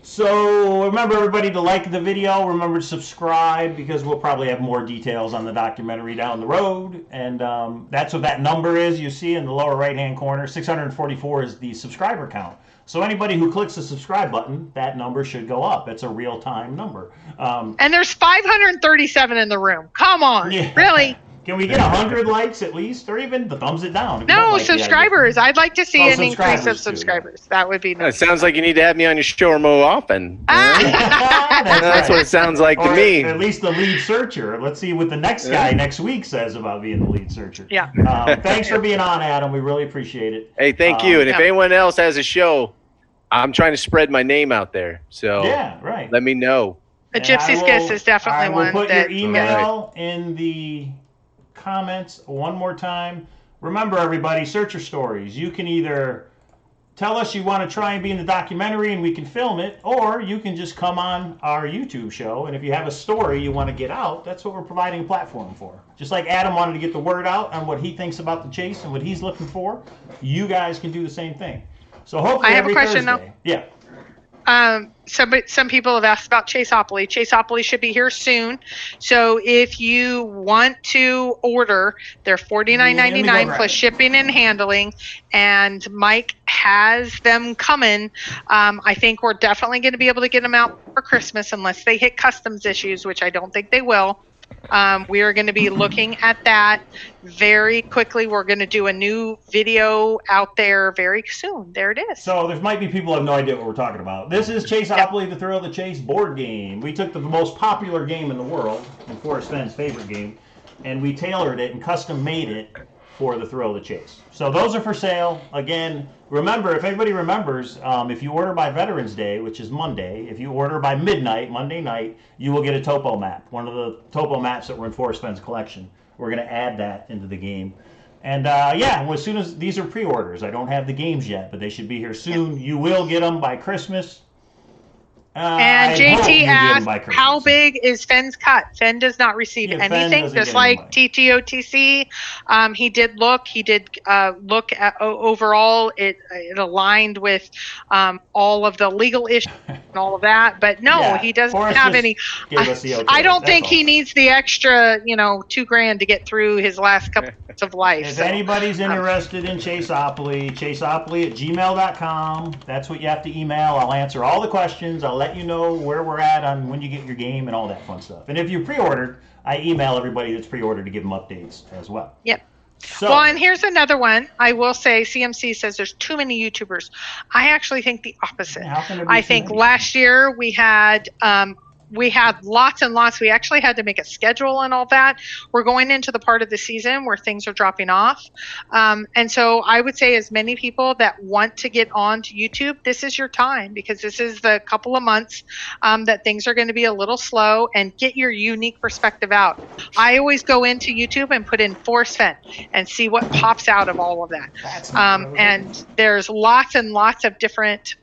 So remember, everybody, to like the video. Remember to subscribe, because we'll probably have more details on the documentary down the road. And that's what that number is you see in the lower right hand corner. 644 is the subscriber count. So anybody who clicks the subscribe button, that number should go up. It's a real-time number. And there's 537 in the room. Come on, really? Can we get 100 likes at least, or even the thumbs it down? No, subscribers. I'd like to see an increase of subscribers. That would be nice. It sounds like you need to have me on your show more often. That's what it sounds like to me. At least the lead searcher. Let's see what the next guy next week says about being the lead searcher. Yeah. Thanks for being on, Adam. We really appreciate it. Hey, thank you. And if anyone else has a show, I'm trying to spread my name out there. So let me know. A Gypsy's Kiss is definitely one. I will put your email in the comments one more time. Remember, everybody, searcher stories. You can either tell us you want to try and be in the documentary and we can film it, or you can just come on our YouTube show, and if you have a story you want to get out, that's what we're providing a platform for. Just like Adam wanted to get the word out on what he thinks about the chase and what he's looking for, you guys can do the same thing. So hopefully I have every a question Thursday. now. Yeah. some people have asked about Chaseopoly. Chaseopoly should be here soon. So if you want to order, they're $49.99 plus shipping and handling. And Mike has them coming. I think we're definitely going to be able to get them out for Christmas unless they hit customs issues, which I don't think they will. We are going to be looking at that very quickly. We're going to do a new video out there very soon. There it is. So there might be people who have no idea what we're talking about. This is Chaseopoly, the Thrill of the Chase board game. We took the most popular game in the world, and Forrest Fenn's favorite game, and we tailored it and custom made it for the Thrill of the Chase. So those are for sale. Again, remember, if everybody remembers, if you order by Veterans Day, which is Monday, if you order by midnight, Monday night, you will get a topo map, one of the topo maps that were in Forrest Fenn's collection. We're going to add that into the game. And yeah, as soon as these are pre-orders, I don't have the games yet, but they should be here soon. Yep. You will get them by Christmas. And JT asked, how big is Fenn's cut? Fenn does not receive anything, just like TTOTC. He did look at overall, it aligned with all of the legal issues and all of that. But no, he doesn't have any. I don't think he needs the extra, $2,000 to get through his last couple months of life. If anybody's interested in Chaseopoly, chaseopoly@gmail.com. That's what you have to email. I'll answer all the questions. I'll let you know where we're at on when you get your game and all that fun stuff. And if you pre-ordered, I email everybody that's pre-ordered to give them updates as well. Yep. So, well, and here's another one. I will say CMC says there's too many YouTubers. I actually think the opposite. I think last year we had lots and lots. We actually had to make a schedule and all that. We're going into the part of the season where things are dropping off. And so I would say as many people that want to get on to YouTube, this is your time, because this is the couple of months that things are going to be a little slow, and get your unique perspective out. I always go into YouTube and put in Forrest Fenn and see what pops out of all of that. And there's lots and lots of different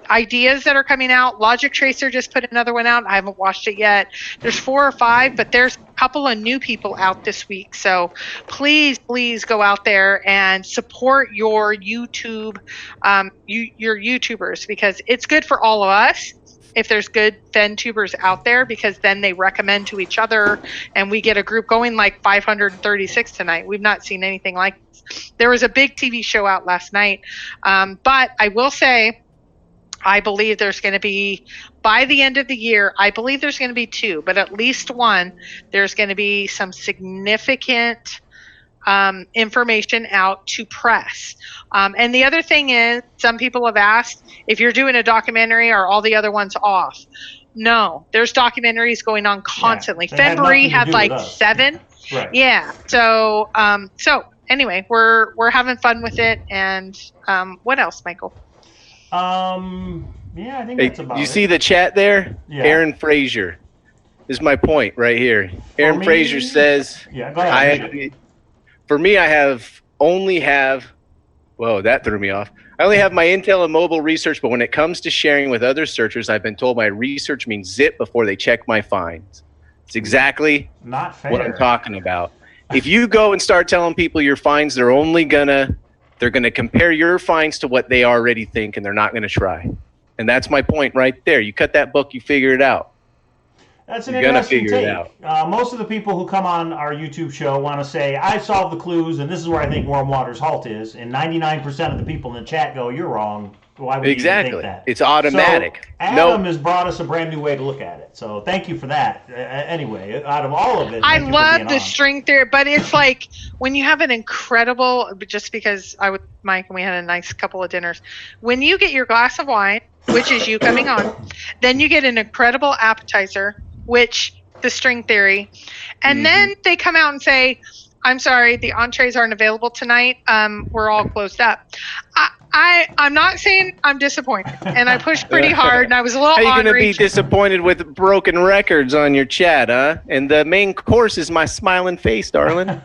ideas that are coming out. Logic Tracer just put another one out. I haven't watched it yet. There's 4 or 5, but there's a couple of new people out this week. So please go out there and support your YouTube, your YouTubers, because it's good for all of us if there's good FenTubers out there, because then they recommend to each other and we get a group going like 536 tonight. We've not seen anything like this. There was a big TV show out last night. But I will say, I believe there's going to be, by the end of the year, I believe there's going to be 2, but at least 1, there's going to be some significant information out to press. And the other thing is, some people have asked, if you're doing a documentary, are all the other ones off? No, there's documentaries going on constantly. February had like 7. Right. Yeah. So, anyway, we're having fun with it. And what else, Michael? Yeah, I think that's about it. You see the chat there? Yeah. Aaron Frazier. This is my point right here. Aaron Frazier says, yeah, go ahead. For me, whoa, that threw me off. I only have my Intel and mobile research, but when it comes to sharing with other searchers, I've been told my research means zip before they check my finds. It's exactly not fair. What I'm talking about. If you go and start telling people your finds, they're going to compare your finds to what they already think, and they're not going to try. And that's my point right there. You cut that book, you figure it out. That's an interesting take. Most of the people who come on our YouTube show want to say, I solved the clues, and this is where I think Warm Water's halt is. And 99% of the people in the chat go, you're wrong. Why would you even think that? It's automatic. So Adam has brought us a brand new way to look at it. So thank you for that. Anyway, out of all of it, I love the string theory, but it's like when you have an incredible, just because I with Mike and we had a nice couple of dinners, when you get your glass of wine, which is you coming on, then you get an incredible appetizer, which the string theory, and then they come out and say, I'm sorry, the entrees aren't available tonight. We're all closed up. I'm not saying I'm disappointed, and I pushed pretty hard, and I was a little How are you going to be disappointed with broken records on your chat, huh? And the main course is my smiling face, darling.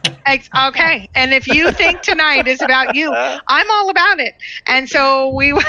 Okay, and if you think tonight is about you, I'm all about it. And so you're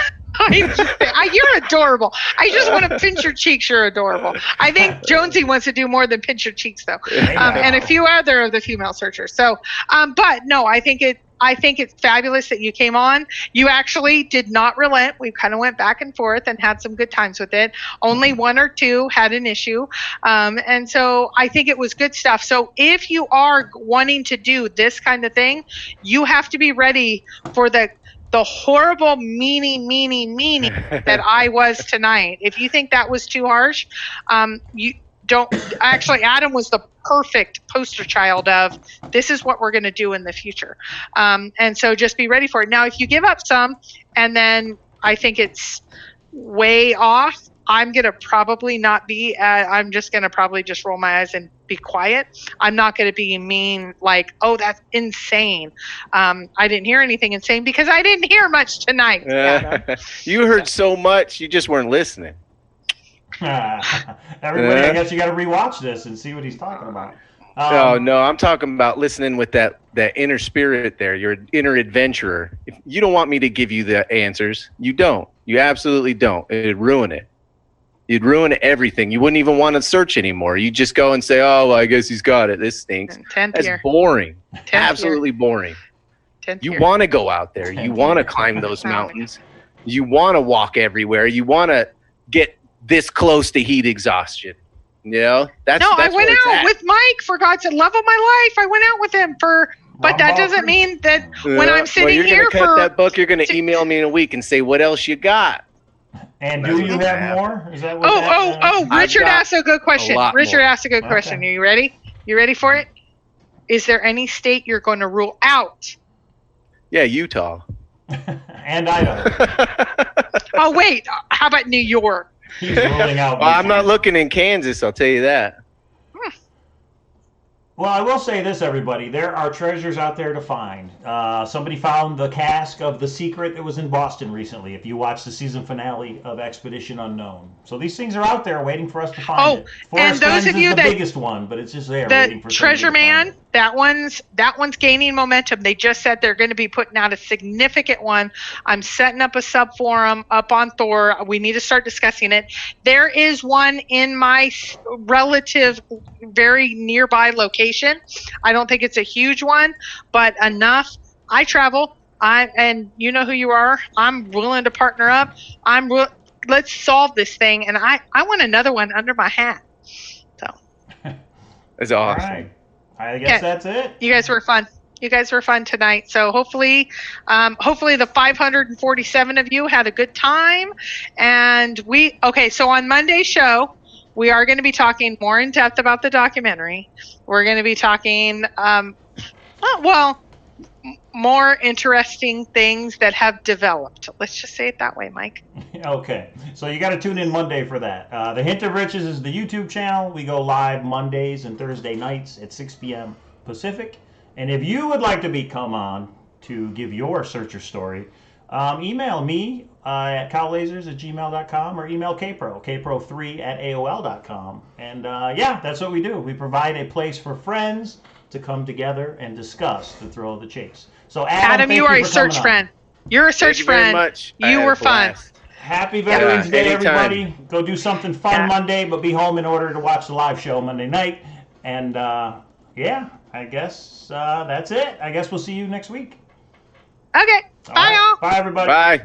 adorable. I just want to pinch your cheeks. You're adorable. I think Jonesy wants to do more than pinch your cheeks, though, and a few other of the female searchers. So, but no, I think I think it's fabulous that you came on. You actually did not relent. We kind of went back and forth and had some good times with it. Only one or two had an issue. And so I think it was good stuff. So if you are wanting to do this kind of thing, you have to be ready for the horrible meanie that I was tonight. If you think that was too harsh, you don't. Actually, Adam was the perfect poster child of this is what we're going to do in the future. And so just be ready for it. Now, if you give up some and then I think it's way off, I'm going to probably not be, I'm just going to probably just roll my eyes and be quiet. I'm not going to be mean like, oh, that's insane. I didn't hear anything insane because I didn't hear much tonight. You heard so much, you just weren't listening. Everybody, I guess you got to rewatch this and see what he's talking about. No, I'm talking about listening with that inner spirit there. You're an inner adventurer. If you don't want me to give you the answers, you don't. You absolutely don't. It'd ruin it. You'd ruin everything. You wouldn't even want to search anymore. You just go and say, oh, well, I guess he's got it. This stinks. That's boring. Absolutely boring. You want to go out there. You want to climb those mountains. You want to walk everywhere. You want to get this close to heat exhaustion. You know? That's I went out with Mike, for God's sake, love of my life. I went out with him but that doesn't mean that when I'm sitting here you're gonna cut that book, you're going to email me in a week and say, what else you got? And do you have more? Is that what Richard asked a good question. Richard asked a good question. Are you ready? You ready for it? Is there any state you're going to rule out? Yeah, Utah. And Idaho. Oh, wait. How about New York? He's ruling out. Well, I'm not looking in Kansas, I'll tell you that. Well, I will say this, everybody. There are treasures out there to find. Somebody found the cask of the secret that was in Boston recently, if you watch the season finale of Expedition Unknown. So these things are out there waiting for us to find it. And those of you the biggest one, but it's just there waiting for Treasure Man, that one's gaining momentum. They just said they're going to be putting out a significant one. I'm setting up a sub forum up on Thor. We need to start discussing it. There is one in my relative, very nearby location. I don't think it's a huge one, but enough. I travel. And you know who you are. I'm willing to partner up. Let's solve this thing. And I want another one under my hat. So that's awesome. All right. I guess that's it. You guys were fun. You guys were fun tonight. So hopefully the 547 of you had a good time. And so on Monday's show, we are going to be talking more in depth about the documentary. We're going to be talking, more interesting things that have developed. Let's just say it that way, Mike. Okay. So you got to tune in Monday for that. The Hint of Riches is the YouTube channel. We go live Mondays and Thursday nights at 6 p.m. Pacific. And if you would like to come on to give your searcher story, email me at cowlazars@gmail.com or email Kpro, kpro3@aol.com. And that's what we do. We provide a place for friends to come together and discuss the thrill of the chase. So Adam, you are a search friend. You're a search friend. Very much. You were fun. Happy Veterans Day, everybody. Go do something fun Monday, but be home in order to watch the live show Monday night. And I guess that's it. I guess we'll see you next week. Okay. Bye, y'all. Bye, everybody. Bye.